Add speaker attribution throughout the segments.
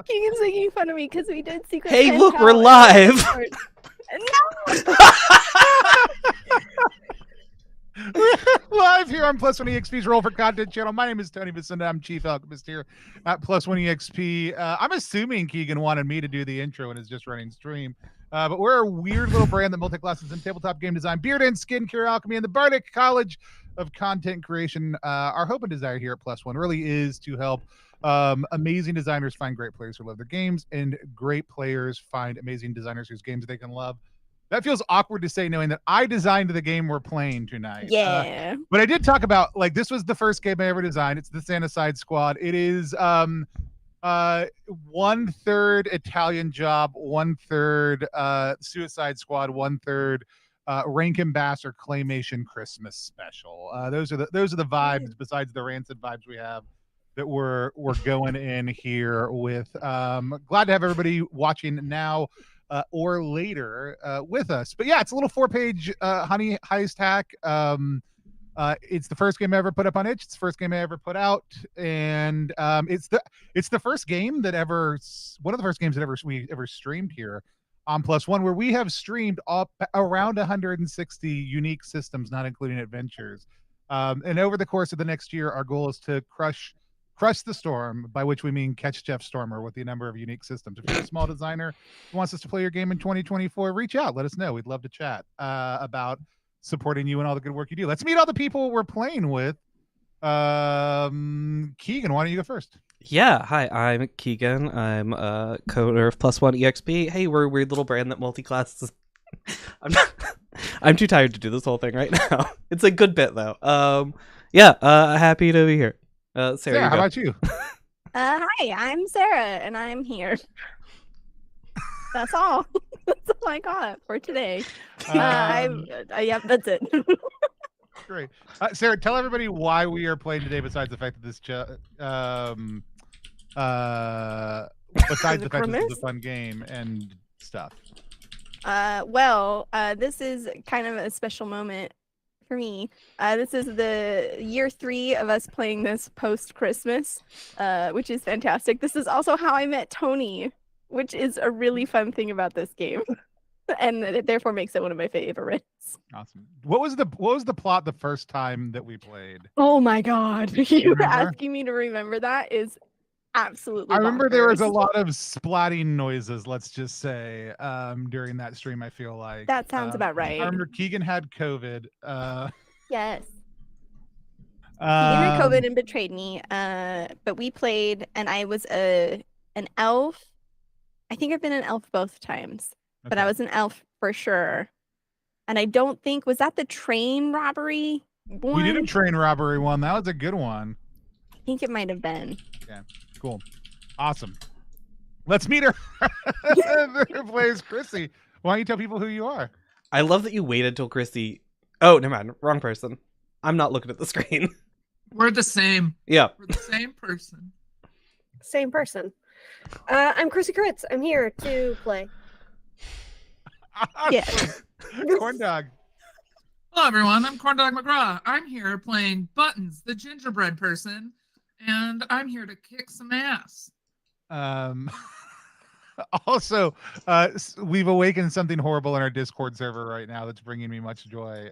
Speaker 1: Keegan's making fun of me because we did Secret
Speaker 2: Hey,
Speaker 1: Pen
Speaker 2: look,
Speaker 1: Pal
Speaker 2: we're
Speaker 1: and
Speaker 2: live.
Speaker 1: No!
Speaker 3: Live here on Plus One EXP's Roll for Content channel. My name is Tony Vasinda. I'm Chief Alchemist here at Plus One EXP. I'm assuming Keegan wanted me to do the intro and is just running stream. But we're a weird little brand that multi-classes in tabletop game design, beard and skincare alchemy, and the Bardic College of Content Creation. Our hope and desire here at Plus One really is to help amazing designers find great players who love their games, and great players find amazing designers whose games they can love. That feels awkward to say, knowing that I designed the game we're playing tonight.
Speaker 1: Yeah.
Speaker 3: But I did talk about, like, this was the first game I ever designed. It's the Santa-cide squad. It is 1/3 Italian Job, 1/3 Suicide Squad, 1/3 Rankin Bass or Claymation Christmas Special. Those are the vibes, besides the rancid vibes we have, that we're going in here with. Glad to have everybody watching now or later with us. But yeah, it's a little 4-page honey heist hack. It's the first game I ever put up on itch. It's the first game I ever put out, and it's the first game that one of the first games that we ever streamed here on Plus One, where we have streamed up around 160 unique systems, not including adventures. And over the course of the next year, our goal is to crush the storm, by which we mean catch Jeff Stormer with the number of unique systems. If you're a small designer who wants us to play your game in 2024, reach out. Let us know. We'd love to chat about supporting you and all the good work you do. Let's meet all the people we're playing with. Keegan, why don't you go first?
Speaker 2: Yeah, hi, I'm Keegan. I'm a coder of Plus One EXP. Hey, we're a weird little brand that multi-classes. I'm too tired to do this whole thing right now. It's a good bit though. Happy to be here. Sarah,
Speaker 3: how about you?
Speaker 1: Hi, I'm Sarah, and I'm here. That's all. That's all I got for today. Yeah, that's it.
Speaker 3: Great. Sarah, tell everybody why we are playing today, besides the fact that this besides the fact that this is a fun game and stuff.
Speaker 1: This is kind of a special moment for me. This is the year 3 of us playing this post-Christmas, which is fantastic. This is also how I met Tony, which is a really fun thing about this game. And it therefore makes it one of my favorites.
Speaker 3: Awesome. What was the plot the first time that we played?
Speaker 1: Oh my god. You asking me to remember that is absolutely
Speaker 3: I remember
Speaker 1: bonkers.
Speaker 3: there was a lot of splatting noises, let's just say, during that stream. I feel like
Speaker 1: that sounds about right.
Speaker 3: I remember Keegan had COVID.
Speaker 1: Yes. Keegan had COVID and betrayed me. But we played, and I was an elf. I think I've been an elf both times. But I was an elf for sure. And I don't think, was that the train robbery one?
Speaker 3: We did a train robbery one. That was a good one.
Speaker 1: I think it might have been.
Speaker 3: Yeah, cool. Awesome. Let's meet her. Who plays Chrissy. Why don't you tell people who you are?
Speaker 2: I love that you waited till Chrissy. Oh, never mind. Wrong person. I'm not looking at the screen.
Speaker 4: We're the same.
Speaker 2: Yeah.
Speaker 4: We're the same person.
Speaker 5: Same person. I'm Chrissy Kritz. I'm here to play.
Speaker 1: Yeah.
Speaker 3: Corn Dog.
Speaker 4: Hello, everyone. I'm Corndog McGraw. I'm here playing Buttons, the gingerbread person, and I'm here to kick some ass.
Speaker 3: Also, we've awakened something horrible in our Discord server right now that's bringing me much joy.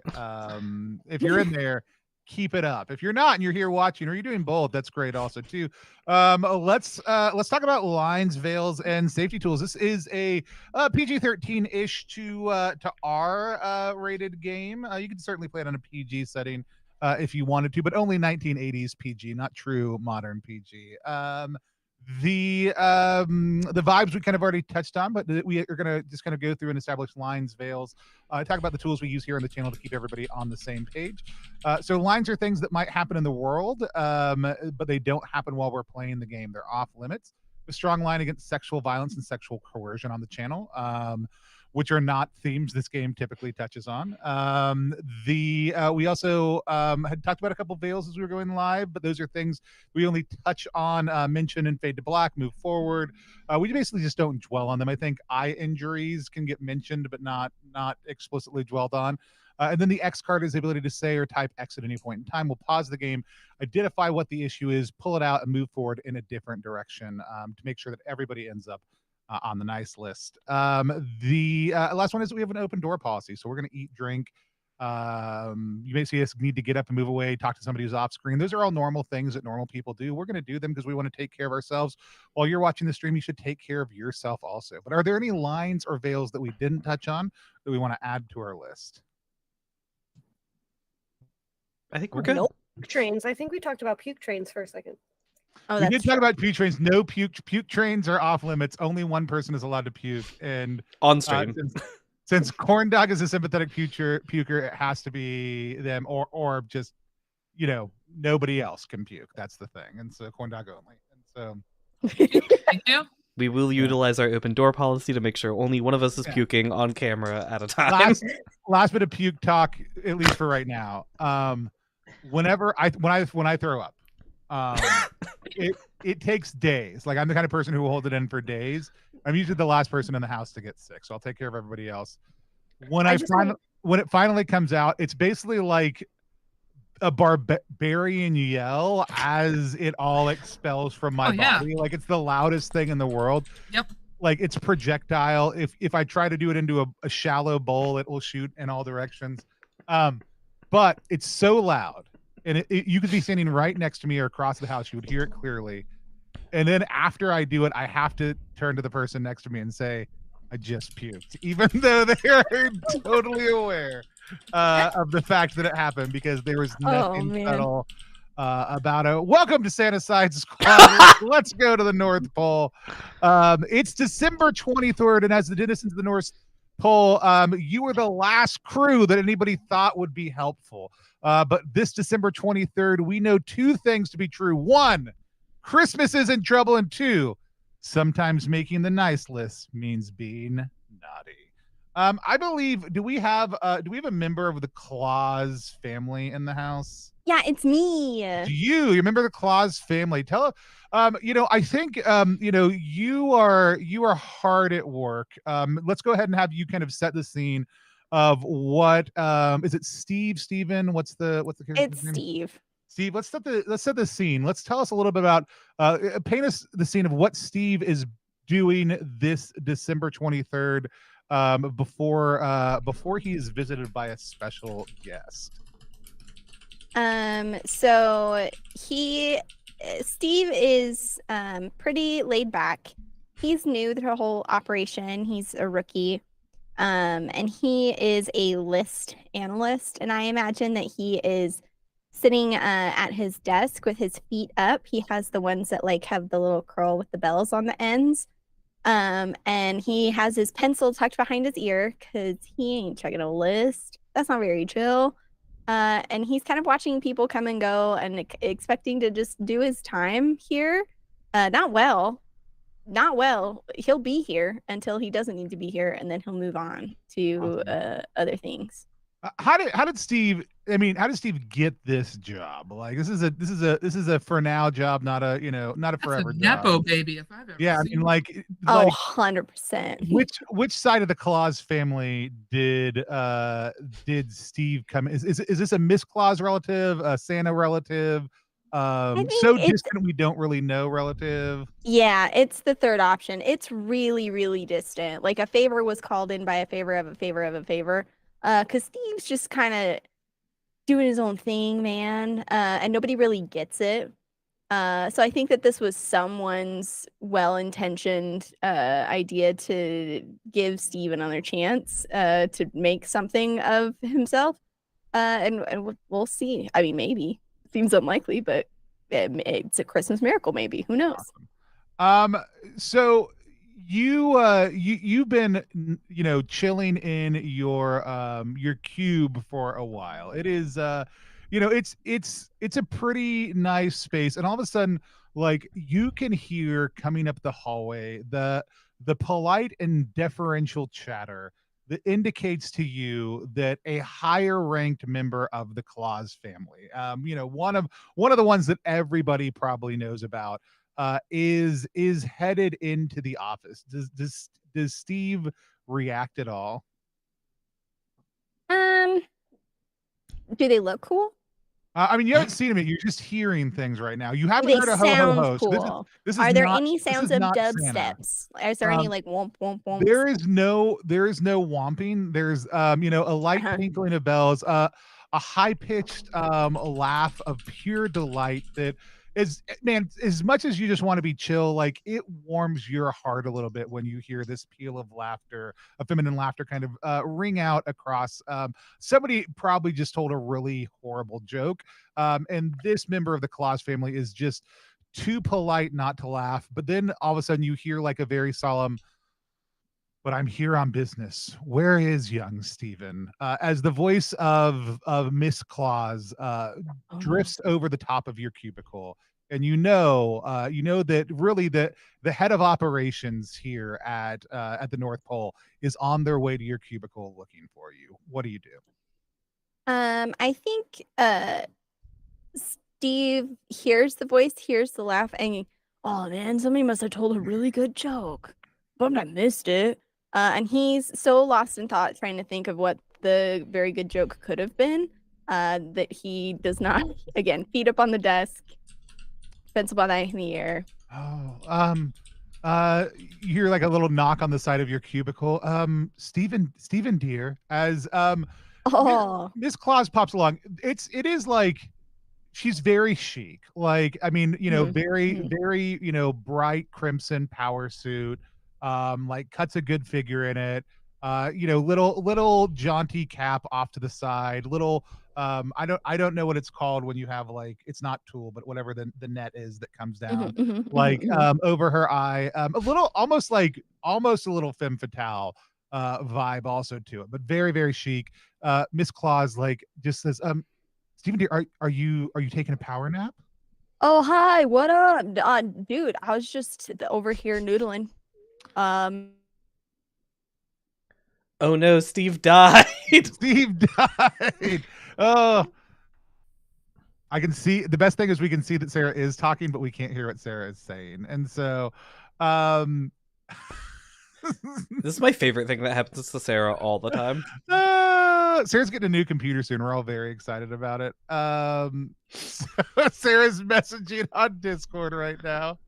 Speaker 3: If you're in there, keep it up. If you're not and you're here watching, or you're doing both, that's great also too. Let's talk about lines, veils, and safety tools. This is a PG-13-ish to R rated game. You can certainly play it on a PG setting if you wanted to, but only 1980s PG, not true modern PG. The vibes we kind of already touched on, but we are going to just kind of go through and establish lines, veils, talk about the tools we use here on the channel to keep everybody on the same page. So lines are things that might happen in the world, but they don't happen while we're playing the game. They're off limits. A strong line against sexual violence and sexual coercion on the channel, which are not themes this game typically touches on. We also had talked about a couple veils as we were going live, but those are things we only touch on, mention, and fade to black, move forward. We basically just don't dwell on them. I think eye injuries can get mentioned, but not explicitly dwelled on. And then the X card is the ability to say or type X at any point in time. We'll pause the game, identify what the issue is, pull it out, and move forward in a different direction to make sure that everybody ends up on the nice list. The last one is we have an open door policy. So we're going to eat, drink. You may see us need to get up and move away, talk to somebody who's off screen. Those are all normal things that normal people do. We're going to do them because we want to take care of ourselves. While you're watching the stream, you should take care of yourself also. But are there any lines or veils that we didn't touch on that we want to add to our list?
Speaker 2: I think we're good.
Speaker 5: Nope. Trains. I think we talked about puke trains for a second.
Speaker 1: Oh,
Speaker 3: We did talk about puke trains. No puke trains are off limits. Only one person is allowed to puke. And
Speaker 2: On stream.
Speaker 3: Since Corn Dog is a sympathetic puker, it has to be them or just, nobody else can puke. That's the thing. And so Corn Dog only. And so
Speaker 4: Thank you.
Speaker 2: We will utilize our open door policy to make sure only one of us is puking on camera at a time.
Speaker 3: Last bit of puke talk, at least for right now. Whenever when I throw up, it takes days. Like, I'm the kind of person who will hold it in for days. I'm usually the last person in the house to get sick, so I'll take care of everybody else. When when it finally comes out, it's basically like a barbarian yell as it all expels from my body. Like, it's the loudest thing in the world.
Speaker 4: Yep.
Speaker 3: Like, it's projectile. If I try to do it into a shallow bowl, it will shoot in all directions. But it's so loud, and you could be standing right next to me or across the house. You would hear it clearly. And then after I do it, I have to turn to the person next to me and say, I just puked, even though they are totally aware of the fact that it happened, because there was nothing subtle about it. Welcome to Santa-cide's squad. Let's go to the North Pole. It's December 23rd, and as the denizens of the North Pole, you were the last crew that anybody thought would be helpful. But this December 23rd, we know two things to be true. One, Christmas is in trouble, and two, sometimes making the nice list means being naughty. I believe, do we have a member of the Claus family in the house?
Speaker 1: Yeah, it's me.
Speaker 3: Do you remember the Claus family? Tell I think you are hard at work. Let's go ahead and have you kind of set the scene of what is it Steven? What's the character's name?
Speaker 1: Steve.
Speaker 3: Steve, let's set the scene. Let's tell us a little bit about paint us the scene of what Steve is doing this December 23rd before he is visited by a special guest.
Speaker 1: So Steve is pretty laid back. He's new to the whole operation. He's a rookie. And he is a list analyst, and I imagine that he is sitting at his desk with his feet up. He has the ones that like have the little curl with the bells on the ends. And he has his pencil tucked behind his ear because he ain't checking a list. That's not very chill. And he's kind of watching people come and go and expecting to just do his time here. Not well. He'll be here until he doesn't need to be here, and then he'll move on to other things.
Speaker 3: How did Steve get this job? Like, this is a for now job, not a forever
Speaker 4: That's a
Speaker 3: job.
Speaker 4: Nepo baby, if I've ever
Speaker 3: Yeah, I
Speaker 4: seen
Speaker 3: mean, like
Speaker 1: 100%.
Speaker 3: Which side of the Claus family did Steve come? Is this a Miss Claus relative, a Santa relative? So distant we don't really know relative.
Speaker 1: Yeah, it's the third option. It's really, really distant. Like, a favor was called in by a favor of a favor of a favor. Because Steve's just kind of doing his own thing, man. And nobody really gets it. So I think that this was someone's well-intentioned idea to give Steve another chance to make something of himself. And we'll see. I mean, maybe. Seems unlikely, but it's a Christmas miracle, maybe. Who knows?
Speaker 3: Awesome. So you've been chilling in your cube for a while. It is it's a pretty nice space, and all of a sudden, like, you can hear coming up the hallway the polite and deferential chatter that indicates to you that a higher ranked member of the Claus family, one of the ones that everybody probably knows about, is headed into the office. Does Steve react at all?
Speaker 1: Do they look cool?
Speaker 3: I mean, you haven't seen them yet. You're just hearing things right now. You
Speaker 1: Do
Speaker 3: haven't
Speaker 1: they
Speaker 3: heard a ho ho
Speaker 1: sound
Speaker 3: ho. So
Speaker 1: cool?
Speaker 3: this is
Speaker 1: Are there
Speaker 3: not,
Speaker 1: any
Speaker 3: this
Speaker 1: sounds
Speaker 3: is
Speaker 1: of
Speaker 3: not Santa.
Speaker 1: dubsteps? Is there any like womp womp womp?
Speaker 3: There is no whomping. There's you know, a light tinkling of bells, a high pitched laugh of pure delight that is, man, as much as you just want to be chill, like it warms your heart a little bit when you hear this peal of laughter, a feminine laughter kind of ring out across. Somebody probably just told a really horrible joke, and this member of the Claus family is just too polite not to laugh. But then all of a sudden you hear like a very solemn, "But I'm here on business. Where is young Stephen?" As the voice of Miss Claus drifts over the top of your cubicle, and you know that really the head of operations here at the North Pole is on their way to your cubicle looking for you. What do you do?
Speaker 1: I think Steve hears the voice, hears the laugh, and oh man, somebody must have told a really good joke. But I missed it. And he's so lost in thought trying to think of what the very good joke could have been, that he does not, again, feet up on the desk, pencil by in the air.
Speaker 3: You hear like a little knock on the side of your cubicle. Stephen dear, as Miss Claus pops along. It is like she's very chic. Like, I mean, you know, very, you know, bright crimson power suit. Like cuts a good figure in it. You know, little jaunty cap off to the side, little I don't know what it's called when you have like, it's not tulle, but whatever the net is that comes down over her eye. A little almost a little femme fatale vibe also to it, but very, very chic. Miss Claus like just says, Stephen dear, are you taking a power nap?
Speaker 1: Oh hi, what up? Dude, I was just over here noodling.
Speaker 2: Oh no, Steve died.
Speaker 3: Steve died. Oh, I can see, the best thing is we can see that Sarah is talking, but we can't hear what Sarah is saying. And so
Speaker 2: this is my favorite thing that happens to Sarah all the time.
Speaker 3: Sarah's getting a new computer soon. We're all very excited about it. So Sarah's messaging on Discord right now.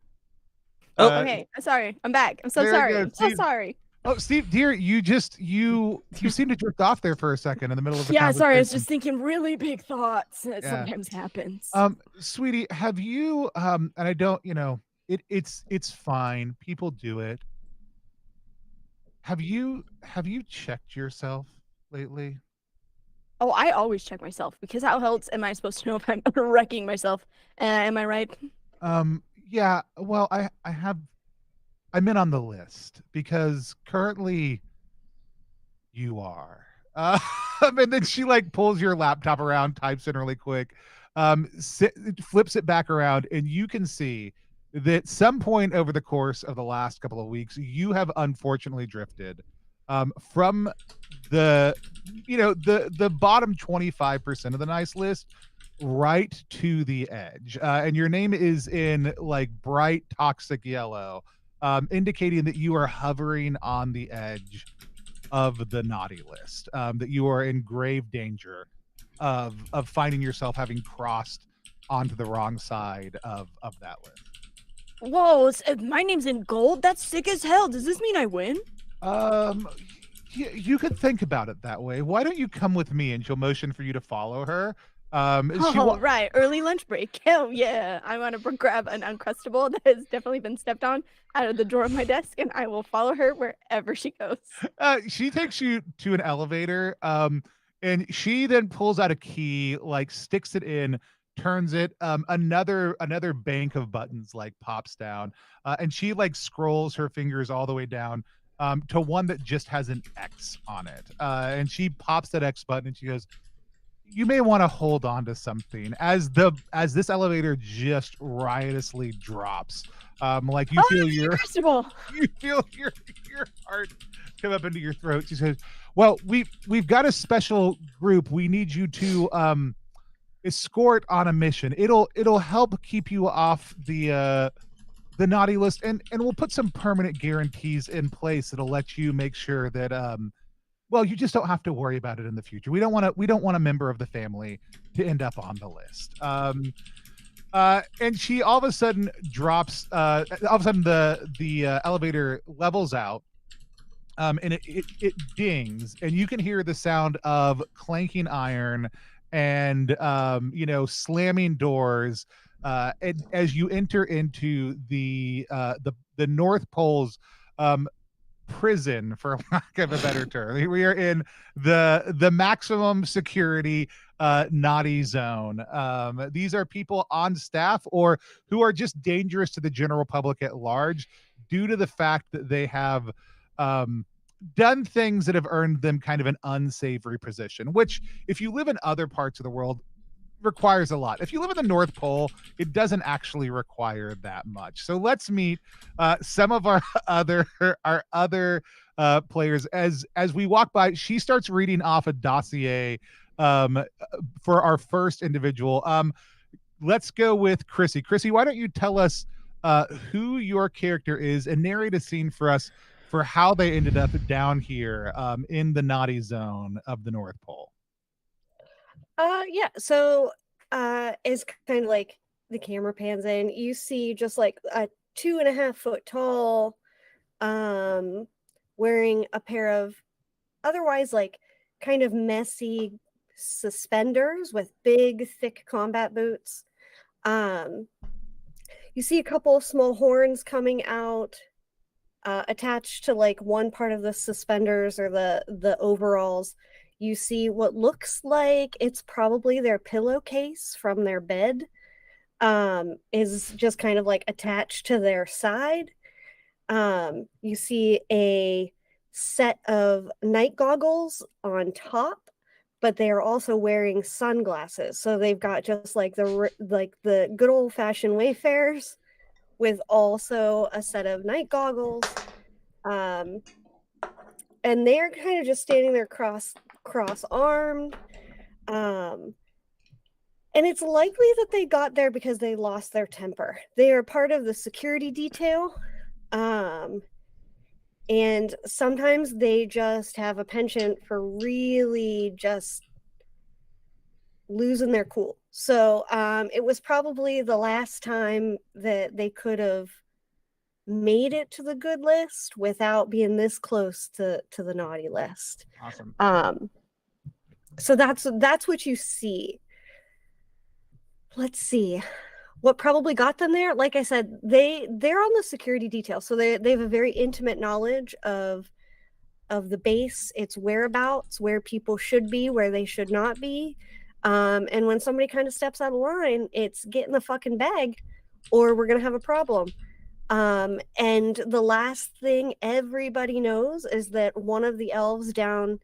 Speaker 1: Okay, I'm sorry. I'm back. I'm so sorry. I'm so
Speaker 3: Steve,
Speaker 1: sorry.
Speaker 3: Oh, Steve, dear, you seem to drift off there for a second in the middle of the conversation.
Speaker 1: Sorry, I was just thinking really big thoughts. It sometimes happens.
Speaker 3: Sweetie, have you and I don't, you know, it's fine. People do it. Have you checked yourself lately?
Speaker 1: Oh, I always check myself, because how else am I supposed to know if I'm wrecking myself? Am I right?
Speaker 3: Yeah, well, I'm in on the list because currently you are. And then she like pulls your laptop around, types in really quick, flips it back around, and you can see that some point over the course of the last couple of weeks, you have unfortunately drifted from the bottom 25% of the nice list right to the edge. And your name is in like bright toxic yellow, indicating that you are hovering on the edge of the naughty list, that you are in grave danger of finding yourself having crossed onto the wrong side of that list.
Speaker 1: Whoa, my name's in gold? That's sick as hell. Does this mean I win?
Speaker 3: You could think about it that way. Why don't you come with me, and she'll motion for you to follow her.
Speaker 1: Right, early lunch break. Hell yeah. I want to grab an Uncrustable that has definitely been stepped on out of the drawer of my desk, and I will follow her wherever she goes.
Speaker 3: She takes you to an elevator, and she then pulls out a key, like sticks it in, turns it, another bank of buttons like pops down, and she like scrolls her fingers all the way down to one that just has an X on it, and she pops that X button and she goes, you may want to hold on to something as this elevator just riotously drops. Like you feel your heart come up into your throat. She says, well, we've got a special group we need you to escort on a mission. It'll help keep you off the naughty list, and we'll put some permanent guarantees in place that'll let you make sure that well, you just don't have to worry about it in the future. We don't want a member of the family to end up on the list. And she all of a sudden drops. All of a sudden, the elevator levels out, and it dings, and you can hear the sound of clanking iron and slamming doors. And as you enter into the North Pole's prison, for lack of a better term, we are in the maximum security naughty zone. These are people on staff or who are just dangerous to the general public at large due to the fact that they have done things that have earned them kind of an unsavory position, which if you live in other parts of the world requires a lot. If you live in the North Pole, it doesn't actually require that much. So let's meet some of our other players. As we walk by, she starts reading off a dossier for our first individual. Let's go with Chrissy. Chrissy, why don't you tell us who your character is and narrate a scene for us for how they ended up down here in the naughty zone of the North Pole.
Speaker 5: Yeah, so as kind of like the camera pans in, you see just like a 2.5 foot tall, wearing a pair of otherwise like kind of messy suspenders with big thick combat boots. You see a couple of small horns coming out, attached to like one part of the suspenders or the overalls. You see what looks like it's probably their pillowcase from their bed, is just kind of like attached to their side. You see a set of night goggles on top, but they are also wearing sunglasses. So they've got just like the good old fashioned Wayfarers with also a set of night goggles. And they're kind of just standing there cross-armed. And it's likely that they got there because they lost their temper. They are part of the security detail. And sometimes they just have a penchant for really just losing their cool. So it was probably the last time that they could have made it to the good list without being this close to the naughty list.
Speaker 3: Awesome.
Speaker 5: So that's what you see. Let's see what probably got them there. Like I said, they're on the security detail, so they have a very intimate knowledge of the base, its whereabouts, where people should be, where they should not be. And when somebody kind of steps out of line, it's get in the fucking bag or we're gonna have a problem. And the last thing everybody knows is that one of the elves down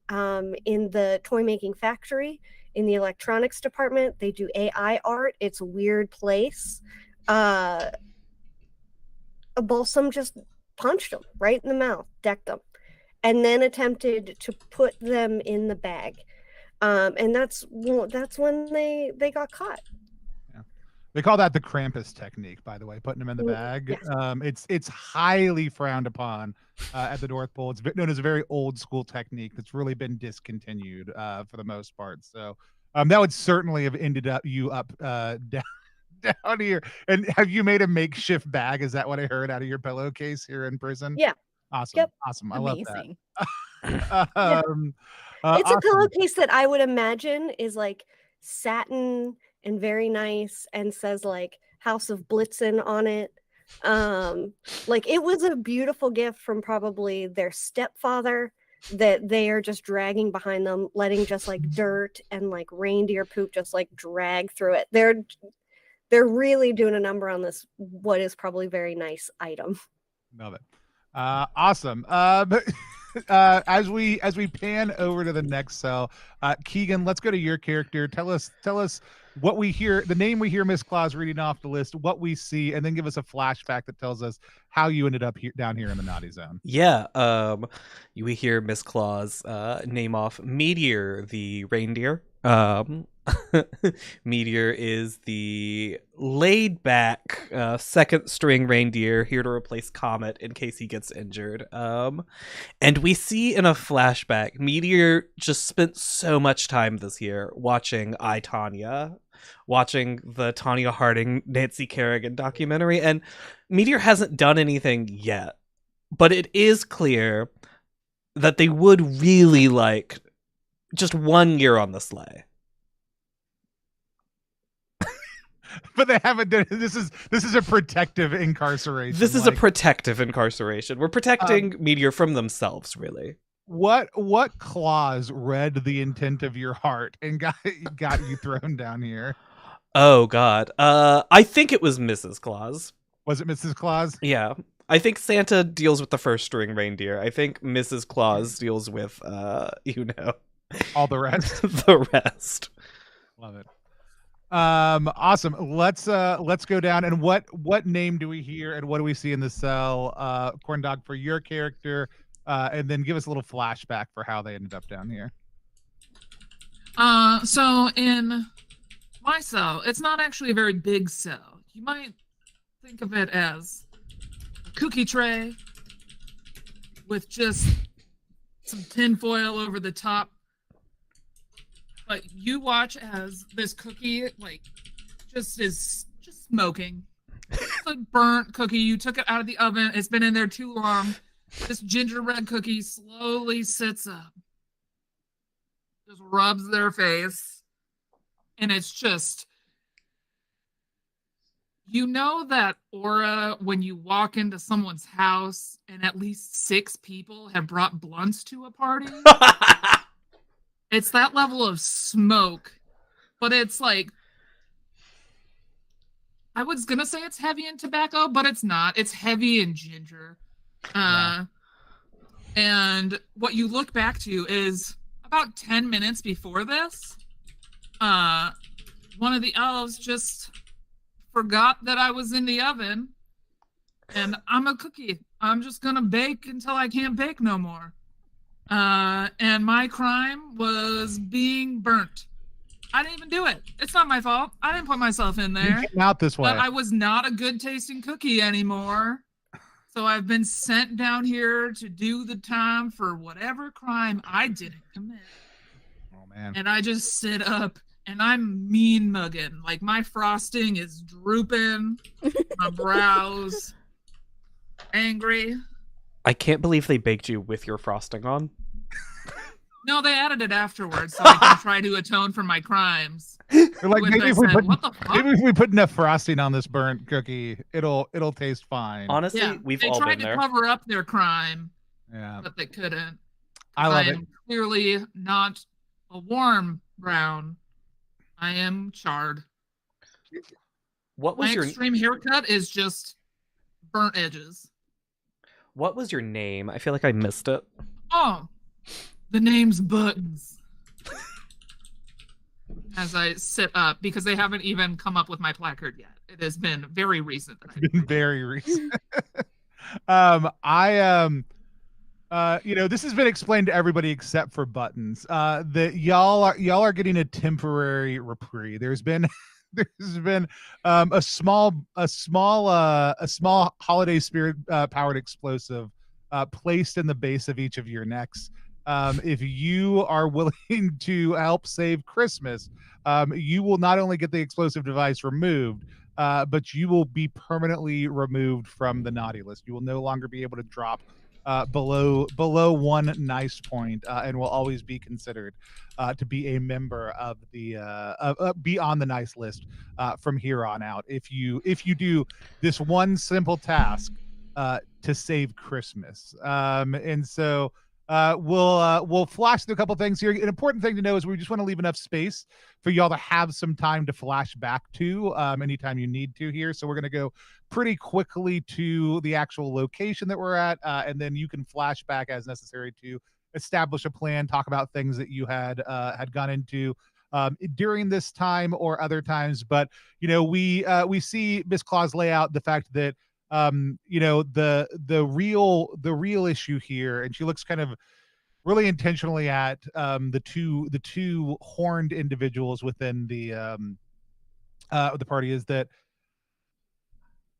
Speaker 5: in the toy making factory, in the electronics department, they do AI art. It's a weird place. A Balsam just punched them right in the mouth, decked them, and then attempted to put them in the bag. And that's when they got caught.
Speaker 3: They call that the Krampus technique, by the way, putting them in the bag.
Speaker 5: Yes.
Speaker 3: It's highly frowned upon at the North Pole. It's known as a very old school technique that's really been discontinued for the most part. So that would certainly have ended up down here. And have you made a makeshift bag? Is that what I heard out of your pillowcase here in prison?
Speaker 5: Yeah.
Speaker 3: Awesome.
Speaker 5: Yep.
Speaker 3: Awesome. I
Speaker 1: Amazing.
Speaker 3: love that.
Speaker 5: It's
Speaker 3: awesome.
Speaker 5: a pillowcase that I would imagine is like satin and very nice and says like House of Blitzen on it. Like it was a beautiful gift from probably their stepfather that they are just dragging behind them, letting just like dirt and like reindeer poop just like drag through it. They're really doing a number on this, what is probably very nice item.
Speaker 3: Love it. Awesome. But as we pan over to the next cell, Keegan, let's go to your character. Tell us what we hear, the name we hear Miss Claus reading off the list, what we see, and then give us a flashback that tells us how you ended up down here in the naughty zone.
Speaker 2: Yeah, we hear Miss Claus name off Meteor, the reindeer. Meteor is the laid back second string reindeer here to replace Comet in case he gets injured. And we see in a flashback, Meteor just spent so much time this year watching I, Tanya, watching the Tanya Harding, Nancy Kerrigan documentary, and Meteor hasn't done anything yet. But it is clear that they would really like just 1 year on the sleigh.
Speaker 3: But they haven't done. This is a protective incarceration.
Speaker 2: This is a protective incarceration. We're protecting Meteor from themselves, really.
Speaker 3: What clause read the intent of your heart and got you thrown down here?
Speaker 2: Oh God. I think it was Mrs. Claus.
Speaker 3: Was it Mrs. Claus?
Speaker 2: Yeah. I think Santa deals with the first string reindeer. I think Mrs. Claus deals with
Speaker 3: all the rest.
Speaker 2: The rest.
Speaker 3: Love it. Awesome. Let's go down, and what name do we hear and what do we see in the cell? Corn Dog, for your character, and then give us a little flashback for how they ended up down here.
Speaker 4: So in my cell, it's not actually a very big cell. You might think of it as a cookie tray with just some tin foil over the top. But you watch as this cookie, is smoking. It's a burnt cookie. You took it out of the oven. It's been in there too long. This gingerbread cookie slowly sits up, just rubs their face, and it's just, you know that aura when you walk into someone's house and at least 6 people have brought blunts to a party? It's that level of smoke, but it's like, I was gonna say it's heavy in tobacco, but it's not. It's heavy in ginger. And what you look back to is about 10 minutes before this, one of the elves just forgot that I was in the oven, and I'm a cookie. I'm just gonna bake until I can't bake no more. And my crime was being burnt. I didn't even do it. It's not my fault. I didn't put myself in there.
Speaker 3: You came out this way.
Speaker 4: But I was not a good tasting cookie anymore. So I've been sent down here to do the time for whatever crime I didn't commit.
Speaker 3: Oh man.
Speaker 4: And I just sit up and I'm mean mugging. Like my frosting is drooping, my brows angry.
Speaker 2: I can't believe they baked you with your frosting on.
Speaker 4: No, they added it afterwards so I can try to atone for my crimes.
Speaker 3: They're like, maybe if we put enough frosting on this burnt cookie, it'll taste fine.
Speaker 2: Honestly,
Speaker 4: yeah,
Speaker 2: we've all been there.
Speaker 4: They tried to cover up their crime, but they couldn't. I am clearly not a warm brown. I am charred.
Speaker 2: What was
Speaker 4: my extreme haircut is just burnt edges.
Speaker 2: What was your name? I feel like I missed it.
Speaker 4: Oh, the name's Buttons. As I sit up, because they haven't even come up with my placard yet. It has been very recent.
Speaker 3: Very recent. This has been explained to everybody except for Buttons. That y'all are getting a temporary reprieve. There's been a small holiday spirit powered explosive placed in the base of each of your necks. If you are willing to help save Christmas, you will not only get the explosive device removed, but you will be permanently removed from the naughty list. You will no longer be able to drop below 1 nice point, and will always be considered to be a member of the be on the nice list from here on out. If you do this one simple task to save Christmas, and so. We'll flash through a couple things here. An important thing to know is we just want to leave enough space for y'all to have some time to flash back to anytime you need to here. So we're going to go pretty quickly to the actual location that we're at, and then you can flash back as necessary to establish a plan, talk about things that you had gone into during this time or other times. But we see Miss Claus lay out the fact that the real issue here, and she looks kind of really intentionally at the two horned individuals within the party is that,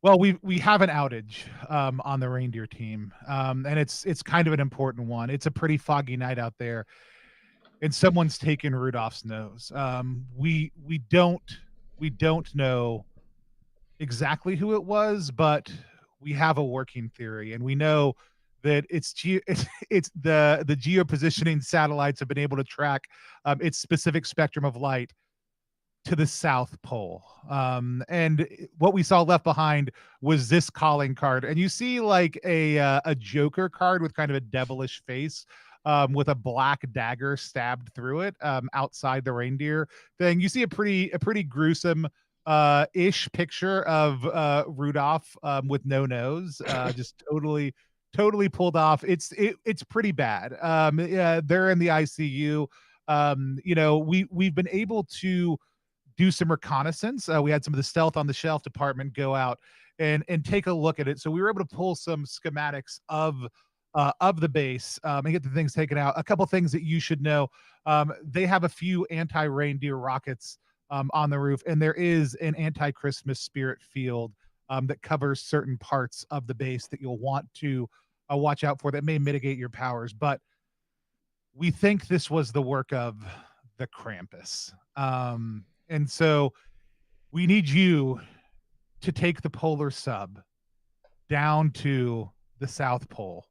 Speaker 3: well, we have an outage on the reindeer team, and it's kind of an important one. It's a pretty foggy night out there, and someone's taken Rudolph's nose. We don't know exactly who it was, but we have a working theory, and we know that it's the geopositioning satellites have been able to track its specific spectrum of light to the South Pole. And what we saw left behind was this calling card. And you see like a Joker card with kind of a devilish face, with a black dagger stabbed through it, outside the reindeer thing. You see a pretty gruesome ish picture of Rudolph with no nose, just totally pulled off. It's pretty bad. Yeah, they're in the ICU. We've been able to do some reconnaissance. We had some of the stealth on the shelf department go out and take a look at it. So we were able to pull some schematics of the base, and get the things taken out. A couple things that you should know: they have a few anti-reindeer rockets on the roof, and there is an anti-Christmas spirit field that covers certain parts of the base that you'll want to watch out for, that may mitigate your powers. But we think this was the work of the Krampus. And so we need you to take the polar sub down to the South Pole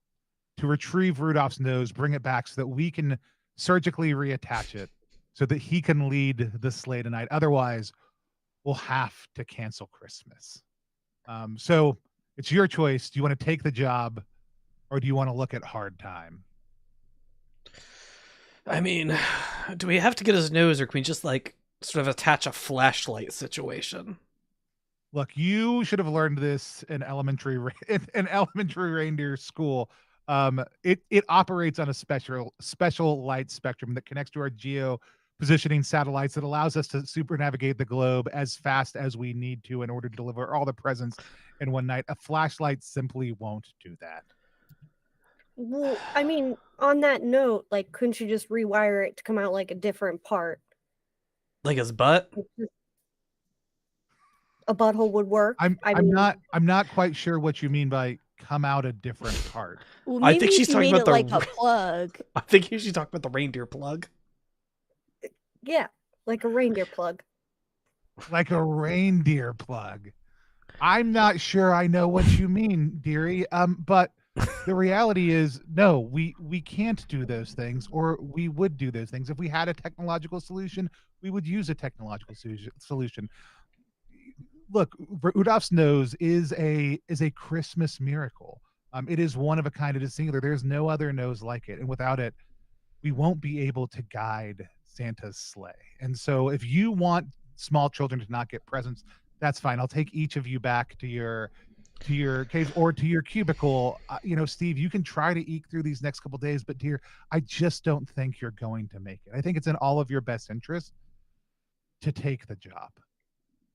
Speaker 3: to retrieve Rudolph's nose, bring it back so that we can surgically reattach it so that he can lead the sleigh tonight. Otherwise, we'll have to cancel Christmas. So it's your choice. Do you want to take the job, or do you want to look at hard time?
Speaker 2: I mean, do we have to get his nose, or can we just like sort of attach a flashlight situation?
Speaker 3: Look, you should have learned this in elementary reindeer school. It operates on a special light spectrum that connects to our geo positioning satellites that allows us to super navigate the globe as fast as we need to in order to deliver all the presents in one night. A flashlight simply won't do that.
Speaker 5: Well, I mean, on that note, like, couldn't you just rewire it to come out like a different part?
Speaker 2: Like his butt?
Speaker 5: A butthole would work.
Speaker 3: I'm not quite sure what you mean by come out a different part.
Speaker 1: Well, maybe
Speaker 2: I think she's talking about
Speaker 1: like a plug.
Speaker 2: I think she's talking about the reindeer plug.
Speaker 5: Yeah, like a reindeer plug.
Speaker 3: Like a reindeer plug. I'm not sure I know what you mean, dearie. But the reality is, no, we can't do those things, or we would do those things. If we had a technological solution, we would use a technological solution. Look, Rudolph's nose is a Christmas miracle. It is one of a kind. It is singular. There's no other nose like it, and without it, we won't be able to guide Santa's sleigh. And so, if you want small children to not get presents, that's fine. I'll take each of you back to your cave or to your cubicle. Steve, you can try to eke through these next couple days, but dear, I just don't think you're going to make it. I think it's in all of your best interest to take the job.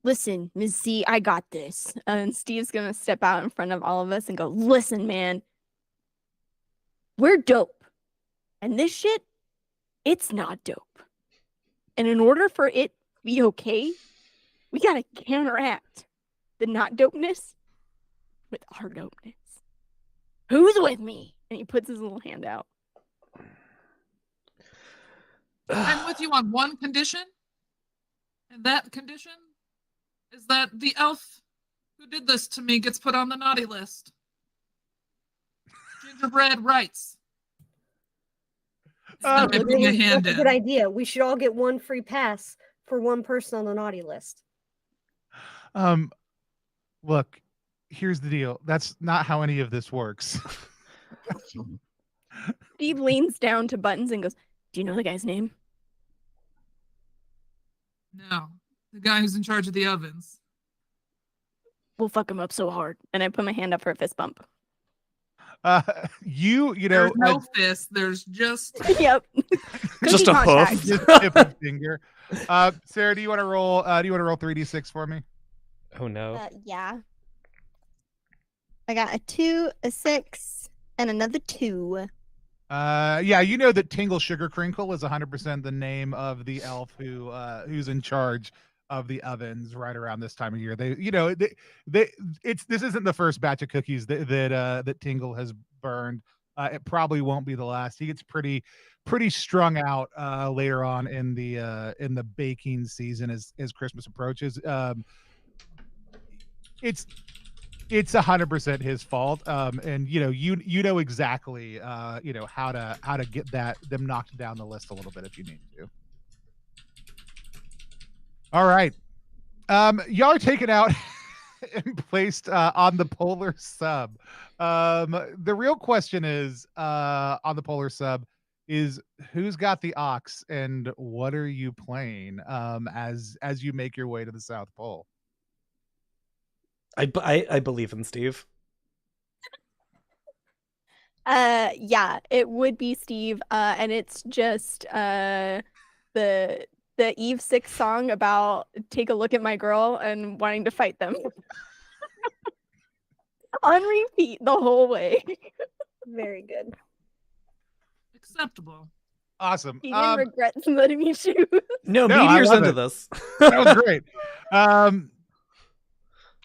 Speaker 1: Listen, Ms. C, I got this. And Steve's gonna step out in front of all of us and go, listen, man, we're dope. And this shit, it's not dope. And in order for it to be okay, we gotta counteract the not dopeness with our dopeness. Who's with me? And he puts his little hand out.
Speaker 4: I'm with you on one condition. And that condition is that the elf who did this to me gets put on the naughty list. Gingerbread rights.
Speaker 5: That's a good idea. We should all get one free pass for one person on the naughty list.
Speaker 3: Look, here's the deal. That's not how any of this works.
Speaker 1: Steve leans down to Buttons and goes, do you know the guy's name?
Speaker 4: No. The guy who's in charge of the ovens.
Speaker 1: We'll fuck him up so hard. And I put my hand up for a fist bump.
Speaker 4: There's no fist. There's just
Speaker 1: yep.
Speaker 2: Just a hoof.
Speaker 3: Just tip of finger. Sarah, do you want to roll 3d6 for me?
Speaker 2: Oh no.
Speaker 1: Yeah. I got a 2, a 6, and another 2.
Speaker 3: Yeah, you know that Tingle Sugar Crinkle is 100% the name of the elf who's in charge of the ovens right around this time of year. This isn't the first batch of cookies that Tingle has burned. It probably won't be the last. He gets pretty strung out later on in the baking season as Christmas approaches. It's 100% his fault. And you know exactly how to get them knocked down the list a little bit if you need to. All right. Y'all are taken out and placed on the polar sub. The real question is on the polar sub is who's got the ox and what are you playing as you make your way to the South Pole?
Speaker 2: I believe in Steve.
Speaker 1: Yeah, it would be Steve. And it's just the Eve 6 song about take a look at my girl and wanting to fight them. On repeat the whole way.
Speaker 5: Very good.
Speaker 4: Acceptable.
Speaker 3: Awesome.
Speaker 1: Keegan regrets letting me choose.
Speaker 2: No,
Speaker 3: I
Speaker 2: Meteor's
Speaker 3: love
Speaker 2: into
Speaker 3: it.
Speaker 2: this.
Speaker 3: That was great.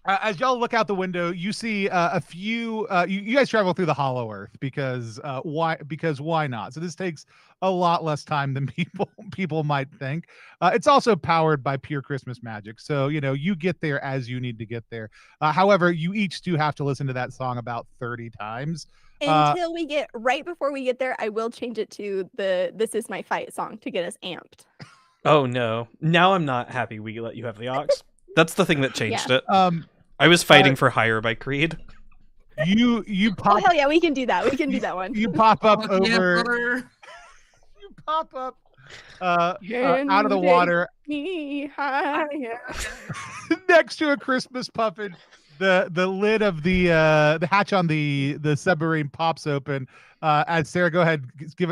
Speaker 3: As y'all look out the window, you see a few. You guys travel through the Hollow Earth because why? Because why not? So this takes a lot less time than people might think. It's also powered by pure Christmas magic, so you get there as you need to get there. However, you each do have to listen to that song about 30 times.
Speaker 1: Until we get right before we get there, I will change it to the "This Is My Fight" song to get us amped.
Speaker 2: Oh no! Now I'm not happy we let you have the ox. That's the thing that changed it. I was fighting for hire by Creed.
Speaker 3: You pop.
Speaker 1: Oh hell yeah, we can do that. We can do that one.
Speaker 3: You pop up
Speaker 4: Oh, yeah,
Speaker 3: over.
Speaker 4: brother.
Speaker 3: You pop up out of the water
Speaker 1: Me higher.
Speaker 3: next to a Christmas puffin. The lid of the hatch on the submarine pops open. As Sarah, go ahead,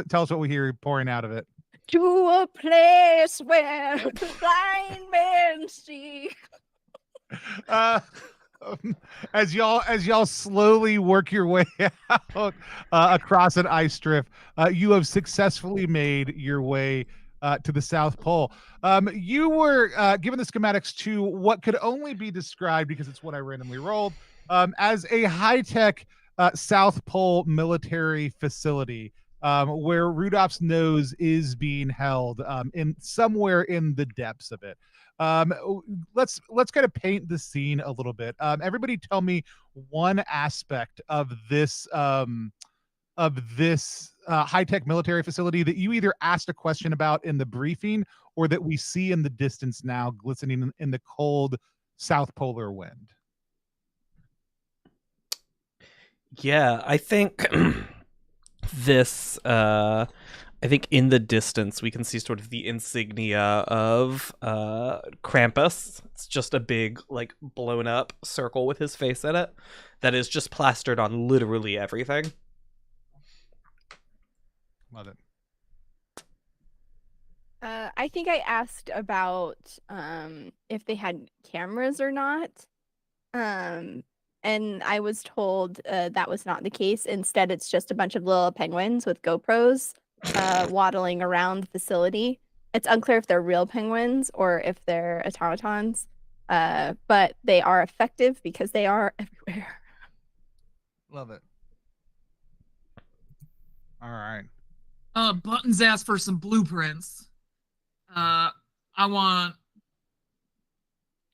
Speaker 3: tell us what we hear pouring out of it.
Speaker 1: To a place where the blind men see.
Speaker 3: As y'all slowly work your way out across an ice drift, you have successfully made your way to the South Pole. You were given the schematics to what could only be described, because it's what I randomly rolled, as a high-tech South Pole military facility where Rudolph's nose is being held in somewhere in the depths of it. Let's kind of paint the scene a little bit. Everybody tell me one aspect of this high-tech military facility that you either asked a question about in the briefing or that we see in the distance now glistening in the cold South Polar wind.
Speaker 2: Yeah, I think I think in the distance we can see sort of the insignia of Krampus. It's just a big, like, blown up circle with his face in it that is just plastered on literally everything.
Speaker 3: Love it.
Speaker 1: I think I asked about if they had cameras or not. And I was told that was not the case. Instead, it's just a bunch of little penguins with GoPros waddling around the facility. It's unclear if they're real penguins or if they're automatons, but they are effective because they are everywhere.
Speaker 3: Love it. All right.
Speaker 4: Buttons asked for some blueprints. I want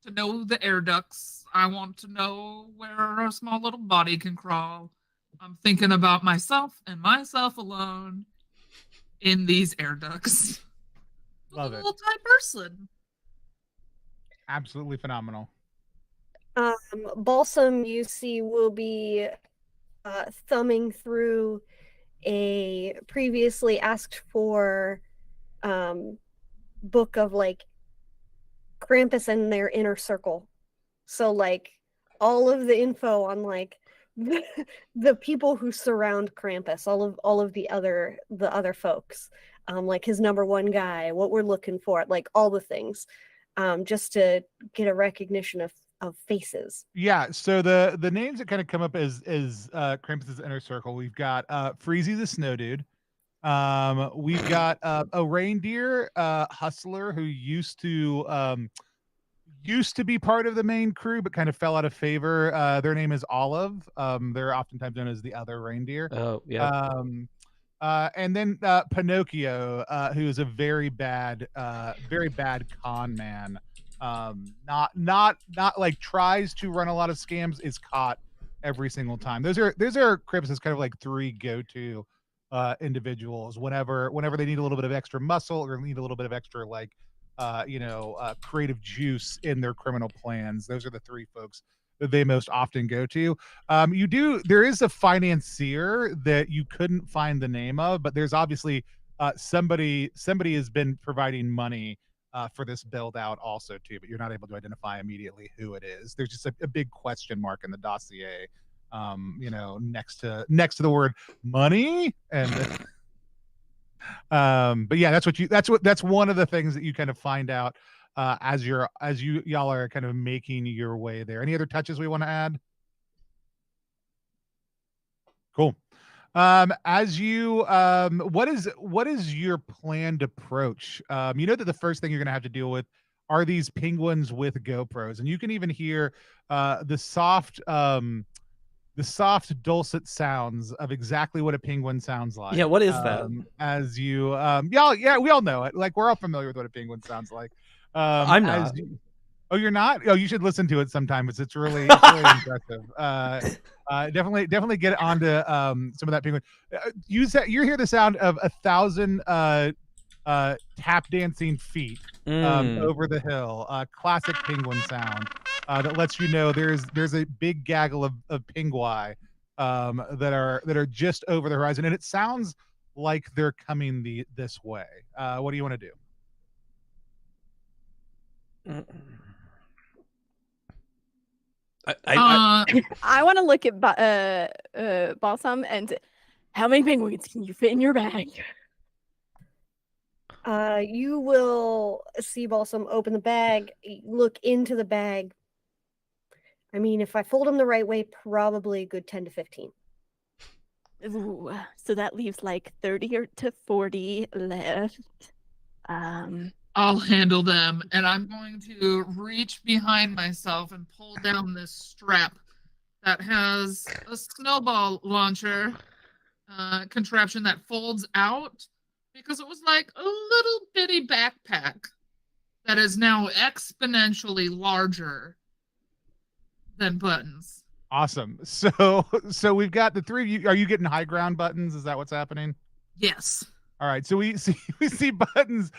Speaker 4: to know the air ducts. I want to know where a small little body can crawl. I'm thinking about myself and myself alone in these air ducts.
Speaker 3: Love it.
Speaker 4: A little type person.
Speaker 3: Absolutely phenomenal.
Speaker 5: Balsam, you see, will be thumbing through a previously asked for book of like Krampus and their inner circle. So like all of the info on like the people who surround Krampus, all of the other folks, like his number one guy, what we're looking for, like all the things, just to get a recognition of faces.
Speaker 3: Yeah, so the names that kind of come up as Krampus's inner circle, we've got Freezy the Snow Dude, We've got a reindeer hustler who used to be part of the main crew, but kind of fell out of favor. Their name is Olive. They're oftentimes known as the other reindeer.
Speaker 2: Oh, yeah.
Speaker 3: And then Pinocchio, who is a very bad con man. Not like tries to run a lot of scams, is caught every single time. Those are Crips as kind of like three go-to individuals whenever they need a little bit of extra muscle or need a little bit of extra like creative juice in their criminal plans. Those are the three folks that they most often go to. There is a financier that you couldn't find the name of, but there's obviously somebody has been providing money for this build out also too, but you're not able to identify immediately who it is. There's just a big question mark in the dossier, next to the word money. And but yeah, that's one of the things that you kind of find out as y'all are kind of making your way there. Any other touches we want to add? Cool. As you what is your planned approach? You know that the first thing you're going to have to deal with are these penguins with GoPros, and you can even hear the soft dulcet sounds of exactly what a penguin sounds like.
Speaker 2: Yeah, what is that?
Speaker 3: As you yeah, we all know it. Like, we're all familiar with what a penguin sounds like.
Speaker 2: I'm not.
Speaker 3: Oh, you're not? Oh, you should listen to it sometime. It's really impressive. Definitely get onto some of that penguin. You hear the sound of 1,000 tap dancing feet over the hill. Classic penguin sound that lets you know there's a big gaggle of pingui that are just over the horizon, and it sounds like they're coming this way. What do you want to do?
Speaker 1: I want to look at Balsam and how many penguins can you fit in your bag?
Speaker 5: You will see Balsam open the bag, look into the bag. I mean, if I fold them the right way, probably a good 10 to 15.
Speaker 1: Ooh, so that leaves like 30 to 40 left.
Speaker 4: I'll handle them, and I'm going to reach behind myself and pull down this strap that has a snowball launcher contraption that folds out, because it was like a little bitty backpack that is now exponentially larger than Buttons.
Speaker 3: Awesome. So we've got the three of you. Are you getting high ground, Buttons? Is that what's happening?
Speaker 4: Yes.
Speaker 3: All right, so we see Buttons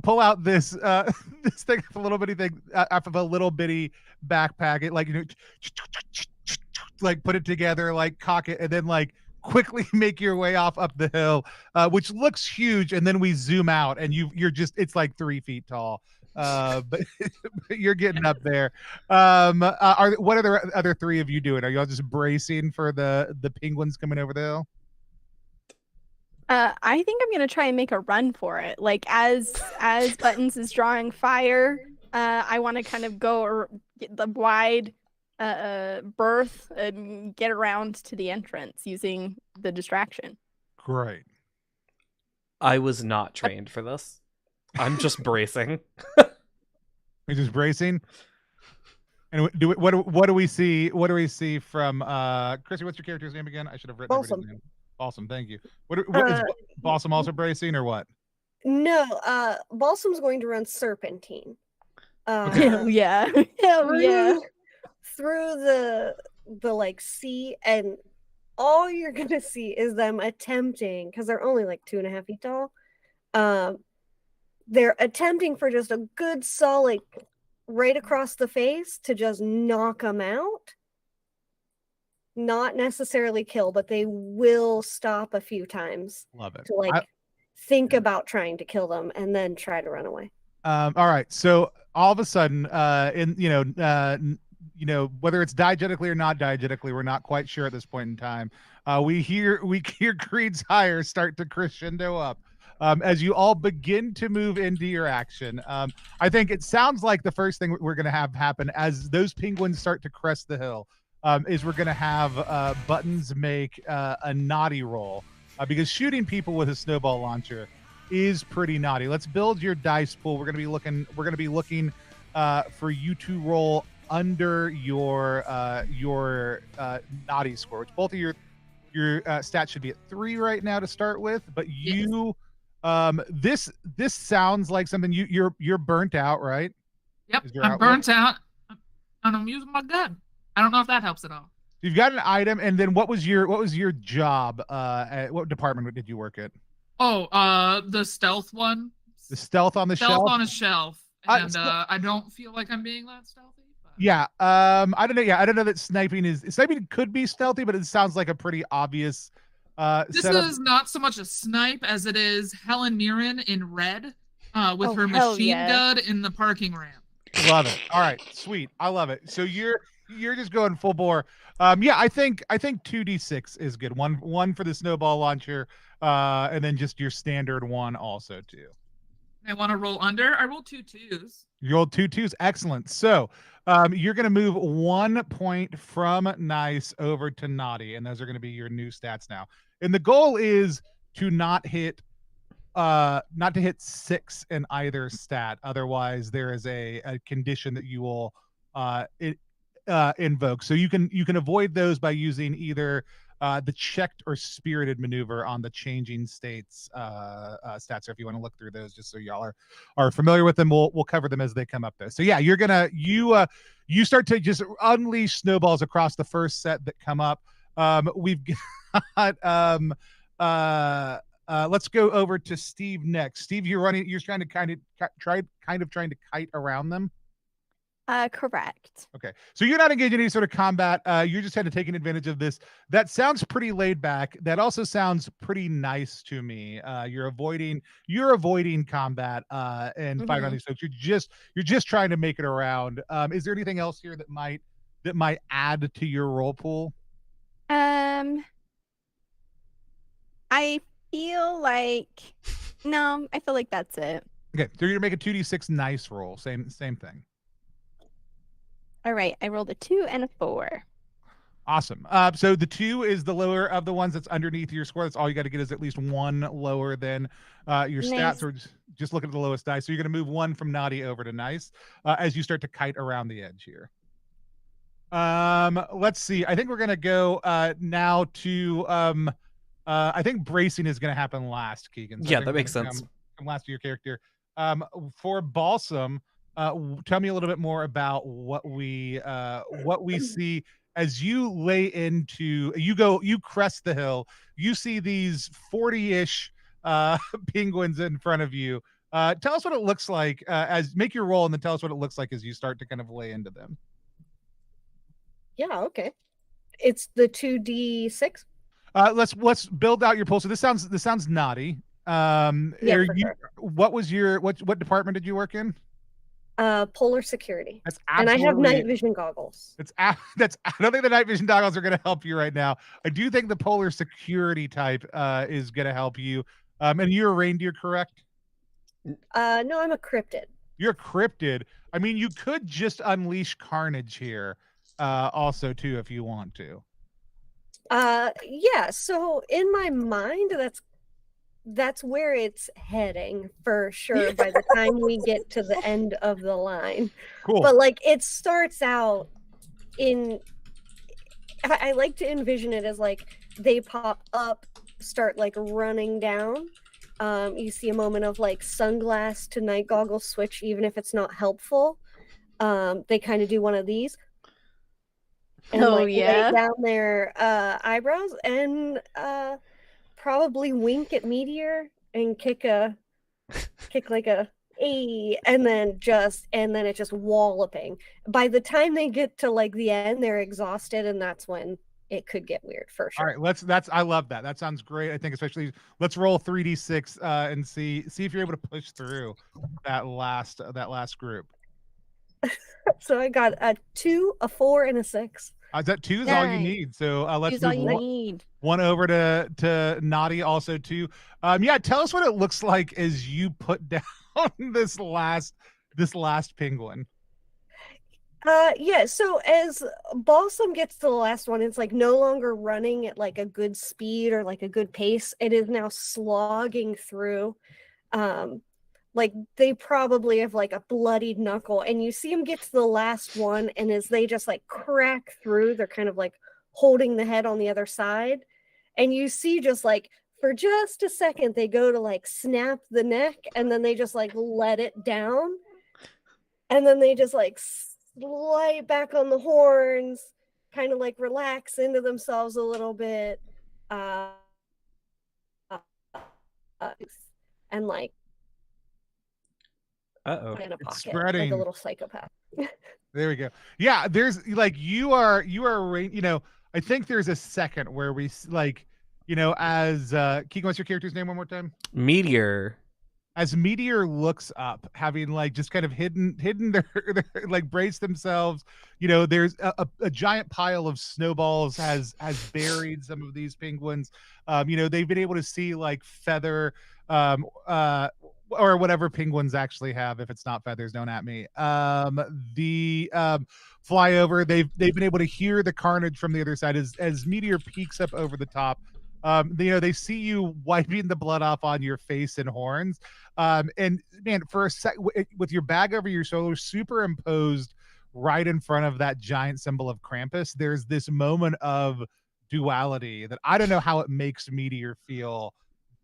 Speaker 3: pull out this this thing, a little bitty thing, off of a little bitty backpack. It like like put it together, like cock it, and then like quickly make your way up the hill, which looks huge. And then we zoom out, and it's like 3 feet tall. But you're getting up there. What are the other three of you doing? Are y'all just bracing for the penguins coming over the hill?
Speaker 1: I think I'm gonna try and make a run for it. Like as Buttons is drawing fire, I want to kind of go or get the wide berth and get around to the entrance using the distraction.
Speaker 3: Great.
Speaker 2: I was not trained for this. I'm just bracing.
Speaker 3: You're just bracing. And what do we see? What do we see from Chrissy? What's your character's name again? I should have written everybody's name. Awesome, thank you. What is Balsam also bracing or what?
Speaker 5: No, Balsam's going to run serpentine.
Speaker 1: Hell yeah.
Speaker 5: Through the like sea, and all you're gonna see is them attempting, because they're only like 2.5 feet tall. They're attempting for just a good solid right across the face to just knock them out. Not necessarily kill, but they will stop a few times.
Speaker 3: Love it.
Speaker 5: To think about trying to kill them and then try to run away.
Speaker 3: All right. So all of a sudden, whether it's diegetically or not diegetically, we're not quite sure at this point in time. We hear Creed's hire start to crescendo up. As you all begin to move into your action. I think it sounds like the first thing we're going to have happen as those penguins start to crest the hill is we're going to have Buttons make a naughty roll. because shooting people with a snowball launcher is pretty naughty. Let's build your dice pool. We're going to be looking for you to roll under your naughty score, which both of your stats should be at 3 right now to start with. But you, this sounds like something you're burnt out, right?
Speaker 4: Yep, I'm burnt out, and I'm using my gun. I don't know if that helps at all.
Speaker 3: You've got an item, and then what was your job? What department did you work at?
Speaker 4: Oh, the stealth one.
Speaker 3: The stealth on the shelf.
Speaker 4: Stealth on a shelf, and I don't feel like I'm being that stealthy. But...
Speaker 3: Yeah, I don't know. Yeah, I don't know that sniping could be stealthy, but it sounds like a pretty obvious.
Speaker 4: This is not so much a snipe as it is Helen Mirren in red, with her machine gun in the parking ramp.
Speaker 3: Love it. All right, sweet. I love it. So you're just going full bore. Yeah, I think 2d6 is good. One for the snowball launcher, and then just your standard one also too.
Speaker 4: I want to roll under. I rolled 2 2s.
Speaker 3: You rolled 2 2s. Excellent. So you're going to move 1 point from nice over to naughty, and those are going to be your new stats now. And the goal is to not to hit 6 in either stat. Otherwise, there is a condition that you will invoke. So you can avoid those by using either the checked or spirited maneuver on the changing states stats. So if you want to look through those, just so y'all are familiar with them, we'll cover them as they come up though. So yeah, you start to just unleash snowballs across the first set that come up. We've got let's go over to Steve next. Steve, you're trying to kind of trying to kite around them.
Speaker 1: Correct.
Speaker 3: Okay, so you're not engaged in any sort of combat. You're just kind of taking advantage of this. That sounds pretty laid back. That also sounds pretty nice to me. You're avoiding combat and fighting on these folks. You're just trying to make it around. Is there anything else here that might add to your role pool?
Speaker 1: I feel like that's it.
Speaker 3: Okay, so you're gonna make a 2d6 nice roll. Same thing.
Speaker 1: All right, I rolled a 2 and a 4.
Speaker 3: Awesome. So the 2 is the lower of the ones that's underneath your score. That's all you got to get is at least 1 lower than your stats, or just look at the lowest dice. So you're going to move 1 from naughty over to nice as you start to kite around the edge here. Let's see. I think we're going to go now to I think bracing is going to happen last, Keegan. So
Speaker 2: yeah, that makes sense.
Speaker 3: Come last to your character. For Balsam, tell me a little bit more about what we see as you you crest the hill. You see these 40-ish penguins in front of you. Tell us what it looks like make your roll, and then tell us what it looks like as you start to kind of lay into them.
Speaker 5: Yeah, okay. It's the 2d6.
Speaker 3: Let's build out your pool. So this sounds naughty.
Speaker 5: Sure.
Speaker 3: What department did you work in?
Speaker 5: Polar security.
Speaker 3: And
Speaker 5: I have night vision goggles.
Speaker 3: I don't think the night vision goggles are going to help you right now. I do think the polar security type is going to help you. And you're a reindeer, correct?
Speaker 5: No, I'm a cryptid.
Speaker 3: You're a cryptid. I mean, you could just unleash carnage here, also too, if you want to.
Speaker 5: Yeah. So in my mind, that's where it's heading for sure by the time we get to the end of the line.
Speaker 3: Cool.
Speaker 5: But like it starts out I like to envision it as like they pop up, start like running down. You see a moment of like sunglass to night goggles switch, even if it's not helpful. They kind of do one of these. And lay down their eyebrows and probably wink at Meteor and kick like a and then it's just walloping. By the time they get to like the end, they're exhausted, and that's when it could get weird for sure.
Speaker 3: All right, I love that. That sounds great. I think especially let's roll 3d6 and see if you're able to push through that last group.
Speaker 5: So I got a 2, a 4, and a 6.
Speaker 3: That 2 is all you need. So let's move one over to Naughty also too. Yeah, tell us what it looks like as you put down this last penguin.
Speaker 5: Yeah, so as Balsam gets to the last one, it's like no longer running at like a good speed or like a good pace. It is now slogging through. Like they probably have like a bloodied knuckle, and you see them get to the last one, and as they just like crack through, they're kind of like holding the head on the other side. And you see just like for just a second, they go to like snap the neck, and then they just like let it down. And then they just like slide back on the horns, kind of like relax into themselves a little bit. Uh, and like in a pocket,
Speaker 3: spreading.
Speaker 5: like a little psychopath.
Speaker 3: There we go. Yeah, there's like you are you know, I think there's a second where we like, you know, as Keegan, what's your character's name one more time?
Speaker 2: Meteor.
Speaker 3: As Meteor looks up, having like just kind of hidden their like braced themselves, you know, there's a giant pile of snowballs has buried some of these penguins. You know, they've been able to see like feather or whatever penguins actually have. If it's not feathers, don't at me. The flyover, they've been able to hear the carnage from the other side as Meteor peeks up over the top. You know, they see you wiping the blood off on your face and horns. And man, for a sec, with your bag over your shoulder, superimposed right in front of that giant symbol of Krampus, there's this moment of duality that I don't know how it makes Meteor feel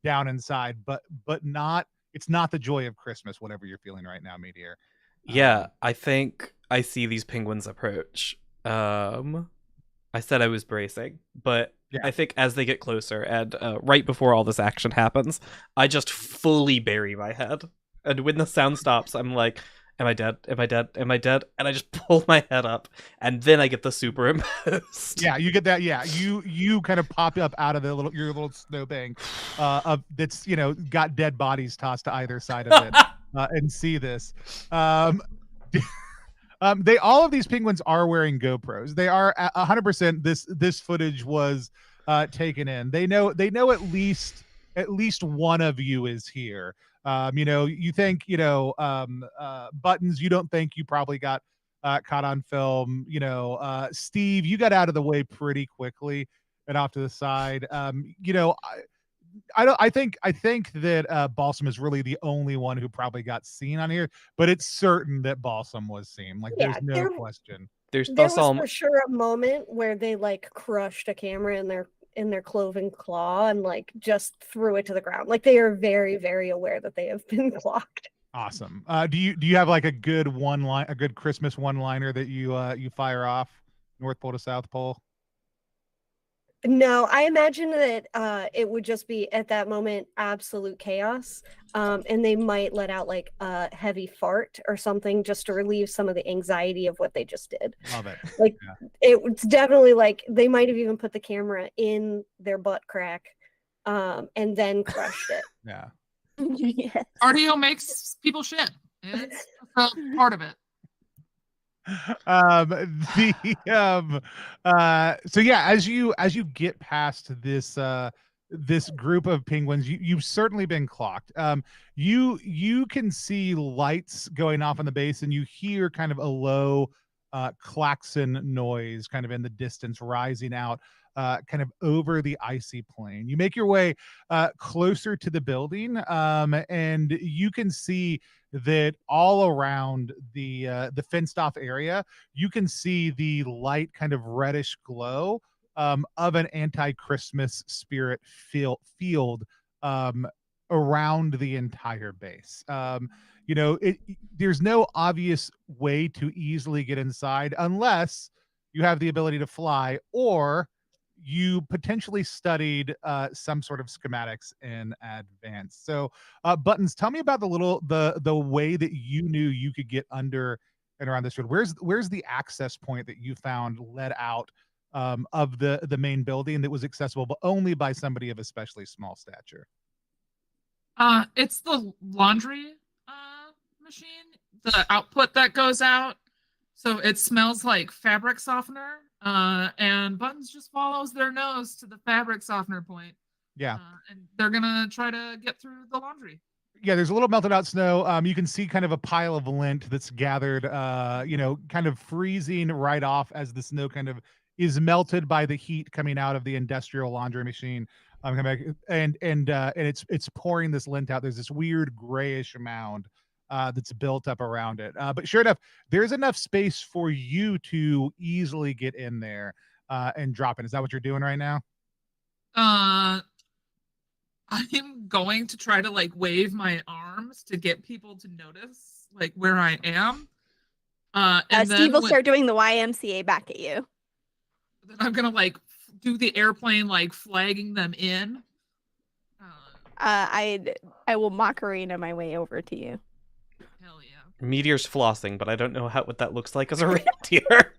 Speaker 3: down inside, but not, it's not the joy of Christmas, whatever you're feeling right now, Meteor.
Speaker 2: Yeah, I think I see these penguins approach. I said I was bracing, but yeah. I think as they get closer and right before all this action happens, I just fully bury my head. And when the sound stops, I'm like, am I dead? Am I dead? Am I dead? And I just pull my head up, and then I get the superimposed.
Speaker 3: Yeah, you get that. Yeah, you kind of pop up out of your little snowbank of that's, you know, got dead bodies tossed to either side of it, and see this. They all of these penguins are wearing GoPros. They are 100%. This footage was taken in. They know at least one of you is here. You know, you think, you know, Buttons, you don't think you probably got caught on film. You know, Steve, you got out of the way pretty quickly and off to the side. You know, I think that Balsam is really the only one who probably got seen on here, but it's certain that Balsam was seen. Like, yeah, there's no question.
Speaker 2: There
Speaker 5: was for sure a moment where they like crushed a camera in their cloven claw and like just threw it to the ground. Like they are very, very aware that they have been clocked.
Speaker 3: Awesome. Do you have like a good Christmas one-liner that you fire off, North Pole to South Pole?
Speaker 5: No, I imagine that it would just be at that moment absolute chaos, and they might let out like a heavy fart or something just to relieve some of the anxiety of what they just did.
Speaker 3: Love it.
Speaker 5: Like it's definitely like they might have even put the camera in their butt crack, and then crushed it.
Speaker 3: Yeah.
Speaker 1: Yes.
Speaker 4: Cardio makes people shit. It's part of it.
Speaker 3: So yeah, as you get past this this group of penguins, you've certainly been clocked. You can see lights going off on the base, and you hear kind of a low klaxon noise kind of in the distance rising out kind of over the icy plain. You make your way closer to the building, and you can see that all around the fenced off area, you can see the light kind of reddish glow of an anti-Christmas spirit field around the entire base. You know, there's no obvious way to easily get inside unless you have the ability to fly, or you potentially studied some sort of schematics in advance. So Buttons, tell me about the way that you knew you could get under and around this road. Where's the access point that you found led out of the main building that was accessible but only by somebody of especially small stature?
Speaker 4: It's the laundry machine, the output that goes out. So it smells like fabric softener, and Buttons just follows their nose to the fabric softener point.
Speaker 3: Yeah.
Speaker 4: And they're going to try to get through the laundry.
Speaker 3: Yeah, there's a little melted out snow. You can see kind of a pile of lint that's gathered, kind of freezing right off as the snow kind of is melted by the heat coming out of the industrial laundry machine. And it's pouring this lint out. There's this weird grayish mound that's built up around it. But sure enough, there's enough space for you to easily get in there and drop in. Is that what you're doing right now?
Speaker 4: I'm going to try to like wave my arms to get people to notice like where I am. And
Speaker 1: Steve will start doing the YMCA back at you.
Speaker 4: Then I'm gonna like do the airplane like flagging them in.
Speaker 1: I will Macarena my way over to you.
Speaker 4: Hell yeah.
Speaker 2: Meteor's flossing, but I don't know what that looks like as a reindeer.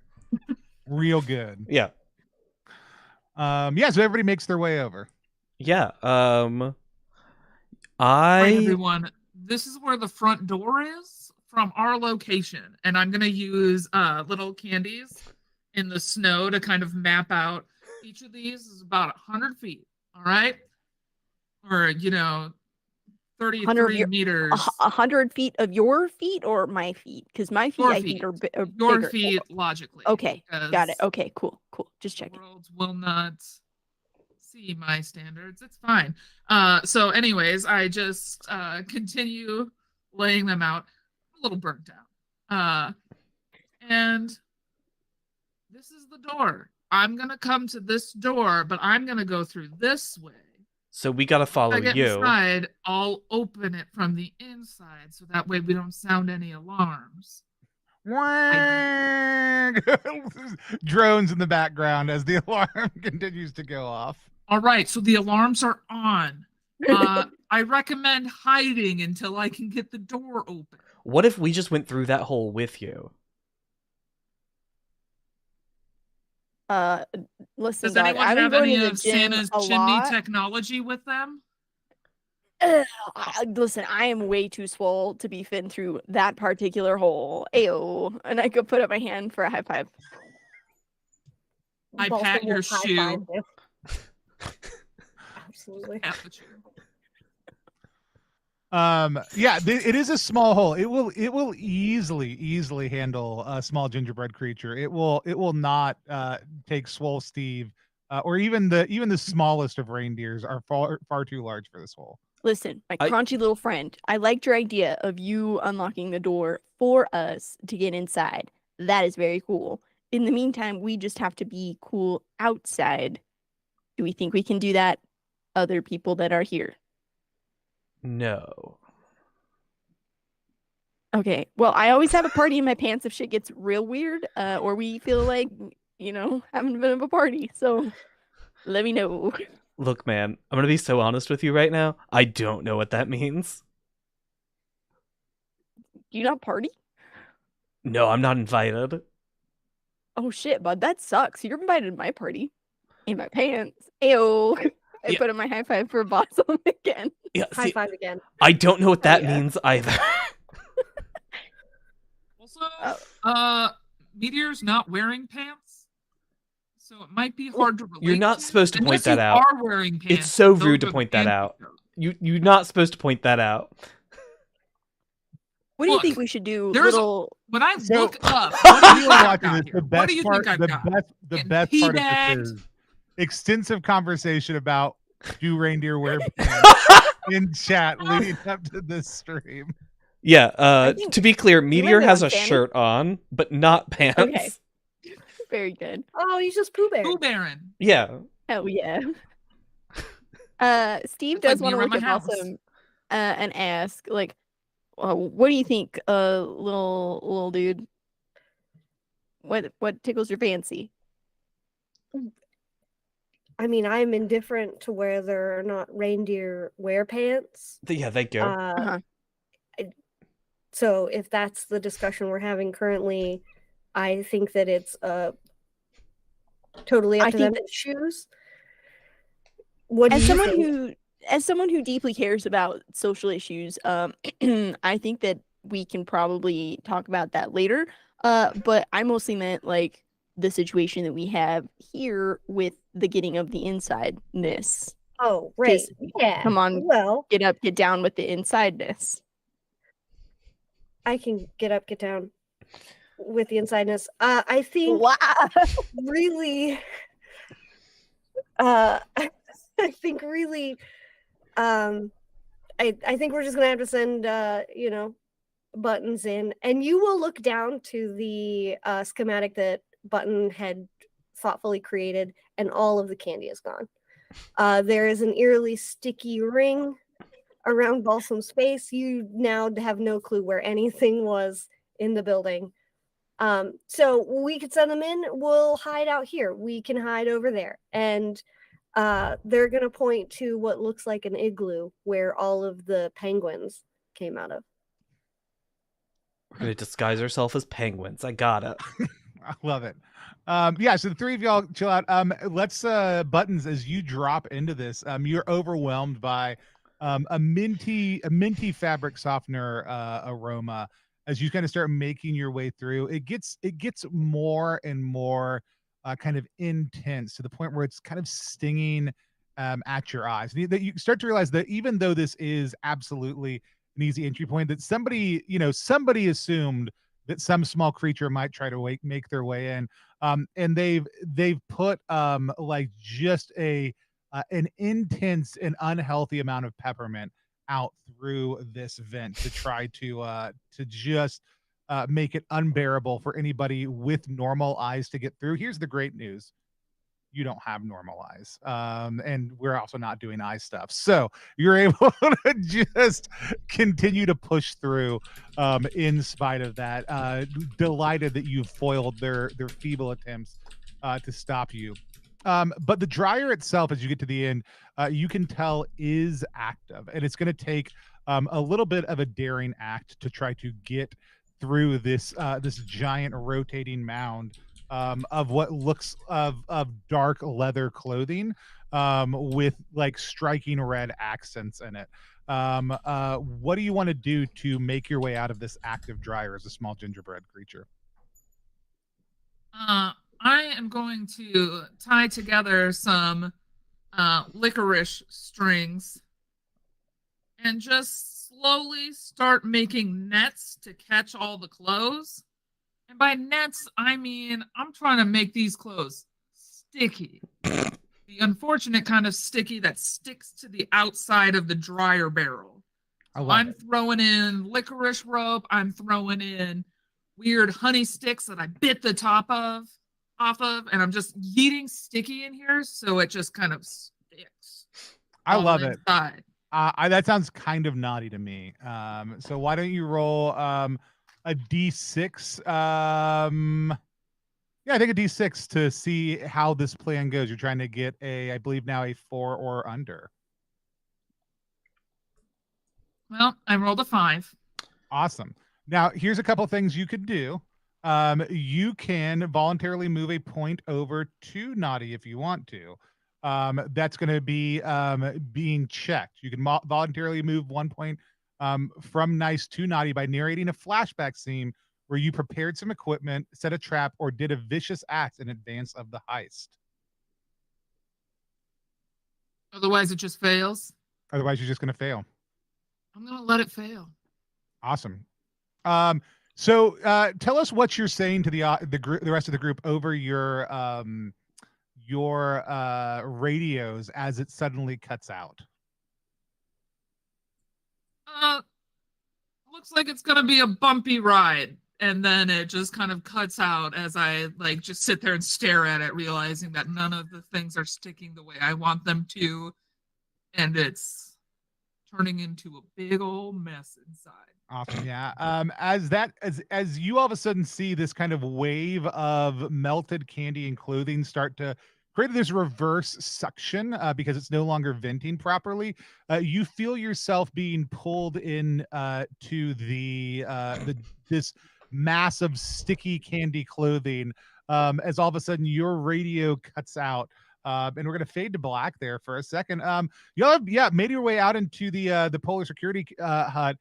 Speaker 3: Real good.
Speaker 2: Yeah.
Speaker 3: So everybody makes their way over.
Speaker 2: Yeah.
Speaker 4: Hi, everyone. This is where the front door is from our location, and I'm gonna use little candies in the snow to kind of map out. Each of these is about 100 feet. All right, or 33 meters.
Speaker 1: 100 feet of your feet or my feet? Because my feet, I think, are
Speaker 4: your
Speaker 1: bigger.
Speaker 4: feet logically.
Speaker 1: Okay, got it. Okay, cool. Just checking.
Speaker 4: Worlds will not see my standards. It's fine. So anyways, I just continue laying them out. A little burnt out. And this is the door. I'm gonna come to this door, but I'm gonna go through this way.
Speaker 2: So we gotta follow
Speaker 4: you.
Speaker 2: Inside,
Speaker 4: I'll open it from the inside, so that way we don't sound any alarms.
Speaker 3: Drones in the background as the alarm continues to go off.
Speaker 4: All right, so the alarms are on. I recommend hiding until I can get the door open.
Speaker 2: What if we just went through that hole with you?
Speaker 1: Listen,
Speaker 4: does anyone have any of Santa's chimney technology with them?
Speaker 1: Listen, I am way too swole to be fitting through that particular hole. Ayo. And I could put up my hand for a high five.
Speaker 4: I pat your shoe.
Speaker 5: Absolutely.
Speaker 3: It is a small hole. It will easily handle a small gingerbread creature. It will not take Swole Steve or even the smallest of reindeers are far too large for this hole.
Speaker 1: Listen, my crunchy little friend, I liked your idea of you unlocking the door for us to get inside. That is very cool. In the meantime, we just have to be cool outside. Do we think we can do that? Other people that are here?
Speaker 2: No.
Speaker 1: Okay. Well, I always have a party in my pants if shit gets real weird, or we feel like, having a bit of a party. So let me know.
Speaker 2: Look, man, I'm gonna be so honest with you right now. I don't know what that means.
Speaker 1: Do you not party?
Speaker 2: No, I'm not invited.
Speaker 1: Oh shit, bud, that sucks. You're invited to my party. In my pants. Ayo. I put in my high five for Blossom again.
Speaker 2: Yeah,
Speaker 5: high five again.
Speaker 2: I don't know what that means either.
Speaker 4: Also, Meteor's not wearing pants, so it might be hard to relate.
Speaker 2: You're not supposed to point that out.
Speaker 4: You are wearing pants.
Speaker 2: It's so rude to point that out. You're not supposed to point that out.
Speaker 1: What do you think we should do?
Speaker 4: When I look up,
Speaker 3: what do you think I've got? The best part of this is extensive conversation about do reindeer wear pants in chat leading up to this stream.
Speaker 2: Yeah, to be clear, Meteor has a shirt on, but not pants.
Speaker 1: Okay. Very good.
Speaker 5: Oh, he's just Pooh Bear.
Speaker 4: Pooh Baron.
Speaker 2: Yeah.
Speaker 1: Oh, yeah. Steve does want to look at Blossom and ask, like, what do you think, little dude? What tickles your fancy?
Speaker 5: I mean, I'm indifferent to whether or not reindeer wear pants.
Speaker 2: Yeah, they go.
Speaker 5: So if that's the discussion we're having currently, I think that it's totally up to them to choose.
Speaker 1: As someone who deeply cares about social issues, I think that we can probably talk about that later. But I mostly meant the situation that we have here with the getting of the insideness.
Speaker 5: Oh, right. Yeah.
Speaker 1: Come on,
Speaker 5: Well,
Speaker 1: get up, get down with the insideness.
Speaker 5: I can get up, get down with the insideness. I think
Speaker 1: Wow.
Speaker 5: really, I think really, I think we're just gonna have to send, Buttons in, and you will look down to the schematic that Button had thoughtfully created, and all of the candy is gone. There is an eerily sticky ring around Balsam's face. You now have no clue where anything was in the building. So we could send them in. We'll hide out here. We can hide over there. And they're going to point to what looks like an igloo where all of the penguins came out of.
Speaker 2: We're going to disguise ourselves as penguins. I got it.
Speaker 3: I love it. Yeah, so the three of y'all chill out. Let's Buttons, as you drop into this, you're overwhelmed by a minty fabric softener aroma as you kind of start making your way through. It gets more and more kind of intense to the point where it's kind of stinging at your eyes. That you start to realize that even though this is absolutely an easy entry point, that somebody assumed that some small creature might try to make their way in, and they've put like just an intense and unhealthy amount of peppermint out through this vent to try to just make it unbearable for anybody with normal eyes to get through. Here's the great news: you don't have normal eyes, and we're also not doing eye stuff, so you're able to just continue to push through in spite of that. Delighted that you've foiled their feeble attempts to stop you. But the dryer itself, as you get to the end, you can tell is active, and it's going to take a little bit of a daring act to try to get through this giant rotating mound of what looks of dark leather clothing with like striking red accents in it. What do you want to do to make your way out of this active dryer as a small gingerbread creature?
Speaker 4: I am going to tie together some licorice strings and just slowly start making nets to catch all the clothes. And by nets, I mean I'm trying to make these clothes sticky. The unfortunate kind of sticky that sticks to the outside of the dryer barrel. I'm throwing in licorice rope. I'm throwing in weird honey sticks that I bit the top off of, and I'm just yeeting sticky in here so it just kind of sticks.
Speaker 3: I love it. That sounds kind of naughty to me. So why don't you roll a d6? Yeah, I think a d6 to see how this plan goes. You're trying to get I believe now a 4 or under.
Speaker 4: Well, I rolled a 5.
Speaker 3: Awesome. Now, here's a couple things you could do. You can voluntarily move a point over to naughty if you want to. That's going to be being checked. You can voluntarily move 1 point from nice to naughty by narrating a flashback scene where you prepared some equipment, set a trap, or did a vicious act in advance of the heist.
Speaker 4: Otherwise, it just fails.
Speaker 3: Otherwise, you're just going to fail.
Speaker 4: I'm going to let it fail.
Speaker 3: Awesome. So tell us what you're saying to the rest of the group over your radios as it suddenly cuts out.
Speaker 4: Looks like it's gonna be a bumpy ride, and then it just kind of cuts out as I like just sit there and stare at it, realizing that none of the things are sticking the way I want them to, and it's turning into a big old mess inside.
Speaker 3: Awesome. Yeah. As you all of a sudden see this kind of wave of melted candy and clothing start to create this reverse suction because it's no longer venting properly, you feel yourself being pulled in to this mass of sticky candy clothing as all of a sudden your radio cuts out. And we're going to fade to black there for a second. Y'all have made your way out into the Polar Security hut.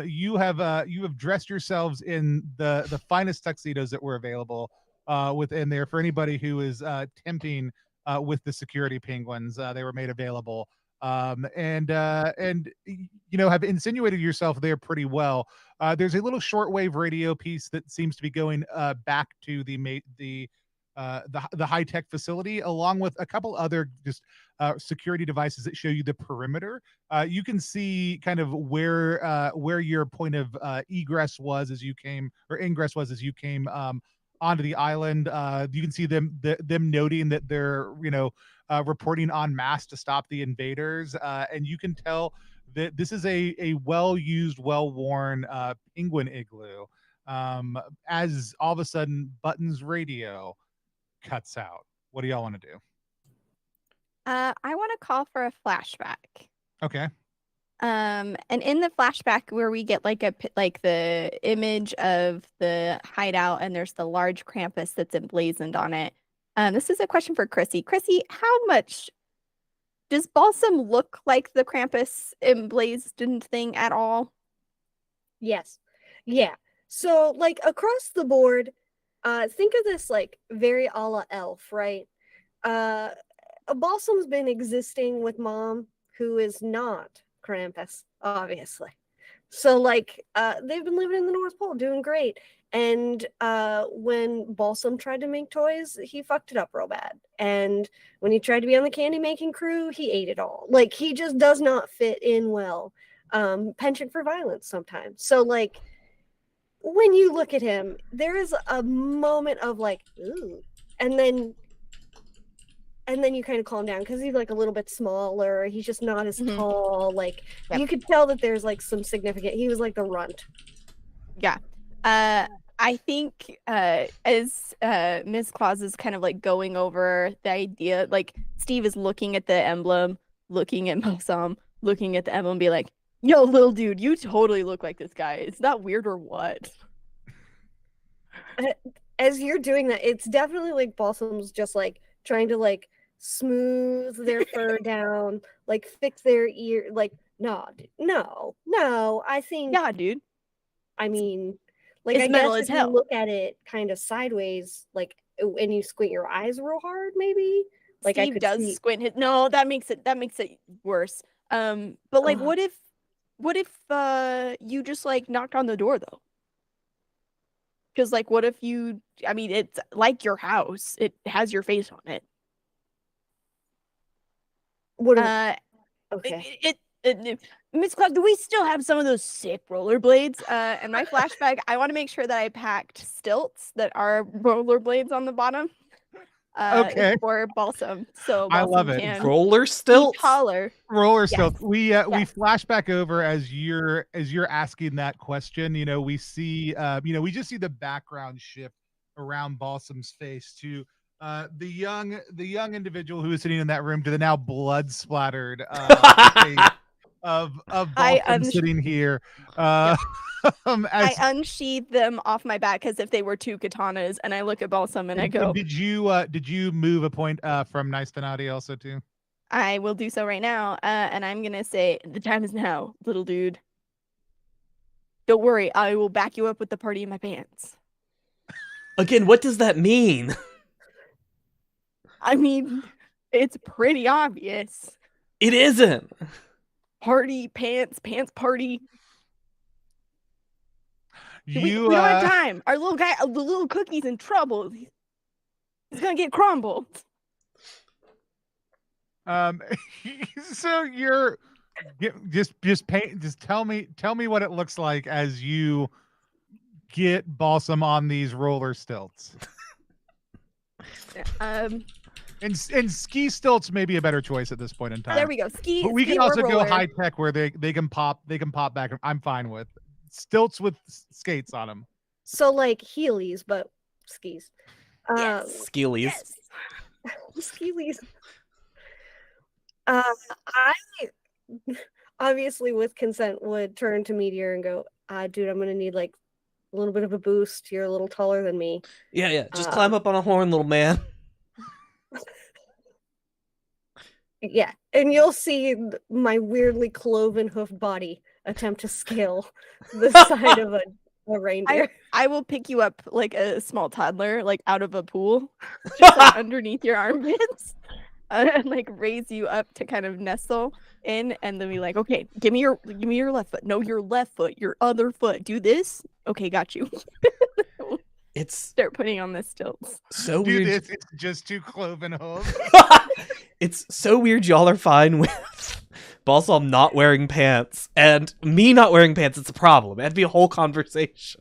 Speaker 3: You have dressed yourselves in the finest tuxedos that were available within there for anybody who is tempting with the security penguins. They were made available, and have insinuated yourself there pretty well. There's a little shortwave radio piece that seems to be going back to the high tech facility, along with a couple other just security devices that show you the perimeter. You can see kind of where your point of egress was as you came, or ingress was as you came onto the island. You can see them noting that they're reporting en masse to stop the invaders, and you can tell that this is a well-used, well-worn penguin igloo. As all of a sudden, Button's radio cuts out. What do y'all want to do?
Speaker 1: I want to call for a flashback.
Speaker 3: Okay.
Speaker 1: And in the flashback where we get like the image of the hideout and there's the large Krampus that's emblazoned on it. This is a question for Chrissy. Chrissy, how much does Balsam look like the Krampus emblazoned thing at all?
Speaker 5: Yes. Yeah. So like across the board, think of this like very a la Elf, right? Balsam's been existing with Mom, who is not Krampus, obviously. So like they've been living in the North Pole, doing great. And when Balsam tried to make toys, he fucked it up real bad. And when he tried to be on the candy making crew, he ate it all. Like he just does not fit in well. Penchant for violence sometimes. So like when you look at him, there is a moment of like, ooh, and then you kind of calm down because he's like a little bit smaller. He's just not as tall. Like you could tell that there's like some significant. He was like the runt.
Speaker 1: Yeah. I think as Ms. Claus is kind of like going over the idea, like Steve is looking at the emblem, looking at Balsam, looking at the emblem, be like, "Yo, little dude, you totally look like this guy. Is that weird or what?"
Speaker 5: As you're doing that, it's definitely like Balsam's just like trying to like smooth their fur down, like fix their ear. Like, no, I think,
Speaker 1: yeah, dude.
Speaker 5: I mean, like,
Speaker 1: it's
Speaker 5: I
Speaker 1: metal
Speaker 5: guess
Speaker 1: as
Speaker 5: if
Speaker 1: hell.
Speaker 5: you look at it kind of sideways, like, and you squint your eyes real hard, maybe. Like,
Speaker 1: Steve does squint his. No, that makes it worse. But like, what if you just like knocked on the door though? Because like, what if I mean, it's like your house. It has your face on it.
Speaker 5: What? Okay.
Speaker 1: Miss Claus, do we still have some of those sick rollerblades? And my flashback, I want to make sure that I packed stilts that are rollerblades on the bottom.
Speaker 3: Okay.
Speaker 1: For Balsam, so Balsam
Speaker 3: I love it.
Speaker 1: can
Speaker 2: Roller stilts.
Speaker 1: Taller.
Speaker 3: Roller stilts. We flash back over as you're asking that question. We see we just see the background shift around Balsam's face to the young individual who is sitting in that room to the now blood splattered face of Balsam sitting here.
Speaker 1: I unsheathe them off my back as if they were two katanas, and I look at Balsam and I go,
Speaker 3: did you move a point from Nice Finati also too?
Speaker 1: I will do so right now, and I'm gonna say the time is now, little dude. Don't worry, I will back you up with the party in my pants.
Speaker 2: Again, what does that mean?
Speaker 1: I mean, it's pretty obvious.
Speaker 2: It isn't.
Speaker 1: Party, pants party. We
Speaker 3: You
Speaker 1: don't have time. Our little guy, the little cookie's in trouble. He's gonna get crumbled.
Speaker 3: So you're just tell me what it looks like as you get Balsam on these roller stilts. And ski stilts may be a better choice at this point in time.
Speaker 1: There we go. Ski.
Speaker 3: But we
Speaker 1: ski
Speaker 3: can also go
Speaker 1: roller.
Speaker 3: high tech where they can pop back. I'm fine with stilts with skates on them.
Speaker 5: So like Heelys, but skis.
Speaker 1: Yes.
Speaker 2: Skeelies.
Speaker 1: Yes.
Speaker 5: Skis. I obviously with consent would turn to Meteor and go, dude, I'm gonna need like a little bit of a boost. You're a little taller than me.
Speaker 2: Yeah. Just climb up on a horn, little man.
Speaker 5: Yeah, and you'll see my weirdly cloven hoof body attempt to scale the side of a a reindeer.
Speaker 1: I will pick you up like a small toddler, like out of a pool, just like underneath your armpits, and like raise you up to kind of nestle in, and then be like, okay, give me your left foot. No, your left foot, your other foot. Do this. Okay, got you.
Speaker 2: It's
Speaker 1: Start putting on the stilts.
Speaker 2: so
Speaker 3: Do
Speaker 2: weird.
Speaker 3: this. It's just 2 cloven hooves.
Speaker 2: It's so weird y'all are fine with Balsam not wearing pants, and me not wearing pants. It's a problem. It had to be a whole conversation.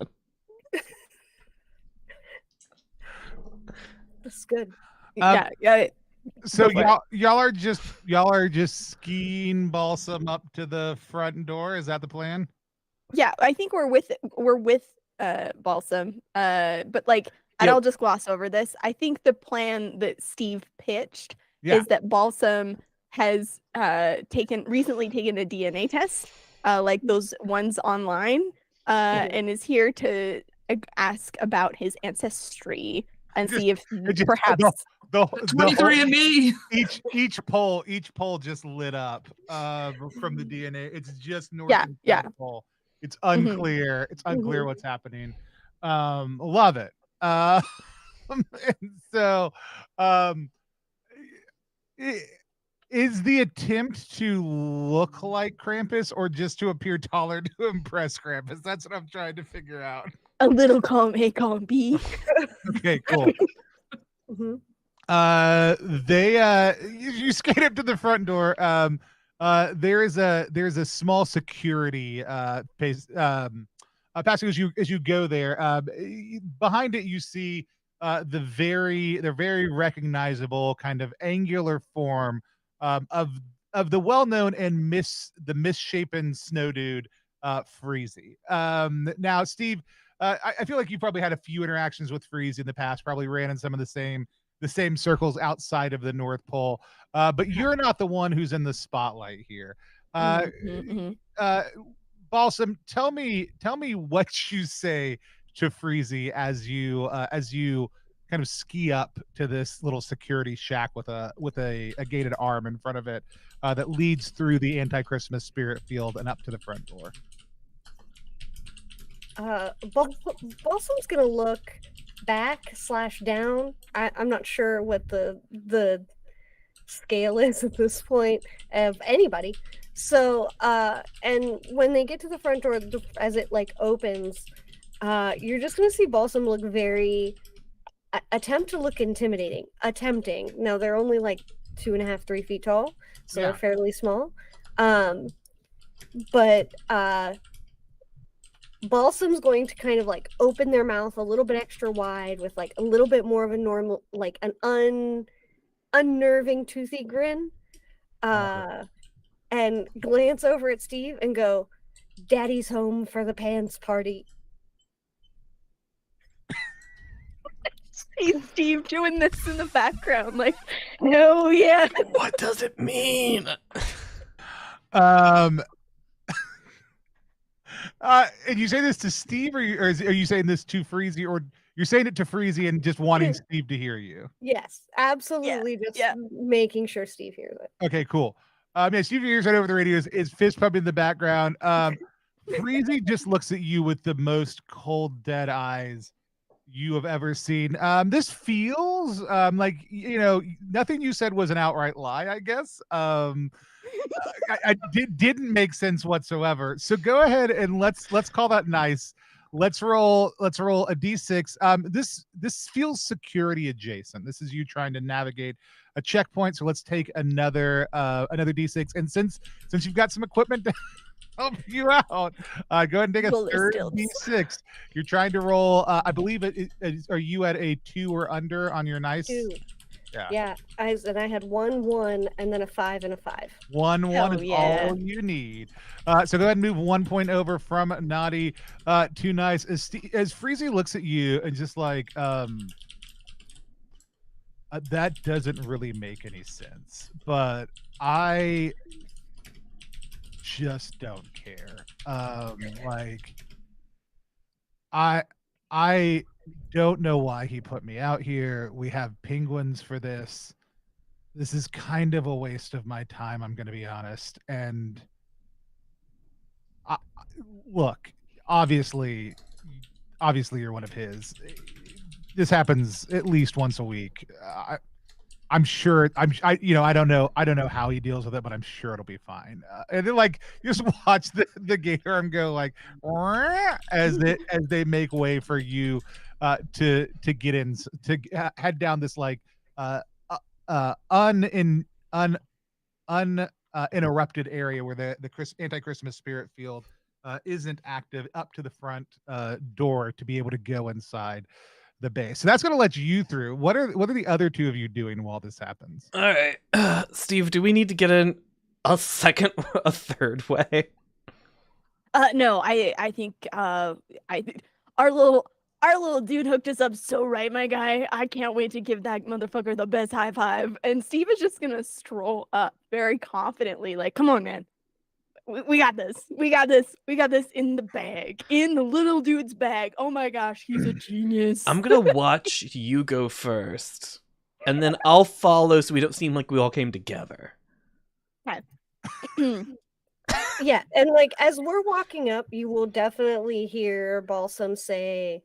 Speaker 5: That's good.
Speaker 1: Yeah.
Speaker 3: So
Speaker 1: Go for
Speaker 3: y'all are just skiing Balsam up to the front door. Is that the plan?
Speaker 1: Yeah, I think we're with Balsam. But like, and
Speaker 2: Yeah.
Speaker 1: I'll just gloss over this. I think the plan that Steve pitched
Speaker 3: Yeah.
Speaker 1: is that Balsam has recently taken a DNA test, like those ones online, and is here to ask about his ancestry and see if
Speaker 3: just-
Speaker 1: perhaps
Speaker 3: The
Speaker 4: 23 and me.
Speaker 3: each poll just lit up from the DNA. It's just north and
Speaker 1: Yeah.
Speaker 3: south pole. It's unclear. It's unclear what's happening. Love it. And so is the attempt to look like Krampus or just to appear taller to impress Krampus? That's what I'm trying to figure out.
Speaker 1: a little column A, column B.
Speaker 3: Okay, cool.
Speaker 5: Mm-hmm.
Speaker 3: You skate up to the front door. There's a small security passage as you go there. Behind it you see the very recognizable kind of angular form of the well-known and misshapen snow dude, Freezy. Now, Steve, I feel like you probably had a few interactions with Freezy in the past, probably ran in some of the same circles outside of the North Pole, but you're not the one who's in the spotlight here. Balsam, tell me what you say to Freezy as you kind of ski up to this little security shack with a gated arm in front of it that leads through the anti-Christmas spirit field and up to the front door.
Speaker 5: Balsam's gonna look back/down. I'm not sure what the scale is at this point of anybody. So and when they get to the front door, as it like opens, you're just gonna see Balsam look very attempt to look intimidating. Attempting. Now they're only like 2.5, 3 feet tall, so they're fairly small. But Balsam's going to kind of like open their mouth a little bit extra wide with like a little bit more of a normal, like an unnerving toothy grin, and glance over at Steve and go, "Daddy's home for the pants party."
Speaker 1: See Steve doing this in the background, like, no, yeah.
Speaker 2: What does it mean?
Speaker 3: And you say this to Steve, or are you saying this to Freezy, or you're saying it to Freezy and just wanting Steve to hear you?
Speaker 5: Yes, absolutely. Just making sure Steve hears it.
Speaker 3: Okay, cool. Yeah, Steve hears right over the radio, is fist pumping in the background. Freezy just looks at you with the most cold, dead eyes you have ever seen. This feels like, nothing you said was an outright lie, I guess. I didn't make sense whatsoever. So go ahead and let's call that nice. Let's roll a d6. This feels security adjacent. This is you trying to navigate a checkpoint. So let's take another d6. And since you've got some equipment to help you out, go ahead and take a third d6. You're trying to roll. I believe are you at a 2 or under on your nice?
Speaker 5: 2. Yeah. I had 1, 1, and then a 5 and a 5.
Speaker 3: 1 is all you need. So go ahead and move 1 point over from naughty to nice. As Freezy looks at you and just like, that doesn't really make any sense, but I just don't care. I don't know why he put me out here. We have penguins for this. This is kind of a waste of my time, I'm going to be honest. And look, obviously, obviously you're one of his. This happens at least once a week. I'm sure. I don't know how he deals with it, but I'm sure it'll be fine. And then, like, you just watch the gator arm go like as they make way for you to get in to head down this like uninterrupted area where the anti-Christmas spirit field isn't active up to the front door to be able to go inside the base. So that's going to let you through. What are the other two of you doing while this happens?
Speaker 2: All right, Steve, do we need to get in a third way?
Speaker 1: No, I think our little dude hooked us up so right, my guy. I can't wait to give that motherfucker the best high five. And Steve is just gonna stroll up very confidently, like, come on, man. We got this. We got this. We got this in the bag. In the little dude's bag. Oh my gosh, he's a genius.
Speaker 2: I'm gonna watch you go first, and then I'll follow so we don't seem like we all came together.
Speaker 5: Yeah, and like as we're walking up, you will definitely hear Balsam say,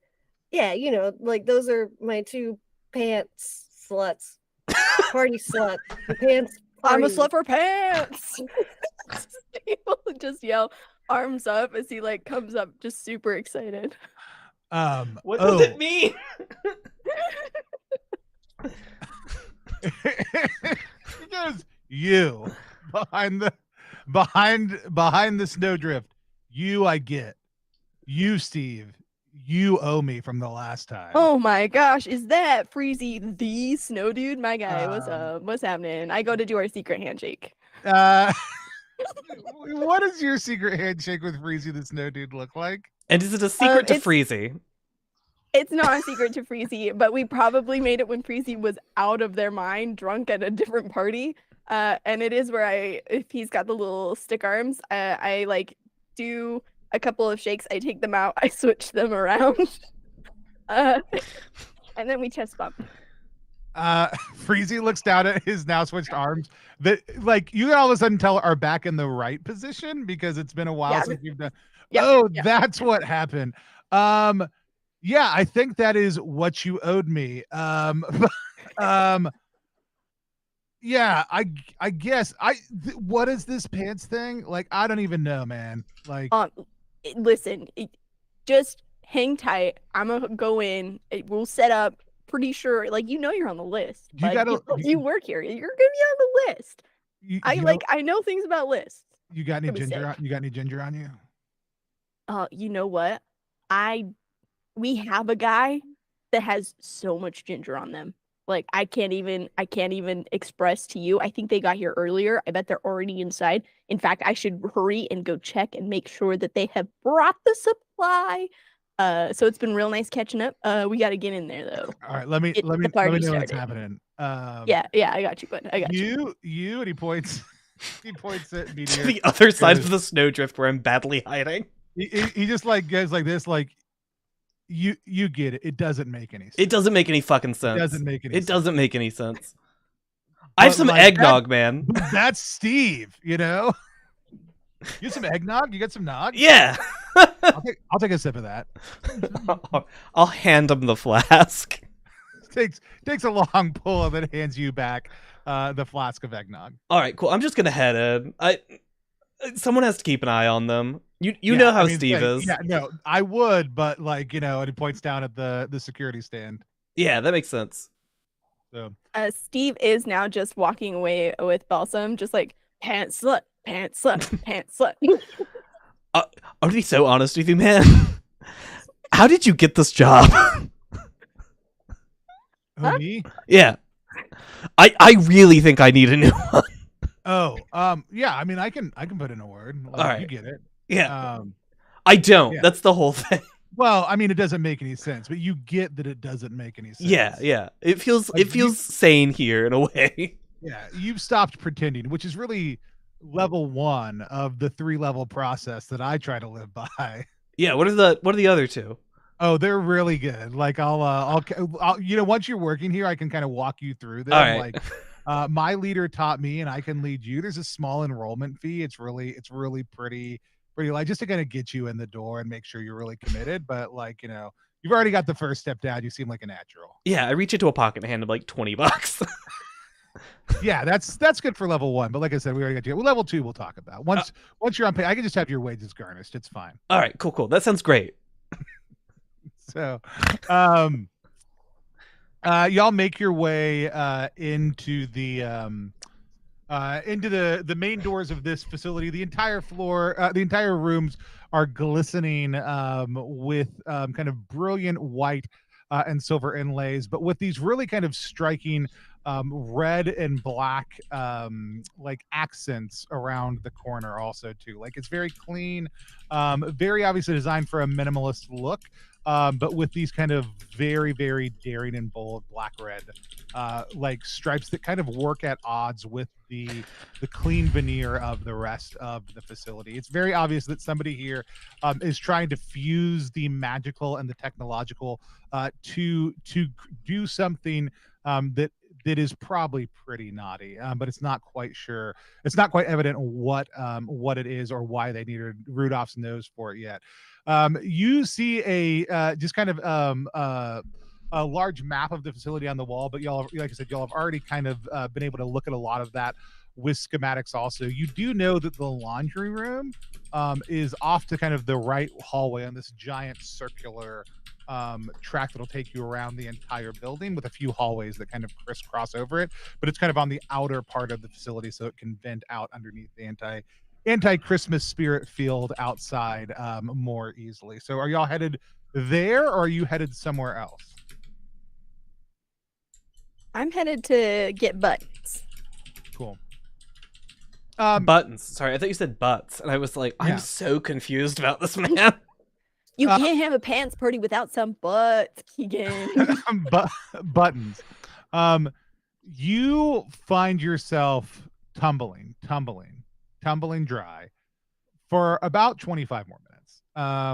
Speaker 5: yeah, like those are my two pants sluts. Party slut. The pants.
Speaker 1: I'm a
Speaker 5: party.
Speaker 1: slut for pants. He will just yell, arms up, as he like comes up just super excited.
Speaker 2: What does it mean?
Speaker 3: Because you behind the snowdrift, I get. You, Steve, you owe me from the last time.
Speaker 1: Oh my gosh, is that Freezy the snow dude? My guy, what's happening? I go to do our secret handshake.
Speaker 3: What does your secret handshake with Freezy the snow dude look like?
Speaker 2: And is it a secret to Freezy?
Speaker 1: It's not a secret to Freezy, but we probably made it when Freezy was out of their mind, drunk at a different party. And it is where if he's got the little stick arms, I like do a couple of shakes. I take them out. I switch them around. And then we chest bump.
Speaker 3: Freezy looks down at his now switched arms that like you all of a sudden tell are back in the right position because it's been a while since you've done. That's what happened. Yeah, I think that is what you owed me. Yeah, I guess what is this pants thing? Like, I don't even know, man. Like,
Speaker 1: listen, just hang tight. I'm gonna go in. We'll set up. Pretty sure, like, you're on the list. You work here. You're gonna be on the list. I know things about lists.
Speaker 3: You got any ginger? You got any ginger on you?
Speaker 1: You know what? We have a guy that has so much ginger on them. Like, I can't even express to you. I think they got here earlier. I bet they're already inside. In fact, I should hurry and go check and make sure that they have brought the supply. So it's been real nice catching up. We got to get in there though.
Speaker 3: All right, let me know what's happening.
Speaker 1: Yeah, I got you, bud. I got you.
Speaker 3: And he points at me
Speaker 2: to the other side of the snowdrift where I'm badly hiding.
Speaker 3: He just like goes like this, like you get it. It doesn't make any sense.
Speaker 2: It doesn't make any fucking sense.
Speaker 3: It doesn't make any sense.
Speaker 2: I have some eggnog, man.
Speaker 3: That's Steve, You have some eggnog? You got some nog?
Speaker 2: Yeah.
Speaker 3: I'll take a sip of that.
Speaker 2: I'll hand him the flask.
Speaker 3: Takes a long pull and then hands you back the flask of eggnog.
Speaker 2: All right, cool. I'm just gonna head in. Someone has to keep an eye on them. You know how Steve is.
Speaker 3: Yeah, no, I would, but like and he points down at the security stand.
Speaker 2: Yeah, that makes sense.
Speaker 3: So
Speaker 1: Steve is now just walking away with Balsam, just like pants slut. Pants slut, pants slut.
Speaker 2: I'll be so honest with you, man. How did you get this job?
Speaker 3: Me?
Speaker 2: Yeah. I really think I need a new one.
Speaker 3: Oh, yeah. I mean, I can put in a word. Like,
Speaker 2: all right,
Speaker 3: you get it.
Speaker 2: Yeah. I don't. Yeah. That's the whole thing.
Speaker 3: Well, I mean, it doesn't make any sense, but you get that it doesn't make any sense.
Speaker 2: Yeah. It feels sane here in a way.
Speaker 3: Yeah, you've stopped pretending, which is really level 1 of the 3-level process that I try to live by.
Speaker 2: Yeah, what are the other two?
Speaker 3: Oh, they're really good. Like I'll once you're working here, I can kind of walk you through them.
Speaker 2: All right.
Speaker 3: Like my leader taught me, and I can lead you. There's a small enrollment fee. It's really pretty pretty light, just to kind of get you in the door and make sure you're really committed. But like, you've already got the first step down. You seem like a natural.
Speaker 2: Yeah, I reach into a pocket and hand him like $20.
Speaker 3: Yeah, that's good for level 1. But like I said, we already got you. Well, level 2 we'll talk about. Once you're on pay, I can just have your wages garnished. It's fine.
Speaker 2: All right, cool. That sounds great.
Speaker 3: So, y'all make your way into the main doors of this facility. The entire floor, the entire rooms are glistening with kind of brilliant white and silver inlays, but with these really kind of striking red and black like accents around the corner also too. Like it's very clean, very obviously designed for a minimalist look, but with these kind of very, very daring and bold black red like stripes that kind of work at odds with the clean veneer of the rest of the facility. It's very obvious that somebody here is trying to fuse the magical and the technological to do something that is probably pretty naughty, but it's not quite sure. It's not quite evident what it is or why they needed Rudolph's nose for it yet. You see a just kind of a large map of the facility on the wall, but y'all, like I said, y'all have already kind of been able to look at a lot of that with schematics also. You do know that the laundry room is off to kind of the right hallway on this giant circular track that'll take you around the entire building with a few hallways that kind of crisscross over it, but it's kind of on the outer part of the facility so it can vent out underneath the anti-Christmas spirit field outside more easily. So are y'all headed there or are you headed somewhere else?
Speaker 1: I'm headed to get buttons.
Speaker 3: Cool.
Speaker 2: Buttons. Sorry, I thought you said butts, and I was like, I'm so confused about this man.
Speaker 1: You can't have a pants party without some butts, Keegan.
Speaker 3: Buttons. You find yourself tumbling dry for about 25 more minutes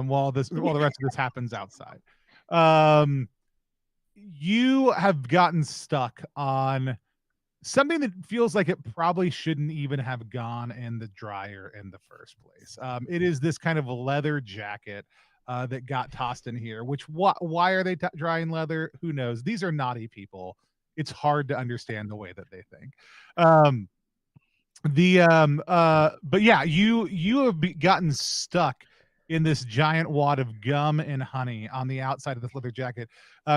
Speaker 3: while the rest of this happens outside. You have gotten stuck on something that feels like it probably shouldn't even have gone in the dryer in the first place. It is this kind of leather jacket that got tossed in here, which why are they drying leather? Who knows? These are naughty people. It's hard to understand the way that they think. But yeah, you have gotten stuck in this giant wad of gum and honey on the outside of this leather jacket.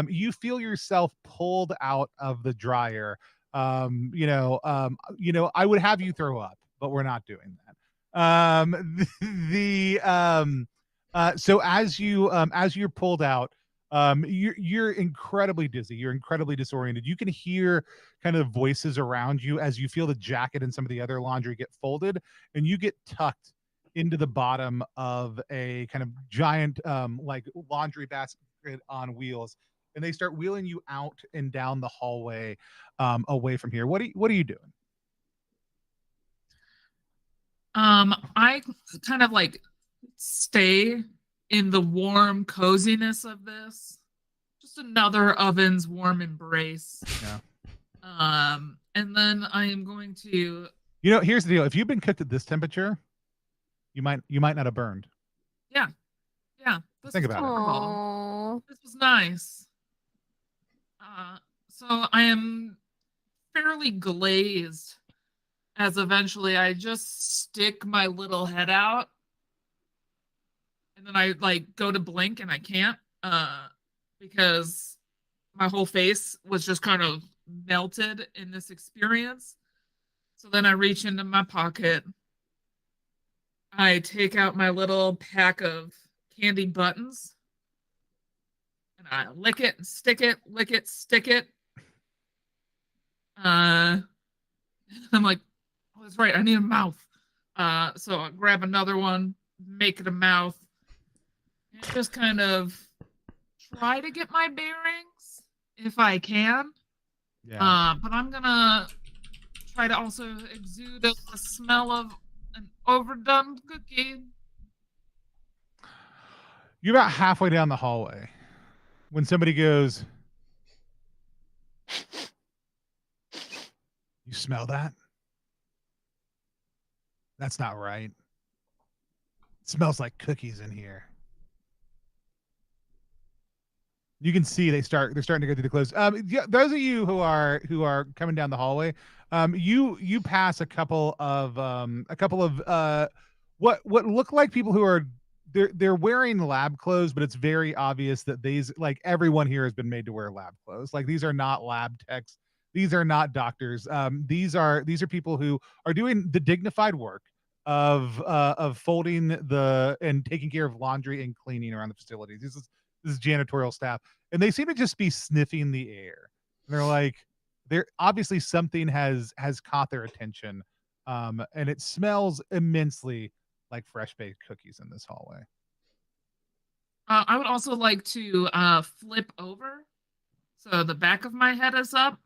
Speaker 3: You feel yourself pulled out of the dryer. I would have you throw up, but we're not doing that. So as you're pulled out, you're incredibly dizzy. You're incredibly disoriented. You can hear kind of voices around you as you feel the jacket and some of the other laundry get folded, and you get tucked into the bottom of a kind of giant like laundry basket on wheels, and they start wheeling you out and down the hallway away from here. What are you doing?
Speaker 4: I kind of like stay in the warm coziness of this. Just another oven's warm embrace.
Speaker 3: Yeah.
Speaker 4: And then I am going to.
Speaker 3: Here's the deal. If you've been cooked at this temperature, you might not have burned.
Speaker 4: Yeah.
Speaker 3: Think about
Speaker 1: it.
Speaker 4: This was nice. So I am fairly glazed as eventually I just stick my little head out. And then I like go to blink and I can't because my whole face was just kind of melted in this experience. So then I reach into my pocket. I take out my little pack of candy buttons. And I lick it and stick it, lick it, stick it. I'm like, oh, that's right, I need a mouth. So I grab another one, make it a mouth. And just kind of try to get my bearings if I can.
Speaker 3: Yeah.
Speaker 4: But I'm gonna try to also exude the smell of an overdone cookie.
Speaker 3: You're about halfway down the hallway when somebody goes, "You smell that? That's not right." Smells like cookies in here. You can see they're starting to go through the clothes. Yeah, those of you who are coming down the hallway, you pass a couple of what look like people who are they're wearing lab clothes, but it's very obvious that these, like, everyone here has been made to wear lab clothes. Like, these are not lab techs, these are not doctors. These are people who are doing the dignified work of folding and taking care of laundry and cleaning around the facilities. This is janitorial staff, and they seem to just be sniffing the air. And they're like, they're obviously something has caught their attention, and it smells immensely like fresh baked cookies in this hallway.
Speaker 4: I would also like to flip over, so the back of my head is up,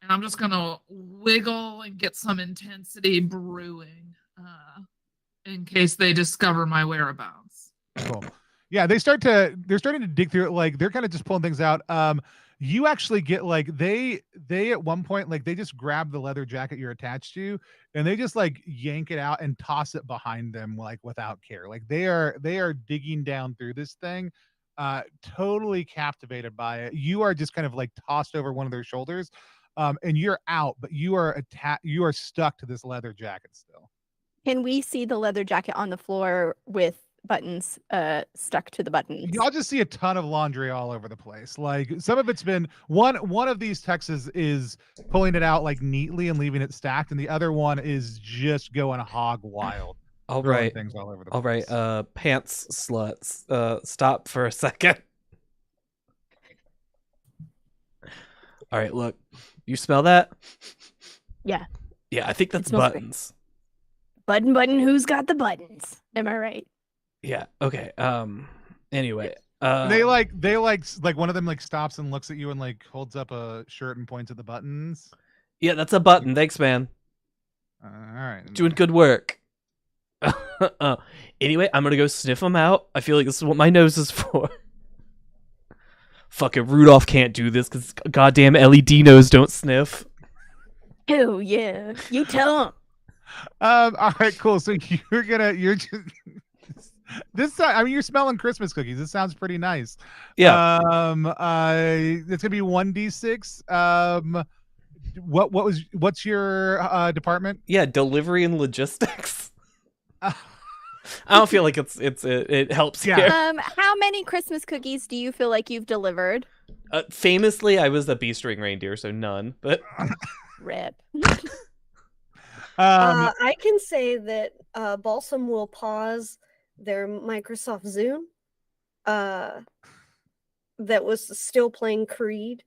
Speaker 4: and I'm just gonna wiggle and get some intensity brewing, in case they discover my whereabouts.
Speaker 3: Cool. Yeah, they're starting to dig through it. Like, they're kind of just pulling things out. You actually get, like, they at one point, like, they just grab the leather jacket you're attached to, and they just, like, yank it out and toss it behind them, like, without care. Like, they are digging down through this thing, totally captivated by it. You are just kind of, like, tossed over one of their shoulders, and you're out, but you are stuck to this leather jacket still.
Speaker 1: Can we see the leather jacket on the floor with buttons stuck to the buttons?
Speaker 3: Y'all just see a ton of laundry all over the place. Like, some of it's been one of these texts is pulling it out, like, neatly and leaving it stacked, and the other one is just going hog wild.
Speaker 2: All right,
Speaker 3: things all over the
Speaker 2: all
Speaker 3: place.
Speaker 2: right. Pants sluts. Stop for a second. All right, look. You smell that?
Speaker 1: Yeah.
Speaker 2: Yeah, I think that's
Speaker 1: smells great.
Speaker 2: buttons.
Speaker 1: Button, who's got the buttons? Am I right?
Speaker 2: Yeah. Okay. Anyway.
Speaker 3: They like one of them, like, stops and looks at you and, like, holds up a shirt and points at the buttons.
Speaker 2: Yeah, that's a button. Thanks, man.
Speaker 3: All right.
Speaker 2: Doing good work. Anyway, I'm gonna go sniff them out. I feel like this is what my nose is for. Fucking Rudolph can't do this because goddamn LED nose don't sniff.
Speaker 1: Oh yeah, you tell him.
Speaker 3: All right, cool. So you're just this. I mean, you're smelling Christmas cookies. This sounds pretty nice.
Speaker 2: Yeah.
Speaker 3: It's gonna be 1d6. What's your department?
Speaker 2: Yeah, delivery and logistics. I don't feel like it helps
Speaker 3: Yeah.
Speaker 2: here.
Speaker 1: How many Christmas cookies do you feel like you've delivered?
Speaker 2: Famously, I was a B-string reindeer, so none. But
Speaker 1: Rip.
Speaker 5: I can say that Balsam will pause their Microsoft Zoom that was still playing Creed,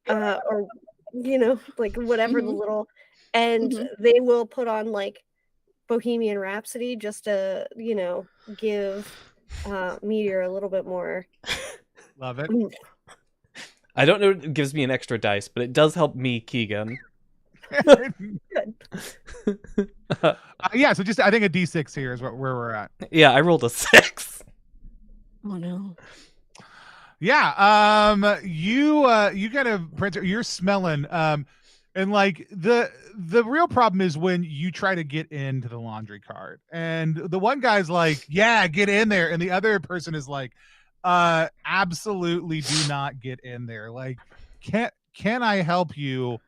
Speaker 5: or, you know, like, whatever the little, and they will put on, like, Bohemian Rhapsody just to, you know, give Meteor a little bit more.
Speaker 3: Love it.
Speaker 2: I don't know if it gives me an extra dice, but it does help me, Keegan.
Speaker 5: Good.
Speaker 3: Yeah, so just, I think a d6 here is where we're at.
Speaker 2: Yeah, I rolled a 6.
Speaker 1: Oh no.
Speaker 3: Yeah, you kind of, Printer, you're smelling, and, like, the real problem is when you try to get into the laundry cart, and the one guy's like, yeah, get in there, and the other person is like, absolutely do not get in there. Like, can I help you?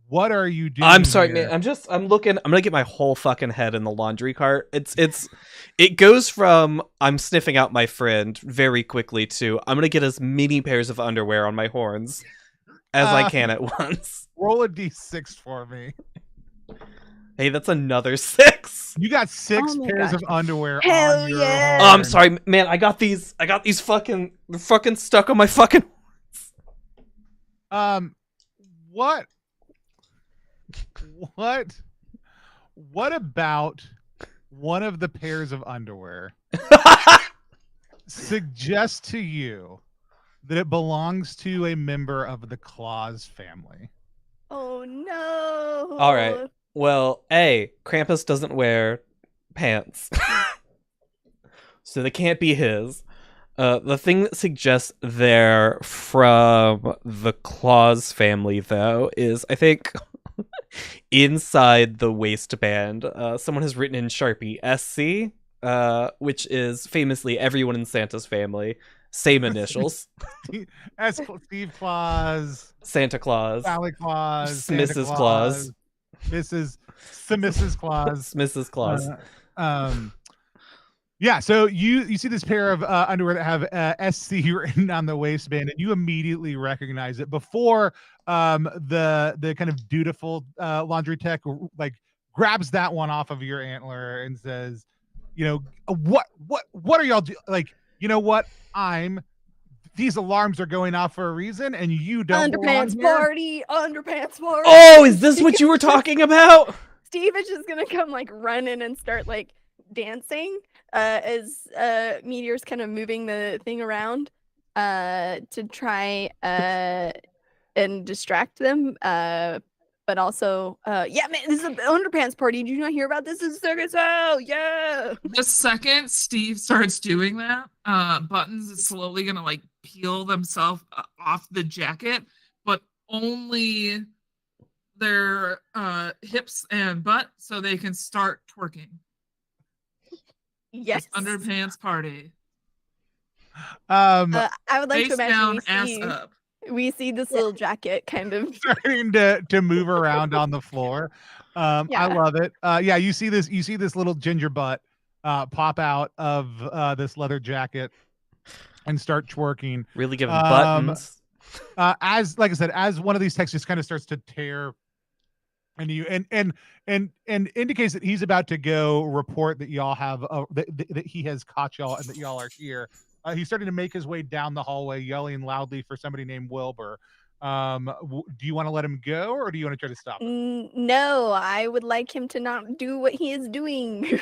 Speaker 3: What are you doing?
Speaker 2: I'm sorry,
Speaker 3: here?
Speaker 2: man. I'm looking. I'm gonna get my whole fucking head in the laundry cart. It goes from I'm sniffing out my friend very quickly to I'm gonna get as many pairs of underwear on my horns as I can at once.
Speaker 3: Roll a d6 for me.
Speaker 2: Hey, that's another 6.
Speaker 3: You got 6
Speaker 1: Oh my
Speaker 3: pairs
Speaker 1: God.
Speaker 3: of underwear.
Speaker 1: Hell
Speaker 3: on your
Speaker 1: yeah.
Speaker 2: Oh, I'm
Speaker 3: horn.
Speaker 2: sorry, man. I got these fucking. They're fucking stuck on my fucking.
Speaker 3: What about one of the pairs of underwear suggests to you that it belongs to a member of the Claus family?
Speaker 1: Oh no.
Speaker 2: All right. Well, Krampus doesn't wear pants, so they can't be his. The thing that suggests they're from the Claus family, though, is I think inside the waistband, someone has written in Sharpie SC. which is famously everyone in Santa's family, same initials.
Speaker 3: Steve Claus,
Speaker 2: Santa Claus,
Speaker 3: Sally Claus, Santa
Speaker 2: Mrs. Claus,
Speaker 3: Mrs. Claus,
Speaker 2: Mrs. Claus.
Speaker 3: Yeah, so you see this pair of underwear that have SC written on the waistband, and you immediately recognize it before the kind of dutiful laundry tech like grabs that one off of your antler and says, you know, what are y'all like, you know what, these alarms are going off for a reason, and you don't
Speaker 1: underpants party.
Speaker 2: Oh, is this what you were talking about?
Speaker 1: Steve is just gonna come like running and start like dancing as Meteor's kind of moving the thing around to try and distract them, but also yeah, man, this is an underpants party. Did you not hear about this? This is circus. Oh yeah.
Speaker 4: The second Steve starts doing that, Buttons is slowly gonna like peel themselves off the jacket, but only their hips and butt, so they can start twerking.
Speaker 1: Yes.
Speaker 4: Underpants party.
Speaker 1: I would like
Speaker 4: Face
Speaker 1: to imagine
Speaker 4: down, ass up.
Speaker 1: We see this little jacket kind of
Speaker 3: starting to move around on the floor. I love it. Yeah, you see this little ginger butt pop out of this leather jacket and start twerking.
Speaker 2: Really giving buttons.
Speaker 3: As like I said, as one of these texts just kind of starts to tear and you and indicates that he's about to go report that y'all have that he has caught y'all and that y'all are here. He's starting to make his way down the hallway, yelling loudly for somebody named Wilbur. Do you want to let him go, or do you want to try to stop him?
Speaker 1: No, I would like him to not do what he is doing.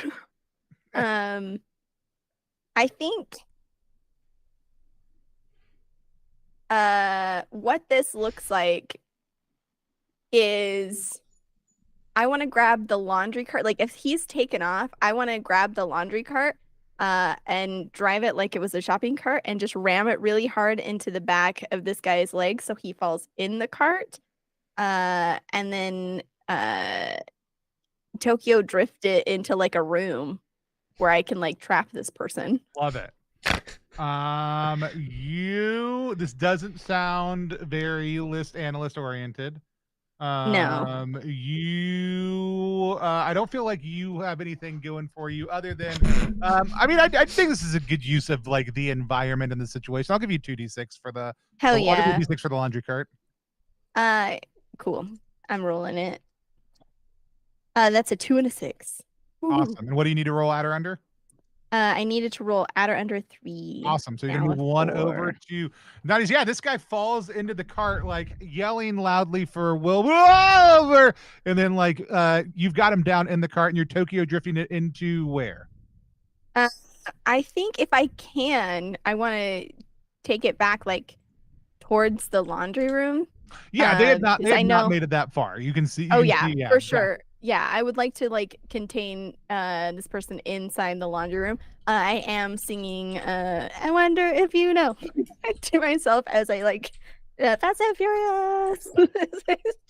Speaker 1: I think what this looks like is I want to grab the laundry cart. Like if he's taken off, I want to grab the laundry cart and drive it like it was a shopping cart and just ram it really hard into the back of this guy's leg so he falls in the cart. And then Tokyo drift it into like a room where I can like trap this person.
Speaker 3: Love it. This doesn't sound very list analyst oriented.
Speaker 1: No.
Speaker 3: I don't feel like you have anything going for you other than I mean, I think this is a good use of like the environment and the situation. I'll give you 2d6 for the
Speaker 1: hell yeah.
Speaker 3: I'll give you 2d6 for the laundry cart.
Speaker 1: Cool. I'm rolling it. That's a 2 and a 6.
Speaker 3: Awesome. And what do you need to roll at or under?
Speaker 1: I needed to roll at or under 3.
Speaker 3: Awesome. So you're gonna be 1 over to Nutties. Yeah, this guy falls into the cart like yelling loudly for Wilbur, and then like you've got him down in the cart and you're Tokyo drifting it into where?
Speaker 1: I think if I can, I want to take it back like towards the laundry room.
Speaker 3: Yeah, they had not made it that far. You can see.
Speaker 1: For sure. Yeah, I would like to like contain this person inside the laundry room. I am singing I wonder if you know to myself as I like Fast and Furious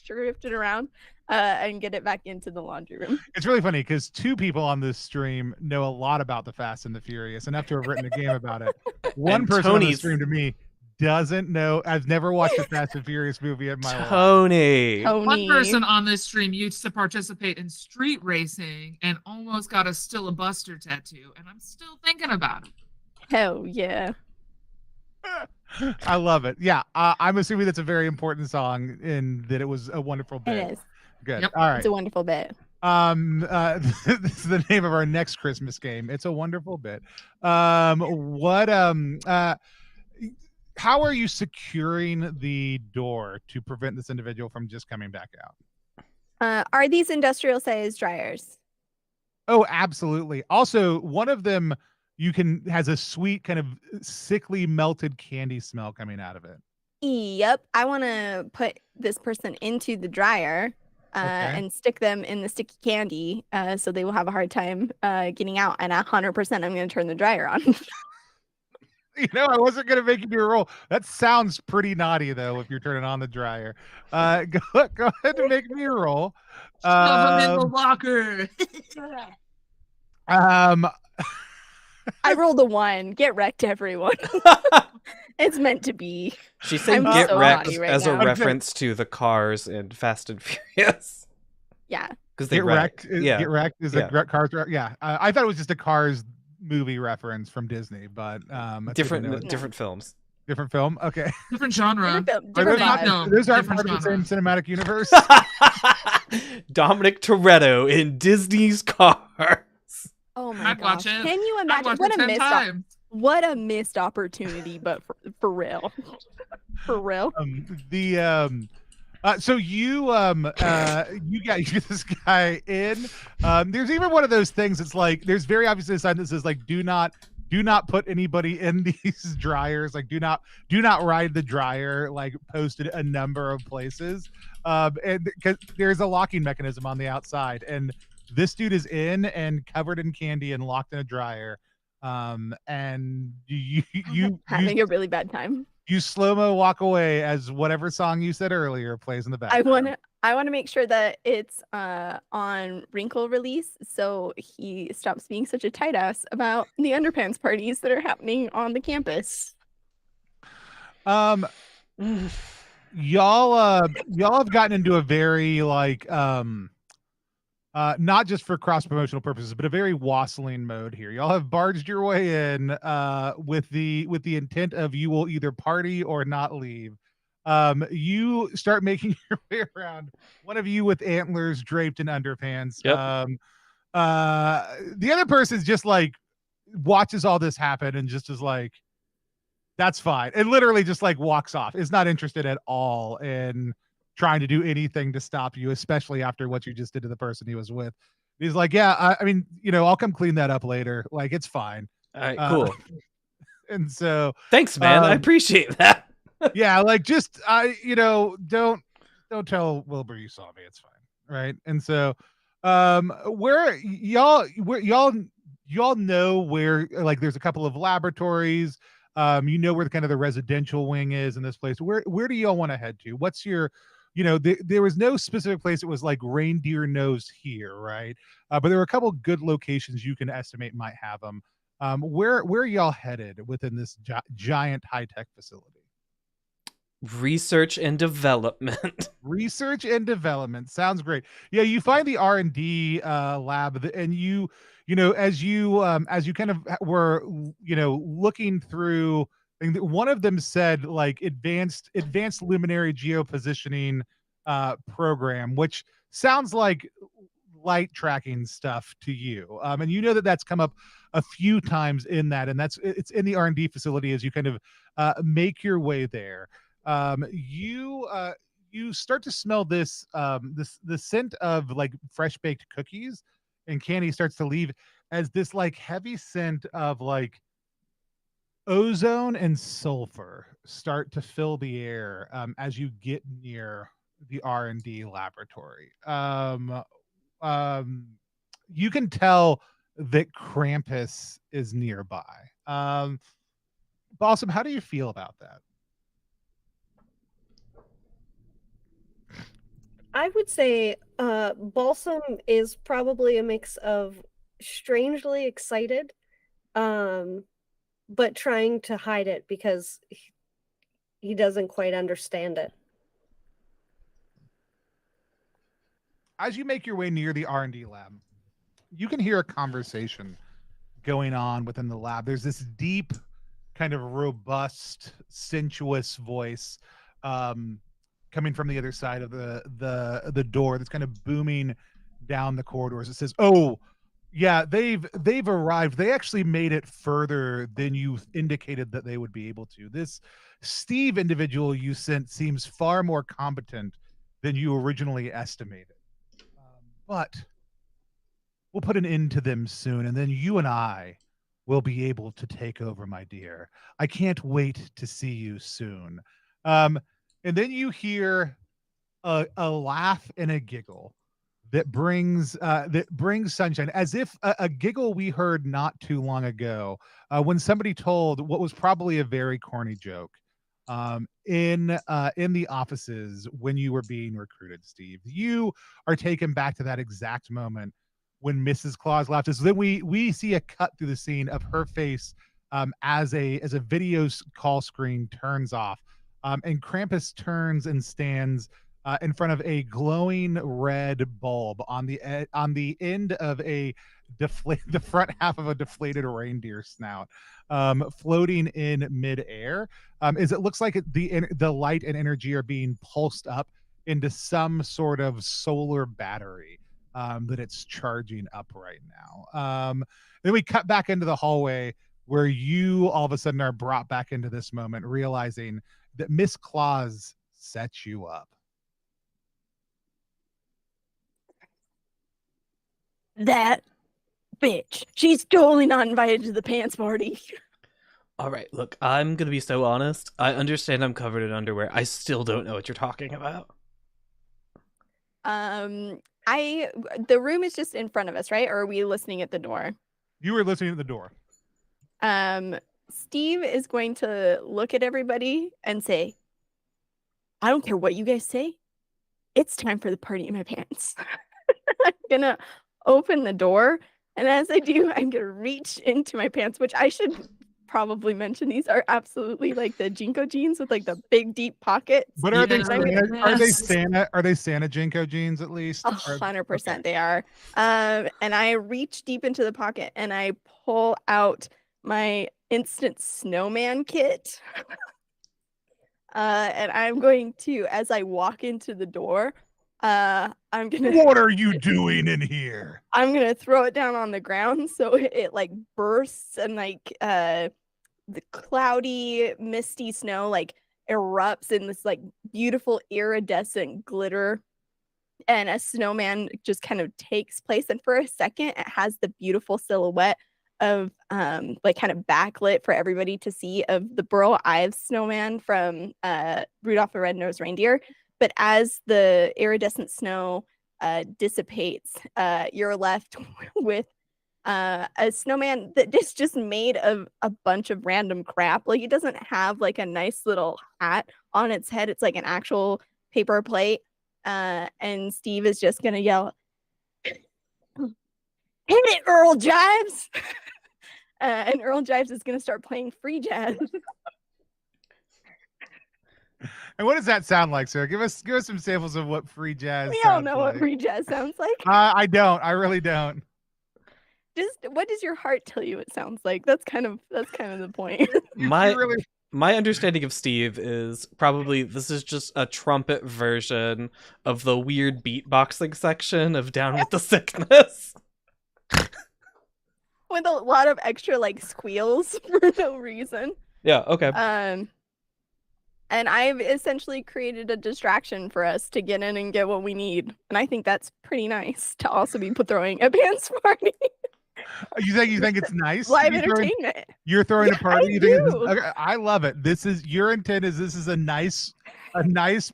Speaker 1: drifted around and get it back into the laundry room.
Speaker 3: It's really funny because 2 people on this stream know a lot about the Fast and the Furious, enough to have written a game about it. One person on the stream to me doesn't know. I've never watched a Fast and Furious movie in my life.
Speaker 2: Tony.
Speaker 4: One person on this stream used to participate in street racing and almost got a Still a Buster tattoo, and I'm still thinking about it.
Speaker 1: Hell yeah.
Speaker 3: I love it. Yeah, I'm assuming that's a very important song and that it was a wonderful bit.
Speaker 1: It is.
Speaker 3: Good.
Speaker 4: Yep.
Speaker 3: All right.
Speaker 1: It's a wonderful bit.
Speaker 3: This is the name of our next Christmas game. It's a wonderful bit. How are you securing the door to prevent this individual from just coming back out?
Speaker 1: Are these industrial sized dryers?
Speaker 3: Oh, absolutely. Also, one of them has a sweet kind of sickly melted candy smell coming out of it.
Speaker 1: Yep. I want to put this person into the dryer and stick them in the sticky candy so they will have a hard time getting out. And 100% I'm going to turn the dryer on.
Speaker 3: You know, I wasn't going to make you do a roll. That sounds pretty naughty, though, if you're turning on the dryer. Go ahead and make me a roll.
Speaker 4: Shove him in the locker.
Speaker 1: I rolled a 1. Get wrecked, everyone. It's meant to be.
Speaker 2: She's saying
Speaker 1: I'm
Speaker 2: get
Speaker 1: so
Speaker 2: wrecked
Speaker 1: naughty right
Speaker 2: as a
Speaker 1: now.
Speaker 2: reference to the cars in Fast and Furious.
Speaker 1: Yeah.
Speaker 2: Because they
Speaker 3: Get wrecked.
Speaker 2: Yeah.
Speaker 3: Get wrecked is
Speaker 2: Yeah.
Speaker 3: a Cars. Yeah, I thought it was just a Cars movie reference from Disney, but that's good to know.
Speaker 2: different films.
Speaker 3: Different film. Okay.
Speaker 4: Different genre.
Speaker 1: Different film,
Speaker 3: Are
Speaker 1: different
Speaker 3: those not?
Speaker 1: vibe.
Speaker 4: No,
Speaker 3: Those aren't
Speaker 4: different
Speaker 3: part of the same
Speaker 4: genre.
Speaker 3: cinematic universe.
Speaker 2: Dominic Toretto in Disney's Cars.
Speaker 1: Oh my
Speaker 4: I'd watch
Speaker 1: gosh.
Speaker 4: it.
Speaker 1: Can you
Speaker 4: I'd
Speaker 1: imagine
Speaker 4: watch
Speaker 1: what
Speaker 4: it
Speaker 1: a
Speaker 4: 10
Speaker 1: missed
Speaker 4: times.
Speaker 1: what a missed opportunity, but for real. For real.
Speaker 3: So you get this guy in. There's even one of those things. It's like there's very obviously a sign that says like do not put anybody in these dryers. Like do not ride the dryer. Like posted a number of places. And because there's a locking mechanism on the outside, and this dude is in and covered in candy and locked in a dryer. And you
Speaker 1: having a really bad time.
Speaker 3: You slow-mo walk away as whatever song you said earlier plays in the background.
Speaker 1: I want to make sure that it's on wrinkle release, so he stops being such a tight ass about the underpants parties that are happening on the campus.
Speaker 3: Y'all have gotten into a very like not just for cross promotional purposes, but a very wassailing mode here. Y'all have barged your way in with the intent of you will either party or not leave. You start making your way around. One of you with antlers draped in underpants.
Speaker 2: Yep.
Speaker 3: The other person's just like watches all this happen and just is like, that's fine. And literally just like walks off. Is not interested at all in trying to do anything to stop you, especially after what you just did to the person he was with. He's like, yeah, I mean, I'll come clean that up later. Like, it's fine.
Speaker 2: All right, cool.
Speaker 3: And so
Speaker 2: thanks, man. I appreciate that.
Speaker 3: Yeah, like just don't tell Wilbur you saw me. It's fine. Right. And so where y'all know where, like, there's a couple of laboratories. Where the kind of the residential wing is in this place. Where do y'all want to head to? What's your, there was no specific place. It was like reindeer nose here, right? But there were a couple good locations you can estimate might have them. Where are y'all headed within this giant high tech facility?
Speaker 2: Research and development.
Speaker 3: Research and development sounds great. Yeah, you find the R&D lab, and as you kind of were looking through, one of them said like advanced luminary geopositioning program, which sounds like light tracking stuff to you, and that's come up a few times in that, and it's in the R&D facility as you kind of make your way there. You start to smell the scent of like fresh baked cookies, and candy starts to leave as this like heavy scent of like ozone and sulfur start to fill the air as you get near the R&D laboratory. You can tell that Krampus is nearby. Balsam, how do you feel about that?
Speaker 5: I would say Balsam is probably a mix of strangely excited, but trying to hide it because he doesn't quite understand it.
Speaker 3: As you make your way near the R&D lab, you can hear a conversation going on within the lab. There's this deep, kind of robust, sensuous voice coming from the other side of the door that's kind of booming down the corridors. It says, "Oh, yeah, they've arrived. They actually made it further than you indicated that they would be able to. This Steve individual you sent seems far more competent than you originally estimated. But we'll put an end to them soon, and then you and I will be able to take over, my dear. I can't wait to see you soon." And then you hear a laugh and a giggle that brings sunshine, as if a giggle we heard not too long ago when somebody told what was probably a very corny joke in the offices when you were being recruited, Steve. You are taken back to that exact moment when Mrs. Claus left. So then we see a cut through the scene of her face as a video call screen turns off, and Krampus turns and stands in front of a glowing red bulb on the end of the front half of a deflated reindeer snout, floating in midair. Is it looks like the light and energy are being pulsed up into some sort of solar battery that it's charging up right now. Then we cut back into the hallway where you all of a sudden are brought back into this moment, realizing that Miss Claus set you up.
Speaker 1: That bitch. She's totally not invited to the pants party.
Speaker 2: All right, look, I'm gonna be so honest. I understand I'm covered in underwear. I still don't know what you're talking about.
Speaker 1: The room is just in front of us, right? Or are we listening at the door?
Speaker 3: You were listening at the door.
Speaker 1: Steve is going to look at everybody and say, I don't care what you guys say. It's time for the party in my pants. I'm gonna open the door, and as I do, I'm gonna reach into my pants, which I should probably mention. These are absolutely like the Jinko jeans with like the big deep pockets.
Speaker 3: But are they Santa Jinko jeans at least?
Speaker 1: 100% they are. And I reach deep into the pocket and I pull out my instant snowman kit. And I'm going to, as I walk into the door, I'm gonna.
Speaker 3: What are you doing in here?
Speaker 1: I'm gonna throw it down on the ground so it like bursts and like the cloudy, misty snow like erupts in this like beautiful iridescent glitter, and a snowman just kind of takes place. And for a second, it has the beautiful silhouette of like kind of backlit for everybody to see of the Burl Ives snowman from Rudolph the Red-Nosed Reindeer. But as the iridescent snow dissipates, you're left with a snowman that is just made of a bunch of random crap. Like it doesn't have like a nice little hat on its head. It's like an actual paper plate. And Steve is just gonna yell, "Hit it, Earl Jives!" And Earl Jives is gonna start playing free jazz.
Speaker 3: And what does that sound like, sir? Give us some samples of what free jazz.
Speaker 1: We all know what free jazz sounds like.
Speaker 3: I don't. I really don't.
Speaker 1: Just what does your heart tell you it sounds like? That's kind of the point.
Speaker 2: My understanding of Steve is probably this is just a trumpet version of the weird beatboxing section of Down with the Sickness.
Speaker 1: With a lot of extra like squeals for no reason.
Speaker 2: Yeah, okay.
Speaker 1: And I've essentially created a distraction for us to get in and get what we need. And I think that's pretty nice to also be throwing a pants party.
Speaker 3: You think it's nice?
Speaker 1: Live entertainment.
Speaker 3: You're throwing a party.
Speaker 1: I do.
Speaker 3: Okay, I love it. This is your intent. This is a nice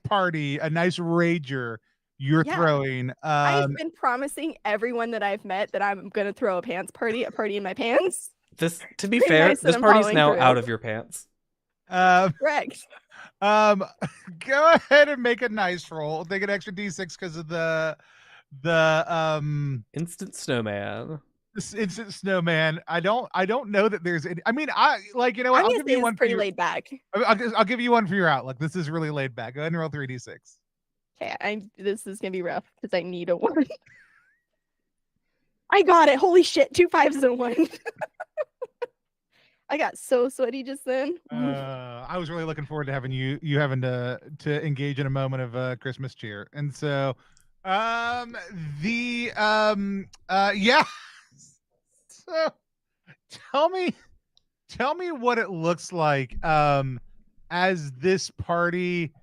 Speaker 3: party, a nice rager you're throwing.
Speaker 1: I've been promising everyone that I've met that I'm gonna throw a party in my pants.
Speaker 2: To be fair,
Speaker 1: nice
Speaker 2: this party's now out of your pants.
Speaker 1: Correct.
Speaker 3: Go ahead and make a nice roll. Take an extra d6 because of the
Speaker 2: instant snowman.
Speaker 3: This instant snowman. I don't know that there's any. I mean, I like, you know what? I'll give you one.
Speaker 1: Pretty laid back.
Speaker 3: I'll give you one for your outlook. This is really laid back. Go ahead and roll 3d6.
Speaker 1: Okay, this is gonna be rough because I need a 1. I got it. Holy shit! 2 5s and 1. I got so sweaty just then.
Speaker 3: I was really looking forward to having you having to engage in a moment of Christmas cheer. And so yeah. So tell me what it looks like as this party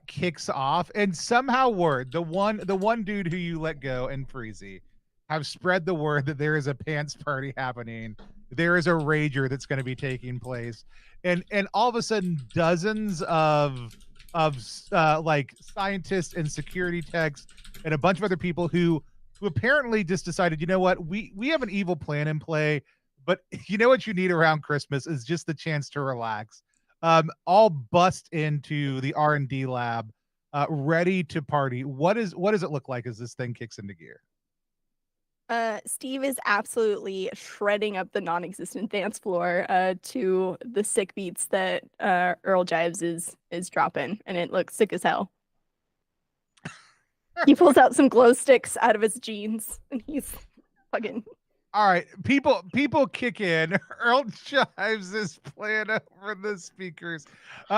Speaker 3: kicks off, and somehow the one dude who you let go and Freezy have spread the word that there is a pants party happening. There is a rager that's going to be taking place, and all of a sudden dozens of like scientists and security techs and a bunch of other people who apparently just decided, you know what, we have an evil plan in play, but you know what you need around Christmas is just the chance to relax. All bust into the R&D lab, ready to party. What does it look like as this thing kicks into gear?
Speaker 1: Steve is absolutely shredding up the non-existent dance floor to the sick beats that Earl Jives is dropping, and it looks sick as hell. He pulls out some glow sticks out of his jeans, and he's fucking.
Speaker 3: All right, people kick in. Earl Chives is playing over the speakers.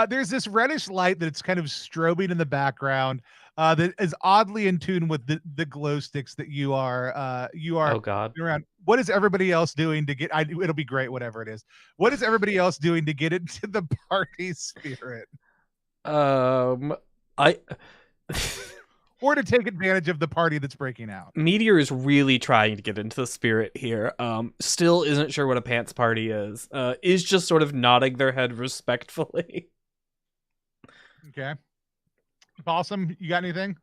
Speaker 3: There's this reddish light that's kind of strobing in the background that is oddly in tune with the glow sticks that you are
Speaker 2: Oh God.
Speaker 3: around. What is everybody else doing to get? It'll be great, whatever it is. What is everybody else doing to get into the party spirit?
Speaker 2: I.
Speaker 3: Or to take advantage of the party that's breaking out.
Speaker 2: Meteor is really trying to get into the spirit here. Still isn't sure what a pants party is just sort of nodding their head respectfully.
Speaker 3: Okay. Awesome. You got anything?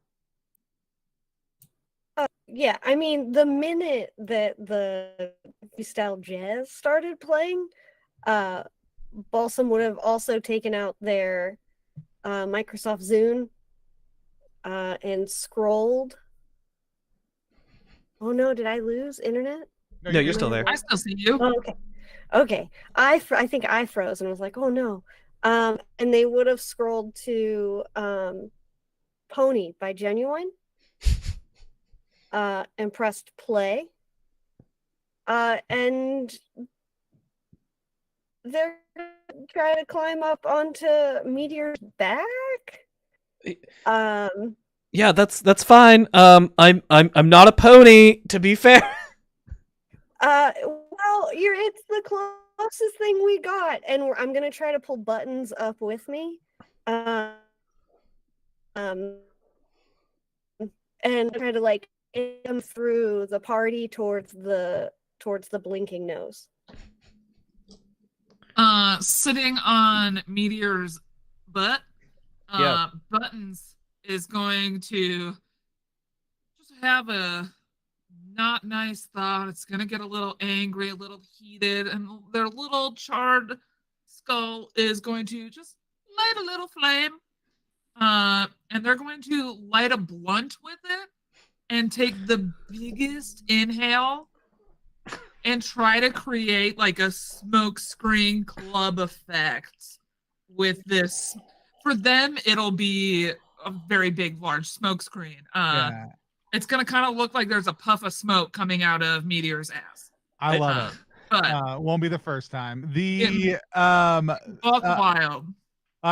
Speaker 5: Yeah, I mean, the minute that the freestyle jazz started playing, Balsam would have also taken out their Microsoft Zune and scrolled. Oh no, did I lose internet?
Speaker 2: No, you're still there.
Speaker 4: I still see you.
Speaker 5: Oh, okay. I think I froze and was like, oh no. And they would have scrolled to Pony by Genuine and pressed play. And they're trying to climb up onto Meteor's back.
Speaker 2: Yeah, that's fine. I'm not a pony, to be fair.
Speaker 5: Well, it's the closest thing we got, and I'm gonna try to pull Buttons up with me, and try to like get him through the party towards the blinking nose.
Speaker 4: Sitting on Meteor's butt,
Speaker 2: Yeah.
Speaker 4: Buttons is going to just have a not nice thought. It's going to get a little angry, a little heated, and their little charred skull is going to just light a little flame. And they're going to light a blunt with it and take the biggest inhale and try to create like a smoke screen club effect with this. For them, it'll be a very big, large smoke screen. It's going to kind of look like there's a puff of smoke coming out of Meteor's ass.
Speaker 3: I love it.
Speaker 4: But
Speaker 3: Won't be the first time. The
Speaker 4: wild.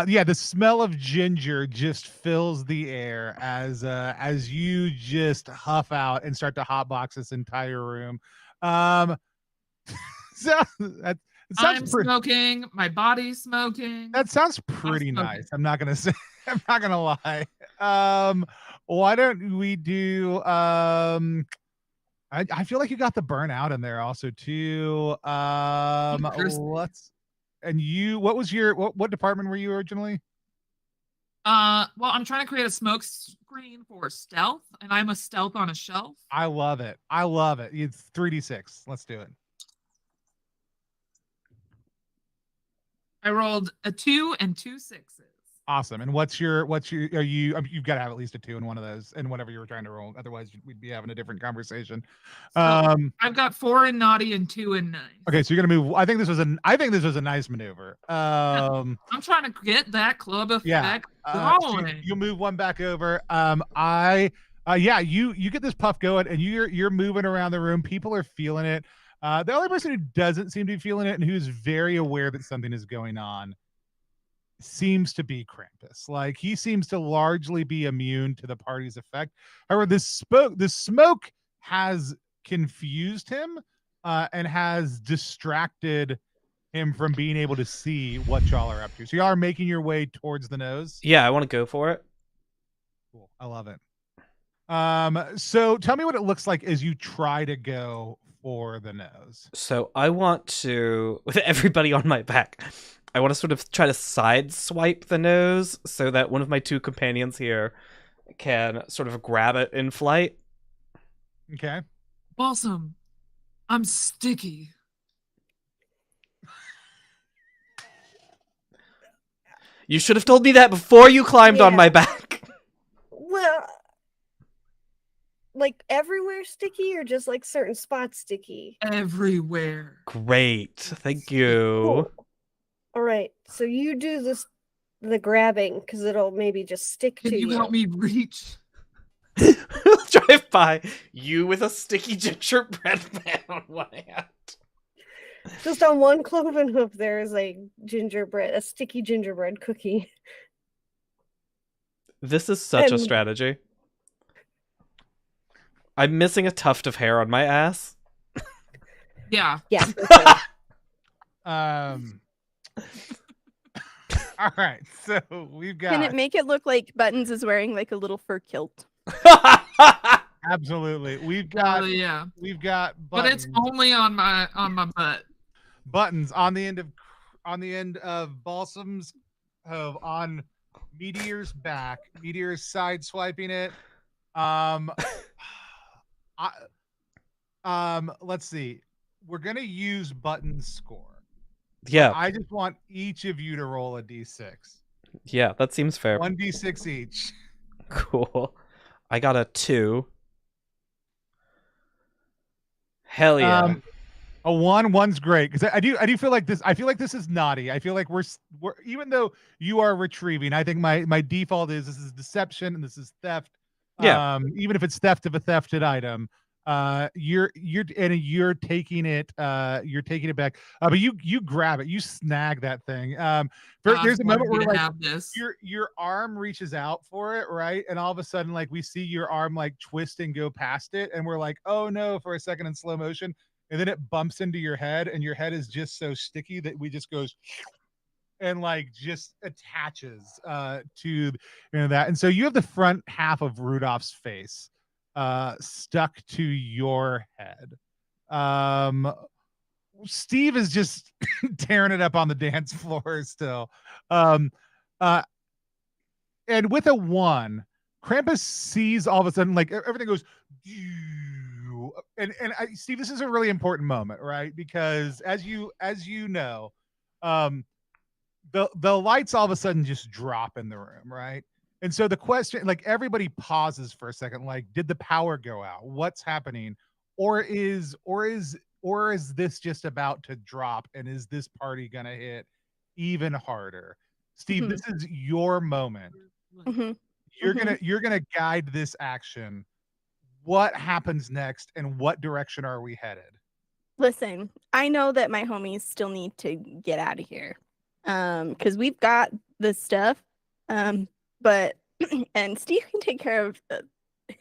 Speaker 3: Yeah, the smell of ginger just fills the air as you just huff out and start to hotbox this entire room. So
Speaker 4: I'm smoking. My body's smoking.
Speaker 3: That sounds pretty nice. I'm not gonna say. I'm not gonna lie. Why don't we do? I feel like you got the burnout in there also too. Let's. And you, what was your what department were you originally?
Speaker 4: Well, I'm trying to create a smoke screen for stealth, and I'm a stealth on a shelf.
Speaker 3: I love it. I love it. It's 3d6. Let's do it.
Speaker 4: I rolled a 2 and 2 6s.
Speaker 3: Awesome. And you've got to have at least a 2 in one of those and whatever you were trying to roll. Otherwise we'd be having a different conversation.
Speaker 4: So I've got 4 in naughty and 2 in nice.
Speaker 3: Okay, so you're gonna move. I think this was a nice maneuver.
Speaker 4: I'm trying to get that club effect going.
Speaker 3: So you move one back over. You get this puff going and you're moving around the room. People are feeling it. The only person who doesn't seem to be feeling it and who's very aware that something is going on seems to be Krampus. Like, he seems to largely be immune to the party's effect. However, the smoke has confused him and has distracted him from being able to see what y'all are up to. So y'all are making your way towards the nose.
Speaker 2: Yeah, I want to go for it.
Speaker 3: Cool. I love it. So tell me what it looks like as you try to go for the nose.
Speaker 2: So I want to, with everybody on my back, I want to sort of try to side swipe the nose so that one of my 2 companions here can sort of grab it in flight.
Speaker 3: Okay.
Speaker 4: Awesome. I'm sticky.
Speaker 2: You should have told me that before you climbed on my back.
Speaker 5: Well, like everywhere sticky or just like certain spots sticky?
Speaker 4: Everywhere.
Speaker 2: Great. Thank you.
Speaker 5: Cool. All right. So you do the grabbing because it'll maybe just stick
Speaker 4: Can
Speaker 5: to
Speaker 4: you help me reach?
Speaker 2: Drive by you with a sticky gingerbread man on one hand.
Speaker 5: Just on one cloven hoof, there is a sticky gingerbread cookie.
Speaker 2: This is such a strategy. I'm missing a tuft of hair on my ass.
Speaker 4: Yeah.
Speaker 5: Yeah.
Speaker 3: All right, so we've got.
Speaker 1: Can it make it look like Buttons is wearing like a little fur kilt?
Speaker 3: Absolutely, we've got.
Speaker 4: Yeah.
Speaker 3: We've got.
Speaker 4: But it's only on my butt.
Speaker 3: Buttons on the end of Balsam's hove on Meteor's back. Meteor's side swiping it. Let's see. We're gonna use Button's score.
Speaker 2: Yeah.
Speaker 3: I just want each of you to roll a d6.
Speaker 2: Yeah, that seems fair.
Speaker 3: 1d6 each.
Speaker 2: Cool. I got a 2. Hell yeah.
Speaker 3: A 1, 1's great because I do feel like this. I feel like this is naughty. I feel like we're even though you are retrieving. I think my default is this is deception and this is theft.
Speaker 2: Yeah.
Speaker 3: Even if it's theft of a thefted item, you're taking it. You're taking it back. But you grab it. You snag that thing. There's a moment where like your arm reaches out for it, right? And all of a sudden, like we see your arm like twist and go past it, and we're like, oh no, for a second in slow motion. And then it bumps into your head, and your head is just so sticky that we just goes and like just attaches to that. And so you have the front half of Rudolph's face stuck to your head. Steve is just tearing it up on the dance floor still. And with a 1, Krampus sees all of a sudden like everything goes. And Steve, this is a really important moment, right? Because as you know, the lights all of a sudden just drop in the room, right? And so the question, like everybody pauses for a second, like, did the power go out? What's happening? Or is this just about to drop? And is this party gonna hit even harder? Steve, this is your moment. You're gonna guide this action. What happens next and what direction are we headed?
Speaker 1: Listen, I know that my homies still need to get out of here. Because we've got the stuff. But and Steve can take care of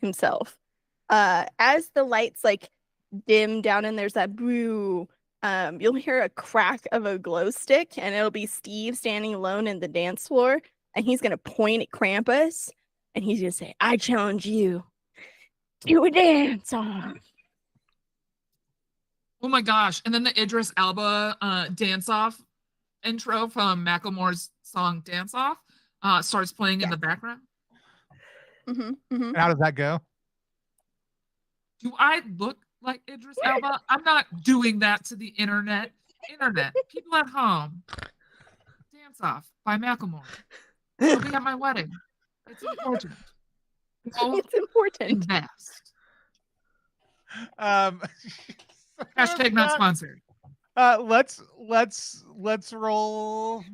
Speaker 1: himself. As the lights like dim down and there's that blue, you'll hear a crack of a glow stick and it'll be Steve standing alone in the dance floor and he's gonna point at Krampus and he's gonna say, I challenge you. Do a dance off.
Speaker 4: Oh my gosh. And then the Idris Elba dance off intro from Macklemore's song Dance Off starts playing in the background.
Speaker 3: And how does that go?
Speaker 4: Do I look like Idris Elba? I'm not doing that to the internet. People at home. Dance Off by Macklemore. It'll be at my wedding. It's important.
Speaker 1: It's important.
Speaker 4: Invest. Hashtag not sponsored.
Speaker 3: Let's roll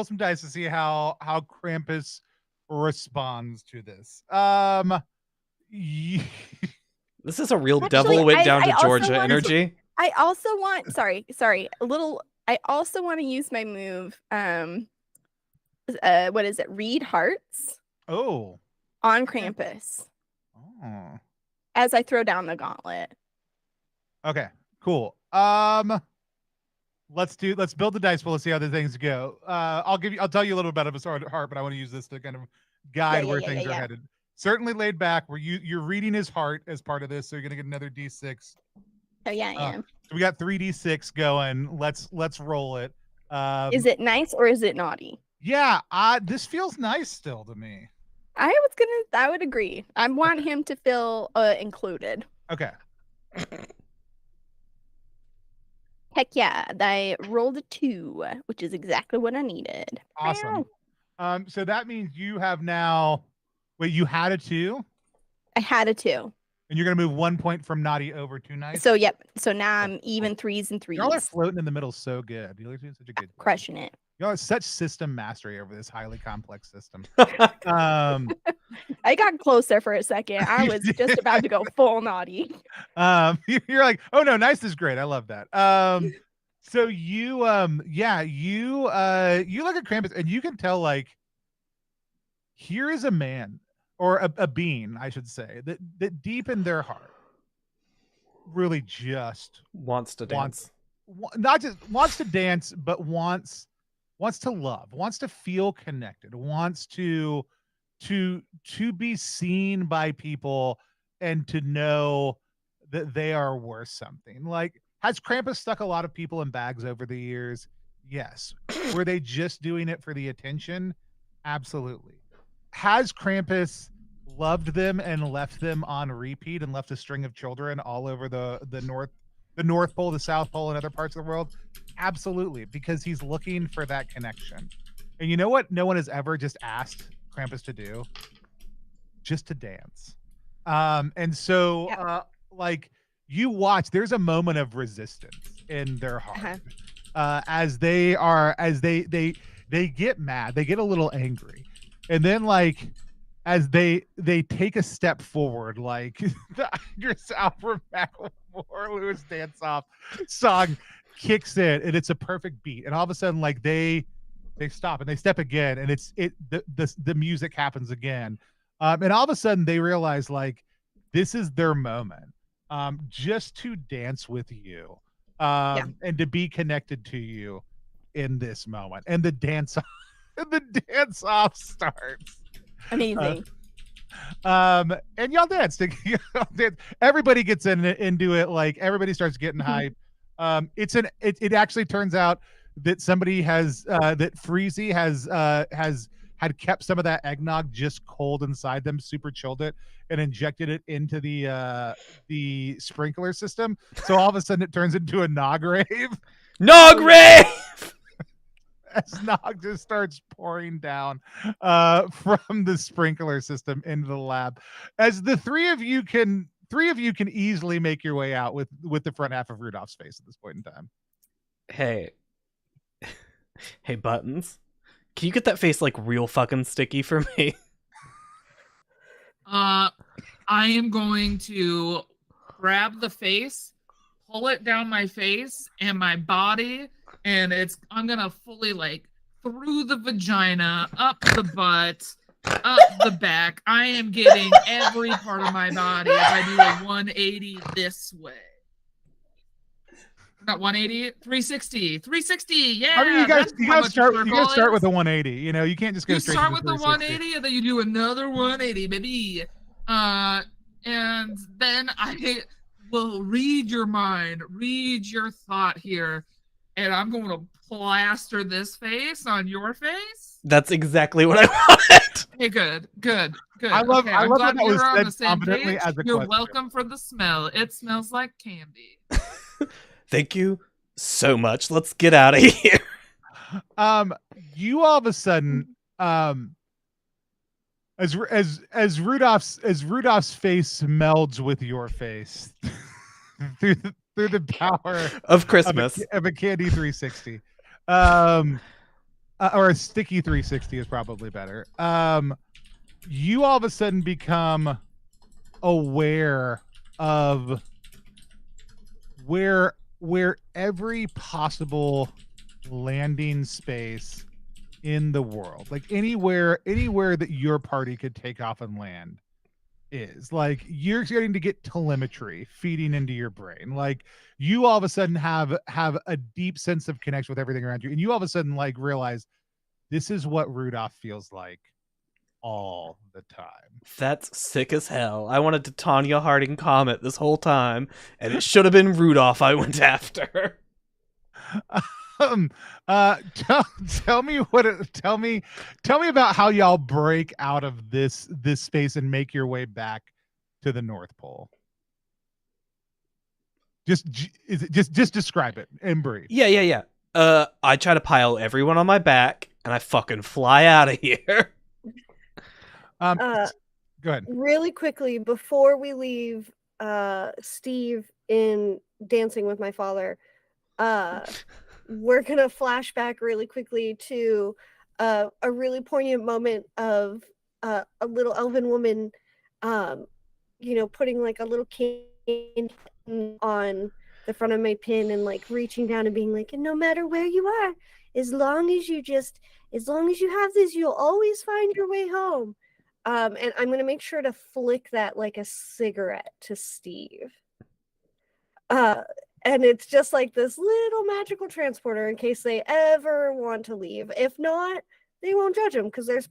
Speaker 3: some dice to see how Krampus responds to this.
Speaker 2: This is a real devil went down to Georgia energy.
Speaker 1: I also want I also want to use my move. What is it? Read hearts.
Speaker 3: Oh.
Speaker 1: On Krampus.
Speaker 3: Oh.
Speaker 1: As I throw down the gauntlet.
Speaker 3: Okay, cool. Let's build the dice pool. Let's see how the things go. I'll tell you a little bit of a sort of heart, but I want to use this to kind of guide where things are headed. Certainly laid back where you're reading his heart as part of this, so you're gonna get another d6.
Speaker 1: Oh yeah, I am.
Speaker 3: So we got 3d6 going. Let's roll it.
Speaker 1: Is it nice or is it naughty?
Speaker 3: Yeah, this feels nice still to me.
Speaker 1: I would agree. I want him to feel included.
Speaker 3: Okay.
Speaker 1: Heck yeah, I rolled a 2, which is exactly what I needed.
Speaker 3: Awesome. So that means you have now. Wait, you had a 2?
Speaker 1: I had a 2.
Speaker 3: And you're gonna move 1 point from naughty over to nice.
Speaker 1: So yep. So now I'm even 3s and 3s.
Speaker 3: Y'all are floating in the middle so good. You're doing such a good job.
Speaker 1: Crushing it.
Speaker 3: Y'all have such system mastery over this highly complex system.
Speaker 1: I got closer for a second. I was just about to go full naughty.
Speaker 3: You're like, oh no, nice is great. I love that. So you look at Krampus and you can tell, like, here is a man, or a being, I should say, that deep in their heart really just
Speaker 2: wants to dance.
Speaker 3: Not just wants to dance, but wants to love, wants to feel connected, wants to be seen by people and to know that they are worth something. Like, has Krampus stuck a lot of people in bags over the years? Yes. Were they just doing it for the attention? Absolutely. Has Krampus loved them and left them on repeat and left a string of children all over the North Pole, the South Pole, and other parts of the world? Absolutely, because he's looking for that connection. And you know what no one has ever just asked Krampus to do? Just to dance. And so like, you watch, there's a moment of resistance in their heart. As they get mad, they get a little angry. And then, like, as they take a step forward, like the Idris Alfred Macklemore Lewis Dance Off song kicks in, and it's a perfect beat. And all of a sudden, like, they stop and they step again, and the music happens again. And all of a sudden they realize, like, this is their moment, just to dance with you, and to be connected to you in this moment. And the dance off starts.
Speaker 1: Amazing.
Speaker 3: And y'all dance. Everybody gets into it. Like, everybody starts getting hype. It actually turns out that somebody that Freezy has had kept some of that eggnog just cold inside them, super chilled it, and injected it into the sprinkler system. So all of a sudden it turns into a nog rave.
Speaker 2: Nog rave!
Speaker 3: As nog just starts pouring down from the sprinkler system into the lab. As the three of you can easily make your way out with the front half of Rudolph's face at this point in time.
Speaker 2: Hey, Buttons, can you get that face, like, real fucking sticky for me?
Speaker 4: I am going to grab the face, pull it down my face and my body, and I'm gonna fully, like, through the vagina, up the butt, up the back. I am getting every part of my body if I do a 180 this way. Not 180, 360, 360. Yeah.
Speaker 3: I mean, you gotta start with a 180. You know, you can't just go straight.
Speaker 4: You start with the 180 and then you do another 180, baby. And then I will read your mind, read your thought here, and I'm going to plaster this face on your face.
Speaker 2: That's exactly what I wanted.
Speaker 4: Hey, good.
Speaker 3: I love that was
Speaker 4: on the
Speaker 3: said
Speaker 4: same
Speaker 3: confidently
Speaker 4: page.
Speaker 3: as a
Speaker 4: You're
Speaker 3: question.
Speaker 4: welcome for the smell. It smells like candy.
Speaker 2: Thank you so much. Let's get out of here.
Speaker 3: You all of a sudden, as Rudolph's face melds with your face through the power
Speaker 2: of Christmas
Speaker 3: of a candy 360, or a sticky 360 is probably better. You all of a sudden become aware of where every possible landing space in the world, like anywhere that your party could take off and land, is. Like, you're getting to get telemetry feeding into your brain. Like, you all of a sudden have a deep sense of connection with everything around you, and you all of a sudden, like, realize this is what Rudolph feels like all the time.
Speaker 2: That's sick as hell. I wanted to Tanya Harding Comet this whole time, and it should have been Rudolph I went after.
Speaker 3: Tell me about how y'all break out of this space and make your way back to the North Pole. Just describe it in brief.
Speaker 2: Yeah. I try to pile everyone on my back, and I fucking fly out of here.
Speaker 3: Go Go ahead.
Speaker 5: Really quickly before we leave Steve in Dancing with My Father, we're gonna flash back really quickly to a really poignant moment of a little elven woman putting like a little candy on the front of my pin and like reaching down and being like, and no matter where you are, as long as you have this, you'll always find your way home. And I'm gonna make sure to flick that like a cigarette to Steve. And it's just like this little magical transporter in case they ever want to leave. If not, they won't judge them because there's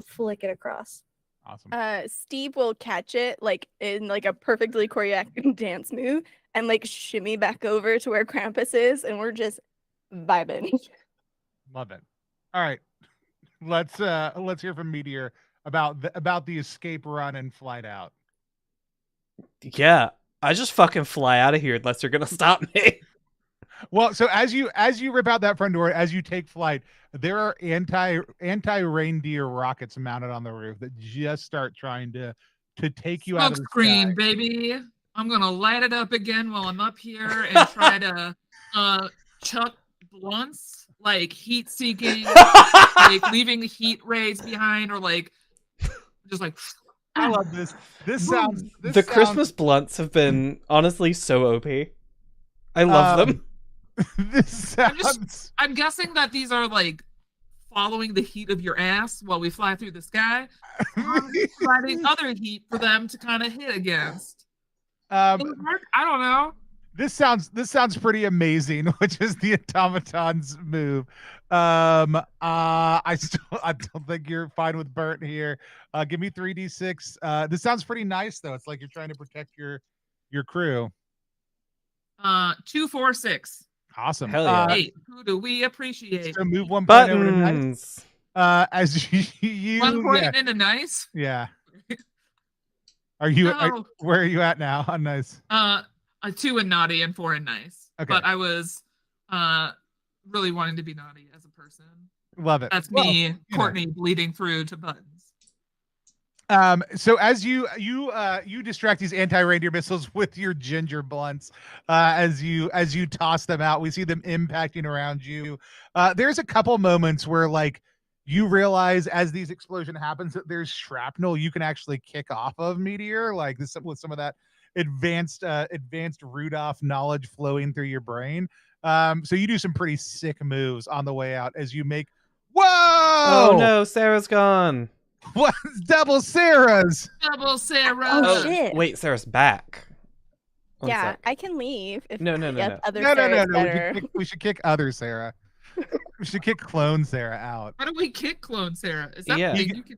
Speaker 5: flick it across.
Speaker 3: Awesome.
Speaker 1: Steve will catch it like in like a perfectly choreographed dance move and like shimmy back over to where Krampus is, and we're just vibing.
Speaker 3: Love it. All right, let's hear from Meteor about the escape run and flight out.
Speaker 2: Yeah, I just fucking fly out of here unless you're gonna stop me.
Speaker 3: Well, so as you rip out that front door, as you take flight, there are anti-reindeer rockets mounted on the roof that just start trying to take you out of the
Speaker 4: screen,
Speaker 3: sky.
Speaker 4: baby. I'm gonna light it up again while I'm up here and try to chuck blunts, like heat seeking, like leaving heat rays behind, or like just like.
Speaker 3: I love this. The
Speaker 2: Christmas blunts have been honestly so OP. I love them.
Speaker 3: This sounds.
Speaker 4: I'm guessing that these are like following the heat of your ass while we fly through the sky, providing other heat for them to kind of hit against. I don't know.
Speaker 3: This sounds pretty amazing, which is the automaton's move. I don't think you're fine with Bert here. Give me 3d6. This sounds pretty nice though. It's like you're trying to protect your crew.
Speaker 4: 2, 4, 6.
Speaker 3: Awesome.
Speaker 2: Hell yeah.
Speaker 4: 8. Who do we appreciate?
Speaker 3: So move 1 point over to
Speaker 2: Buttons.
Speaker 3: nice. As you
Speaker 4: 1 point into nice.
Speaker 3: Yeah. Are you?
Speaker 4: No.
Speaker 3: Where are you at now on nice?
Speaker 4: A 2 in naughty and 4 in nice.
Speaker 3: Okay.
Speaker 4: But I was really wanting to be naughty as a person.
Speaker 3: Love it.
Speaker 4: That's me, Courtney, bleeding through to buttons.
Speaker 3: So as you distract these anti-reindeer missiles with your ginger blunts, as you toss them out, we see them impacting around you. There's a couple moments where like you realize as these explosion happens that there's shrapnel you can actually kick off of Meteor, like this with some of that advanced Rudolph knowledge flowing through your brain. So you do some pretty sick moves on the way out as you make. Whoa!
Speaker 2: Oh no, Sarah's gone.
Speaker 3: What? Double Sarah's.
Speaker 4: Double Sarah.
Speaker 1: Oh shit!
Speaker 2: Wait, Sarah's back. One
Speaker 1: Yeah,
Speaker 2: sec.
Speaker 1: I can leave. If
Speaker 2: No.
Speaker 1: Other
Speaker 3: No. We should kick other Sarah. We should kick clone Sarah out.
Speaker 4: How do we kick clone Sarah? Is that
Speaker 2: Yeah.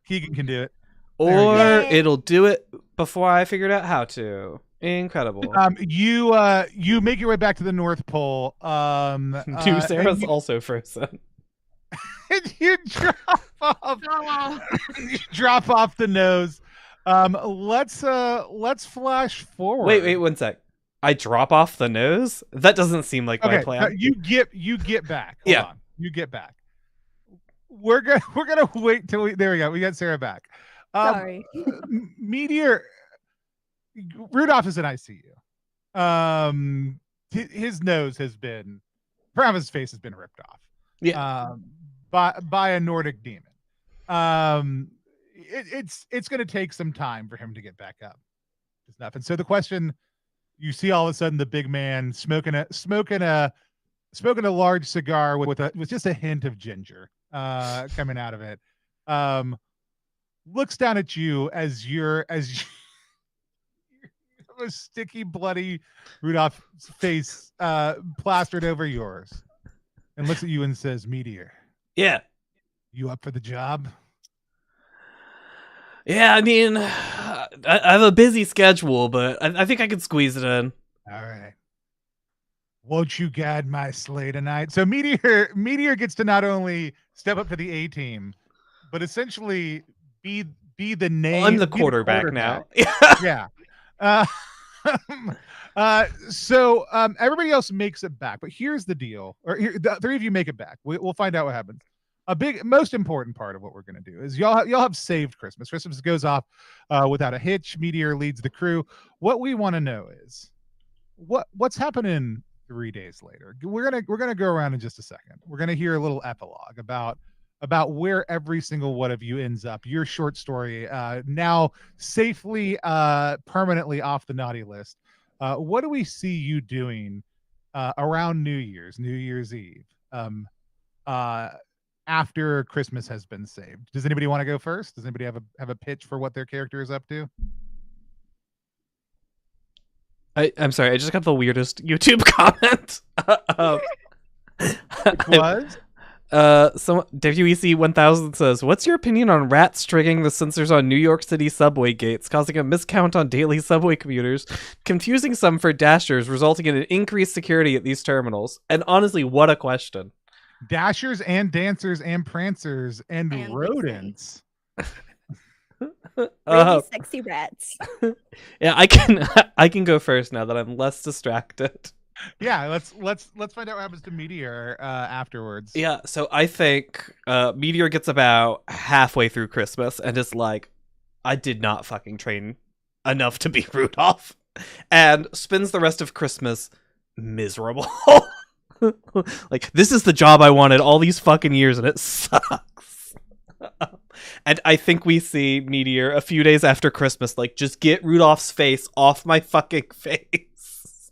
Speaker 3: Keegan can do it.
Speaker 2: Or it'll do it before I figured out how to. Incredible.
Speaker 3: You make your way back to the North Pole.
Speaker 2: Sarah's also frozen.
Speaker 3: And you drop off. You drop off the nose. Let's flash forward.
Speaker 2: Wait, 1 sec. I drop off the nose? That doesn't seem like my plan.
Speaker 3: You get back. Hold
Speaker 2: Yeah.
Speaker 3: on. You get back. We're gonna wait till there we go. We got Sarah back.
Speaker 1: Sorry.
Speaker 3: Meteor. Rudolph is in ICU. His nose has been, part of his face has been ripped off.
Speaker 2: Yeah.
Speaker 3: By a Nordic demon. It's going to take some time for him to get back up. There's nothing. So the question, you see all of a sudden the big man smoking a large cigar with just a hint of ginger coming out of it. Looks down at you as you have a sticky, bloody Rudolph's face plastered over yours, and looks at you and says, "Meteor,
Speaker 2: Yeah.
Speaker 3: you up for the job?"
Speaker 2: Yeah, I mean, I have a busy schedule, but I think I could squeeze it in.
Speaker 3: All right. Won't you guide my sleigh tonight? So Meteor gets to not only step up to the A team, but essentially be the name.
Speaker 2: I'm the quarterback now.
Speaker 3: Yeah. So everybody else makes it back, but here's the deal. The 3 of you make it back. We'll find out what happens. most important part of what we're going to do is y'all have saved Christmas. Christmas goes off without a hitch. Meteor leads the crew. What we want to know is what's happening 3 days later. We're gonna go around in just a second. We're gonna hear a little epilogue about where every single one of you ends up. Your short story now safely permanently off the naughty list. What do we see you doing around New Year's Eve? After Christmas has been saved. Does anybody want to go first? Does anybody have a pitch for what their character is up to?
Speaker 2: I'm sorry, I just got the weirdest YouTube comment.
Speaker 3: Which was?
Speaker 2: So WEC 1000 says, "What's your opinion on rats triggering the sensors on New York City subway gates, causing a miscount on daily subway commuters, confusing some for dashers, resulting in an increased security at these terminals?" And honestly, what a question.
Speaker 3: Dashers and dancers and prancers and rodents.
Speaker 1: Really sexy rats.
Speaker 2: Yeah, I can go first now that I'm less distracted.
Speaker 3: Yeah, let's find out what happens to Meteor afterwards.
Speaker 2: Yeah, so I think Meteor gets about halfway through Christmas and is like, I did not fucking train enough to be Rudolph, and spends the rest of Christmas miserable. Like, this is the job I wanted all these fucking years and it sucks. And I think we see Meteor a few days after Christmas, like, just get Rudolph's face off my fucking face.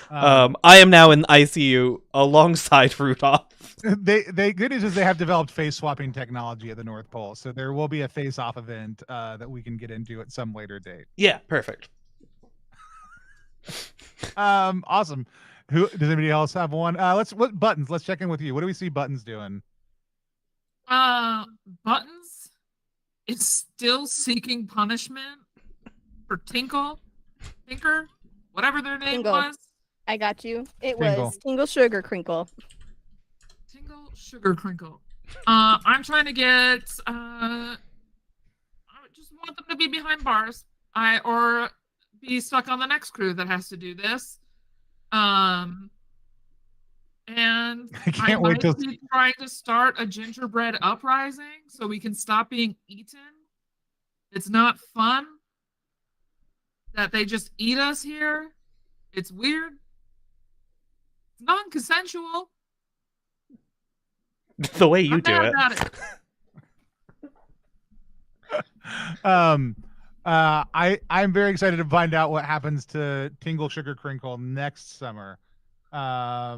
Speaker 2: I am now in ICU alongside Rudolph.
Speaker 3: They good news is they have developed face swapping technology at the North Pole, so there will be a face off event that we can get into at some later date.
Speaker 2: Yeah, perfect.
Speaker 3: Awesome. Who does anybody else have one? What Buttons? Let's check in with you. What do we see Buttons doing?
Speaker 4: Buttons is still seeking punishment for Tinker, whatever their name
Speaker 1: Tingle.
Speaker 4: was.
Speaker 1: I got you. It
Speaker 3: Tingle.
Speaker 1: was Tingle Sugar Crinkle.
Speaker 4: Tingle Sugar Crinkle. I'm trying to get. I just want them to be behind bars. Or be stuck on the next crew that has to do this. And
Speaker 3: I can't wait till
Speaker 4: be trying to start a gingerbread uprising so we can stop being eaten. It's not fun that they just eat us here. It's weird. It's non-consensual.
Speaker 2: The way you
Speaker 4: I'm
Speaker 2: do
Speaker 4: mad
Speaker 2: it.
Speaker 4: about it.
Speaker 3: I'm very excited to find out what happens to Tingle Sugar Crinkle next summer. Yeah,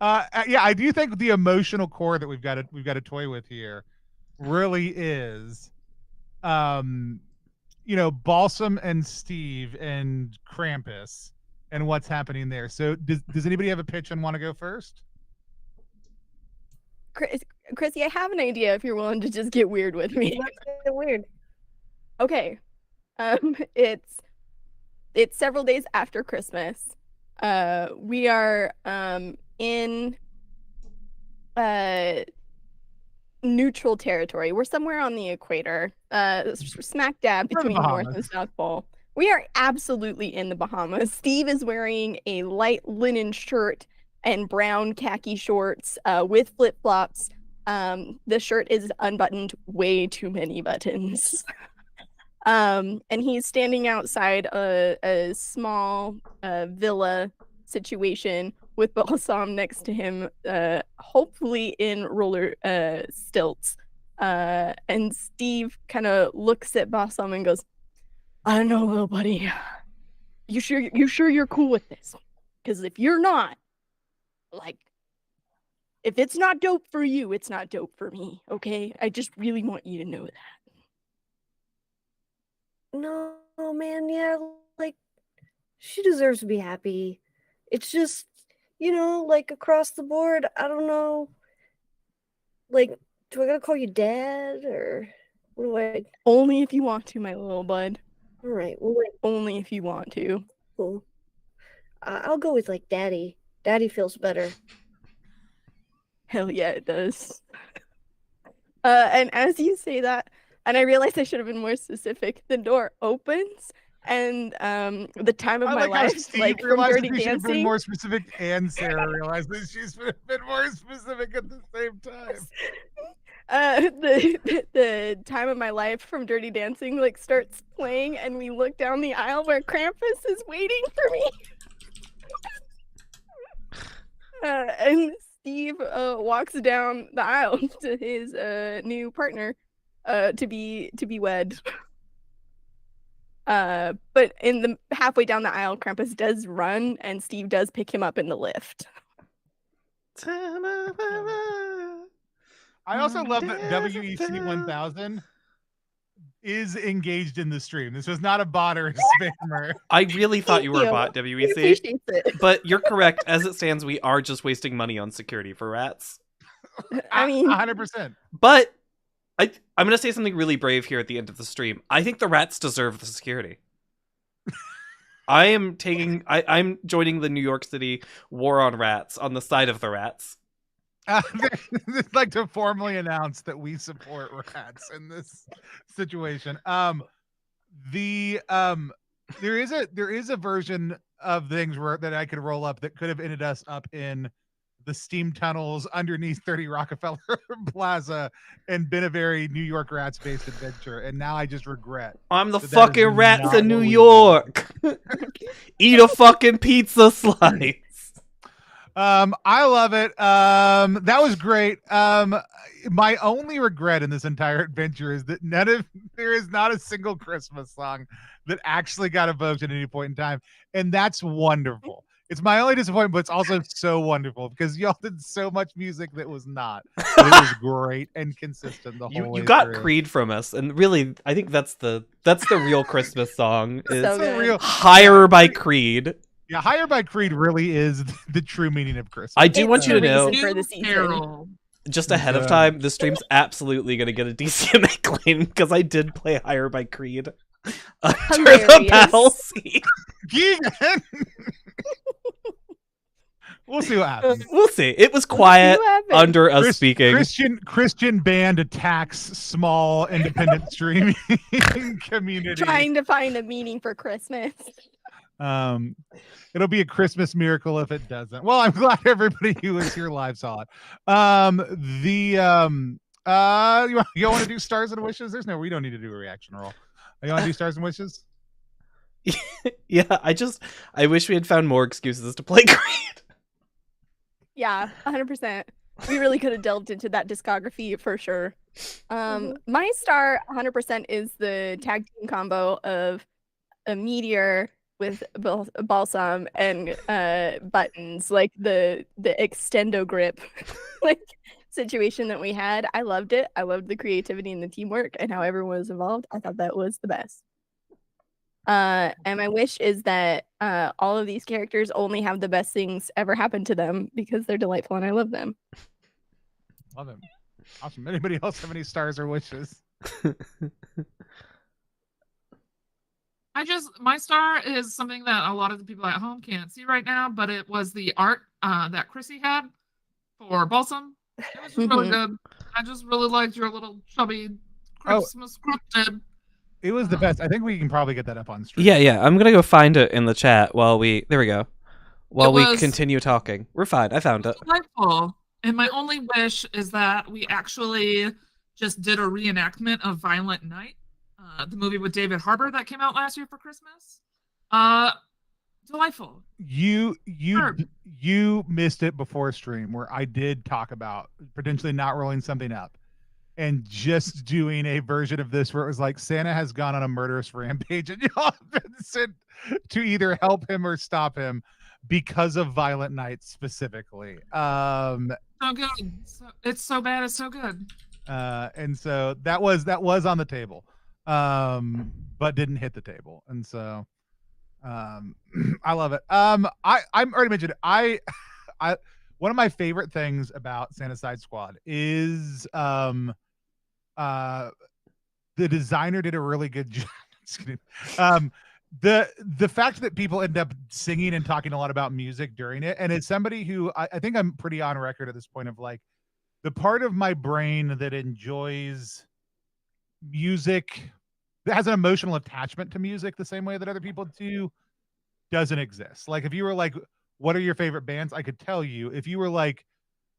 Speaker 3: I do think the emotional core that we've got to toy with here really is, Balsam and Steve and Krampus and what's happening there. So does anybody have a pitch and want to go first?
Speaker 1: Chrissy, I have an idea if you're willing to just get weird with me.
Speaker 5: Let's get weird.
Speaker 1: Okay. It's several days after Christmas. We are in neutral territory. We're somewhere on the equator, smack dab between North and South Pole. We are absolutely in the Bahamas. Steve is wearing a light linen shirt and brown khaki shorts with flip-flops. The shirt is unbuttoned, way too many buttons. And he's standing outside a small villa situation with Balsam next to him, hopefully in roller stilts. And Steve kind of looks at Balsam and goes, "I don't know, little buddy. You sure you're cool with this? Because if you're not, like, if it's not dope for you, it's not dope for me, okay? I just really want you to know that."
Speaker 5: No, man, yeah, like, she deserves to be happy. It's just, like, across the board, I don't know. Like, do I gotta call you dad, or what do I...
Speaker 1: Only if you want to, my little bud.
Speaker 5: All right, well, like,
Speaker 1: only if you want to.
Speaker 5: Cool. I'll go with, like, daddy. Daddy feels better.
Speaker 1: Hell yeah, it does. And as you say that, and I realized I should have been more specific, the door opens and the time of
Speaker 3: I
Speaker 1: my
Speaker 3: like how
Speaker 1: life,
Speaker 3: Steve
Speaker 1: like from
Speaker 3: realized
Speaker 1: Dirty
Speaker 3: that we should have been
Speaker 1: Dancing.
Speaker 3: more specific, and Sarah realized that she's been more specific at the same time.
Speaker 1: The time of my life from Dirty Dancing like starts playing, and we look down the aisle where Krampus is waiting for me. And Steve walks down the aisle to his new partner to be wed. But in the halfway down the aisle, Krampus does run, and Steve does pick him up in the lift.
Speaker 3: I also love that WEC 1000 is engaged in the stream. This was not a bot or a spammer.
Speaker 2: I really thought you were a bot,
Speaker 1: He
Speaker 2: WEC.
Speaker 1: appreciates it.
Speaker 2: But you're correct. As it stands, we are just wasting money on security for rats.
Speaker 1: I mean,
Speaker 3: 100%.
Speaker 2: But I'm going to say something really brave here at the end of the stream. I think the rats deserve the security. I'm joining the New York City war on rats on the side of the rats.
Speaker 3: I'd like to formally announce that we support rats in this situation. There is a version of things that I could roll up that could have ended us up in the steam tunnels underneath 30 Rockefeller Plaza and been a very New York rats based adventure. And now I just regret.
Speaker 2: I'm the
Speaker 3: that
Speaker 2: fucking
Speaker 3: is
Speaker 2: rats
Speaker 3: not
Speaker 2: in New
Speaker 3: what we
Speaker 2: York. Eat a fucking pizza slice.
Speaker 3: I love it. That was great. My only regret in this entire adventure is that there is not a single Christmas song that actually got evoked at any point in time. And that's wonderful. It's my only disappointment, but it's also so wonderful because y'all did so much music that was not. It was great and consistent the whole way.
Speaker 2: You got
Speaker 3: through.
Speaker 2: Creed from us, and really, I think that's the real Christmas song. Is
Speaker 1: So good.
Speaker 3: real
Speaker 2: Higher by Creed.
Speaker 3: Yeah, Higher by Creed really is the true meaning of Christmas.
Speaker 2: I do
Speaker 1: It's
Speaker 2: want you to
Speaker 1: the
Speaker 2: know,
Speaker 1: reason for the season.
Speaker 4: Carol.
Speaker 2: just ahead of time, the stream's absolutely going to get a DCMA claim because I did play Higher by Creed under the
Speaker 1: Hilarious.
Speaker 2: battle scene.
Speaker 3: Keegan! We'll see what happens.
Speaker 2: We'll see. It was quiet under us speaking.
Speaker 3: Christian band attacks small independent streaming community.
Speaker 1: Trying to find a meaning for Christmas.
Speaker 3: It'll be a Christmas miracle if it doesn't. Well, I'm glad everybody who was here live saw it. You want to do stars and wishes? We don't need to do a reaction roll. You want to do stars and wishes?
Speaker 2: Yeah, I wish we had found more excuses to play Creed.
Speaker 1: Yeah, 100%. We really could have delved into that discography for sure. My star 100% is the tag team combo of a meteor with balsam and buttons, like the extendo grip like situation that we had. I loved it. I loved the creativity and the teamwork and how everyone was involved. I thought that was the best. And my wish is that all of these characters only have the best things ever happen to them because they're delightful and I love them.
Speaker 3: Love him. Awesome. Anybody else have any stars or wishes?
Speaker 4: My star is something that a lot of the people at home can't see right now, but it was the art that Chrissy had for Balsam. It was just really good. I just really liked your little chubby Christmas scripted.
Speaker 3: It was the best. I think we can probably get that up on stream.
Speaker 2: Yeah. I'm gonna go find it in the chat there we go. While we continue talking. We're fine. I found it.
Speaker 4: Delightful. And my only wish is that we actually just did a reenactment of Violent Night, the movie with David Harbour that came out last year for Christmas. Delightful.
Speaker 3: You missed it before stream where I did talk about potentially not rolling something up and just doing a version of this where it was like Santa has gone on a murderous rampage and y'all have been sent to either help him or stop him because of Violent Night specifically.
Speaker 4: So good. It's so bad, it's so good.
Speaker 3: And so that was on the table, but didn't hit the table. And so I love it. I'm already mentioned it. I one of my favorite things about Santa-cide Squad is the designer did a really good job. The fact that people end up singing and talking a lot about music during it, and as somebody who I think I'm pretty on record at this point of like the part of my brain that enjoys music that has an emotional attachment to music the same way that other people do doesn't exist. Like if you were like, what are your favorite bands? I could tell you. If you were like,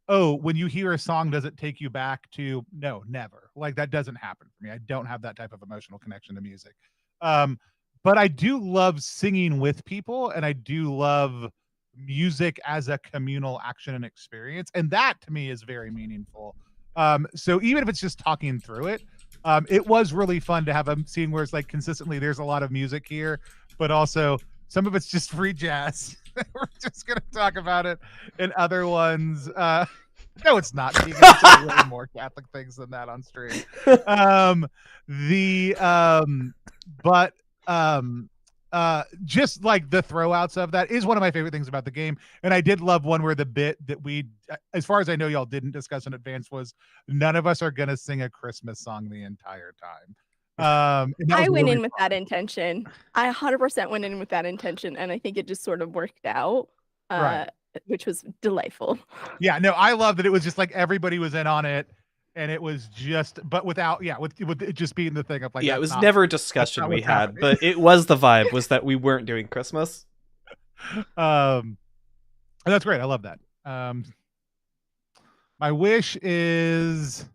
Speaker 3: oh, when you hear a song, does it take you back to? No, never. Like that doesn't happen for me. I don't have that type of emotional connection to music. But I do love singing with people, and I do love music as a communal action and experience, and that to me is very meaningful. So even if it's just talking through it, it was really fun to have a scene where it's like consistently there's a lot of music here, but also some of it's just free jazz. We're just gonna talk about it, and other ones. No, it's not. It's way more Catholic things than that on stream. Just like the throwouts of that is one of my favorite things about the game. And I did love one where the bit that we, as far as I know, y'all didn't discuss in advance was none of us are gonna sing a Christmas song the entire time.
Speaker 1: I went in with that intention. I 100% went in with that intention, and I think it just sort of worked out,
Speaker 3: Right.
Speaker 1: which was delightful.
Speaker 3: Yeah, no, I love that it was just like everybody was in on it, and it was just, but without, with it just being the thing of like,
Speaker 2: yeah, it was never a discussion we had,
Speaker 3: happening.
Speaker 2: but it was the vibe was that we weren't doing Christmas.
Speaker 3: And that's great. I love that. My wish is,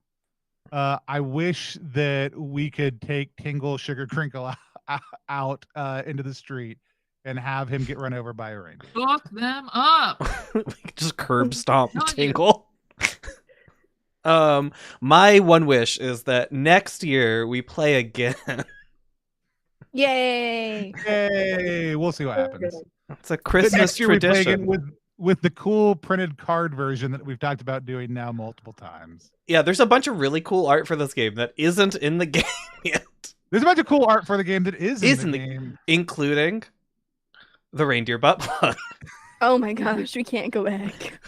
Speaker 3: I wish that we could take Tingle Sugar Crinkle out into the street and have him get run over by a reindeer.
Speaker 4: Fuck them up.
Speaker 2: Just curb stomp
Speaker 4: Not
Speaker 2: Tingle. My one wish is that next year we play again.
Speaker 1: Yay!
Speaker 3: Yay! We'll see what happens.
Speaker 2: It's a Christmas
Speaker 3: Next year
Speaker 2: tradition.
Speaker 3: we play again with the cool printed card version that we've talked about doing now multiple times.
Speaker 2: Yeah, there's a bunch of really cool art for this game that isn't in the game yet.
Speaker 3: There's a bunch of cool art for the game that is in the game,
Speaker 2: including the reindeer butt plug.
Speaker 1: Oh my gosh, we can't go back.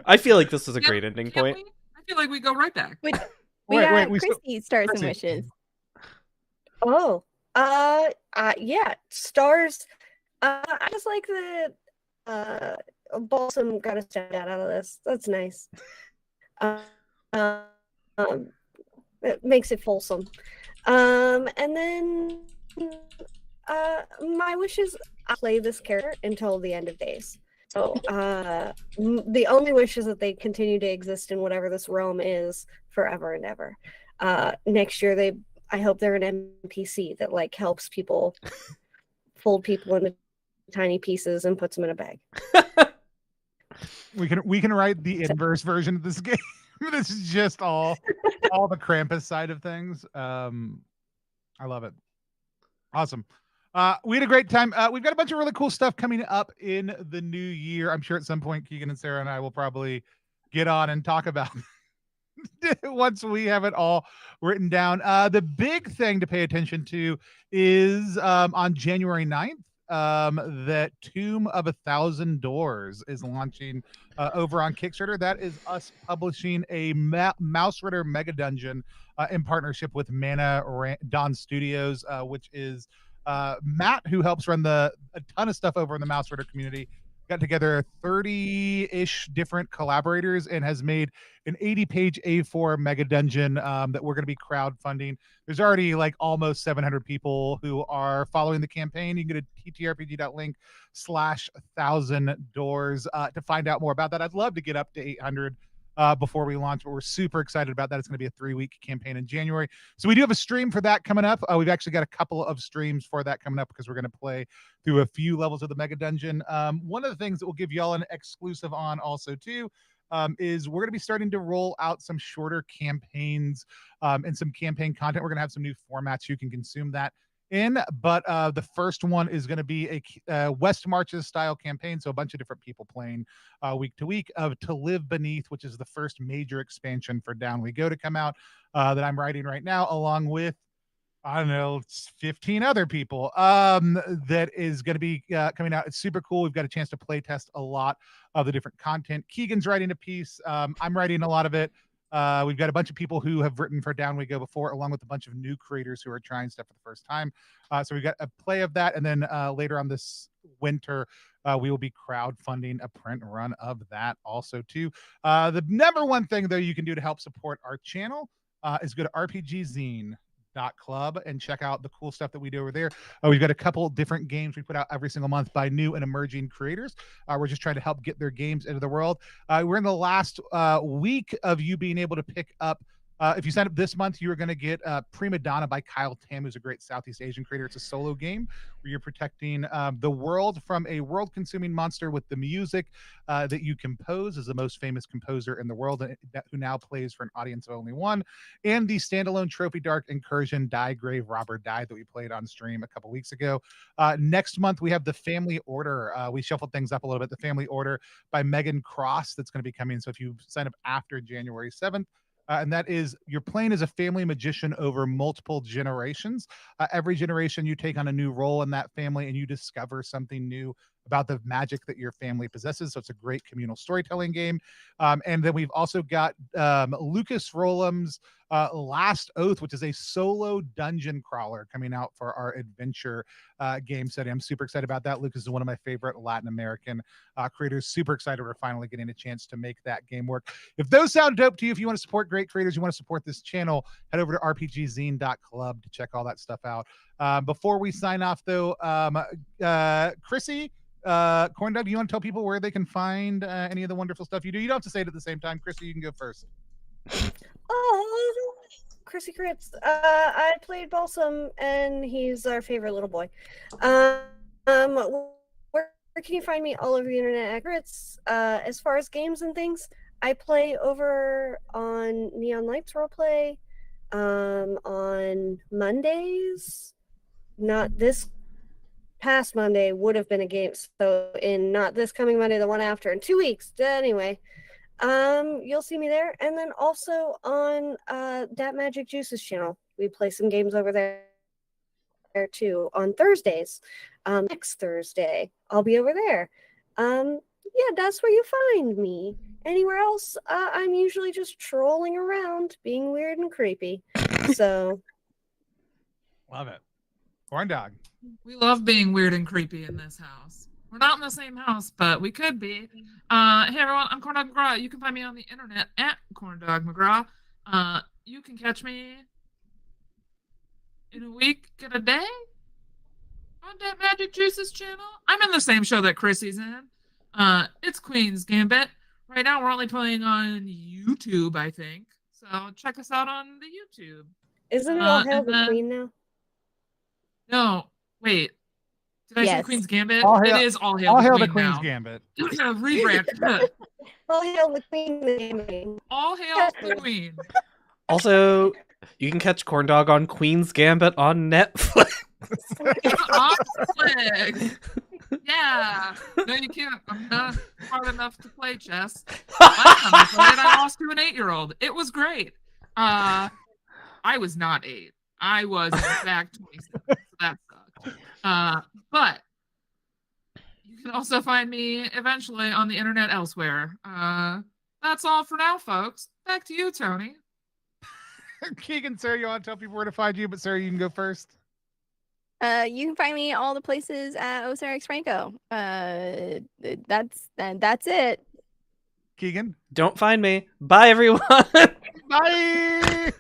Speaker 2: I feel like this is a great ending point.
Speaker 4: I feel like we go right back.
Speaker 1: We got Christy stars and wishes.
Speaker 5: Oh, yeah, stars. I just like the Balsam got a stat out of this. That's nice. It makes it fulsome. And then my wish is I play this character until the end of days. So the only wish is that they continue to exist in whatever this realm is forever and ever. Next year, I hope they're an NPC that like helps people fold people into tiny pieces and puts them in a bag.
Speaker 3: We can write the inverse version of this game. This is just all the Krampus side of things. I love it. Awesome. We had a great time. We've got a bunch of really cool stuff coming up in the new year. I'm sure at some point Keegan and Sarah and I will probably get on and talk about once we have it all written down. The big thing to pay attention to is on January 9th, that Tomb of 1,000 Doors is launching over on Kickstarter. That is us publishing a Mouse Ritter Mega Dungeon in partnership with Mana Dawn Studios, which is Matt, who helps run a ton of stuff over in the Mouse Ritter community. Got together 30-ish different collaborators and has made an 80-page A4 mega dungeon that we're going to be crowdfunding. There's already like almost 700 people who are following the campaign. You can go to ttrpg.link /1000 doors to find out more about that. I'd love to get up to 800 before we launch, but we're super excited about that. It's going to be a 3-week campaign in January. So we do have a stream for that coming up. We've actually got a couple of streams for that coming up because we're going to play through a few levels of the Mega Dungeon. One of the things that we'll give y'all an exclusive on also too is we're going to be starting to roll out some shorter campaigns and some campaign content. We're going to have some new formats you can consume that in, but the first one is going to be a West Marches style campaign, so a bunch of different people playing week to week of To Live Beneath, which is the first major expansion for Down We Go to come out that I'm writing right now, along with 15 other people that is going to be coming out. It's super cool. We've got a chance to play test a lot of the different content. Keegan's writing a piece. I'm writing a lot of it. We've got a bunch of people who have written for Down We Go before, along with a bunch of new creators who are trying stuff for the first time. So we've got a play of that. And then later on this winter, we will be crowdfunding a print run of that also too. The number one thing, though, you can do to help support our channel is go to rpgzine.com ttrpg.link.club and check out the cool stuff that we do over there. We've got a couple different games we put out every single month by new and emerging creators. We're just trying to help get their games into the world. We're in the last week of you being able to pick up. If you sign up this month, you're going to get Prima Donna by Kyle Tam, who's a great Southeast Asian creator. It's a solo game where you're protecting the world from a world-consuming monster with the music that you compose as the most famous composer in the world, who now plays for an audience of only one, and the standalone Trophy Dark Incursion Die Grave Robber Die that we played on stream a couple weeks ago. Next month, we have The Family Order. We shuffled things up a little bit. The Family Order by Megan Cross, that's going to be coming. So if you sign up after January 7th, and that is, you're playing as a family magician over multiple generations. Every generation you take on a new role in that family and you discover something new about the magic that your family possesses. So it's a great communal storytelling game. And then we've also got Lucas Rollum's Last Oath, which is a solo dungeon crawler coming out for our adventure game setting. I'm super excited about that. Lucas is one of my favorite Latin American creators. Super excited we're finally getting a chance to make that game work. If those sound dope to you, if you want to support great creators, you want to support this channel, head over to rpgzine.club to check all that stuff out. Before we sign off, though, Chrissy, Corn Dog, do you want to tell people where they can find any of the wonderful stuff you do? You don't have to say it at the same time. Chrissy, you can go first.
Speaker 5: Oh, Chrissy Crits. I played Balsam, and he's our favorite little boy. Where can you find me all over the internet at Crits? As far as games and things, I play over on Neon Lights Roleplay on Mondays. Not this past Monday would have been a game, so in not this coming Monday, the one after, in 2 weeks. Anyway, you'll see me there, and then also on Dat Magic Juice's channel, we play some games over there too on Thursdays. Next Thursday, I'll be over there. Yeah, that's where you find me. Anywhere else, I'm usually just trolling around, being weird and creepy. So,
Speaker 3: love it. Corn Dog.
Speaker 4: We love being weird and creepy in this house. We're not in the same house, but we could be. Hey everyone, I'm Corn Dog McGraw. You can find me on the internet at Corn Dog McGraw. You can catch me in a week and a day on that Magic Juices channel. I'm in the same show that Chrissy's in. It's Queen's Gambit. Right now we're only playing on YouTube, I think. So check us out on the YouTube.
Speaker 5: Isn't it All Hail the Queen now?
Speaker 4: No, wait. Did I say Queen's Gambit?
Speaker 3: It
Speaker 4: is All Hail the Queen's
Speaker 3: Gambit.
Speaker 4: Rebrand.
Speaker 5: All Hail the Queen.
Speaker 4: All Hail the Queen.
Speaker 2: Also, you can catch Corn Dog on Queen's Gambit on Netflix.
Speaker 4: On Netflix. Yeah. No, you can't. I'm not smart enough to play chess. Last time I played, I lost to an 8-year-old. It was great. I was not 8. I was, in fact, 26. So that sucked. But you can also find me eventually on the internet elsewhere. That's all for now, folks. Back to you, Tony.
Speaker 3: Keegan, Sarah, you want to tell people where to find you? But Sarah, you can go first.
Speaker 1: You can find me all the places at Osiris Franco. That's it.
Speaker 3: Keegan.
Speaker 2: Don't find me. Bye, everyone.
Speaker 3: Bye.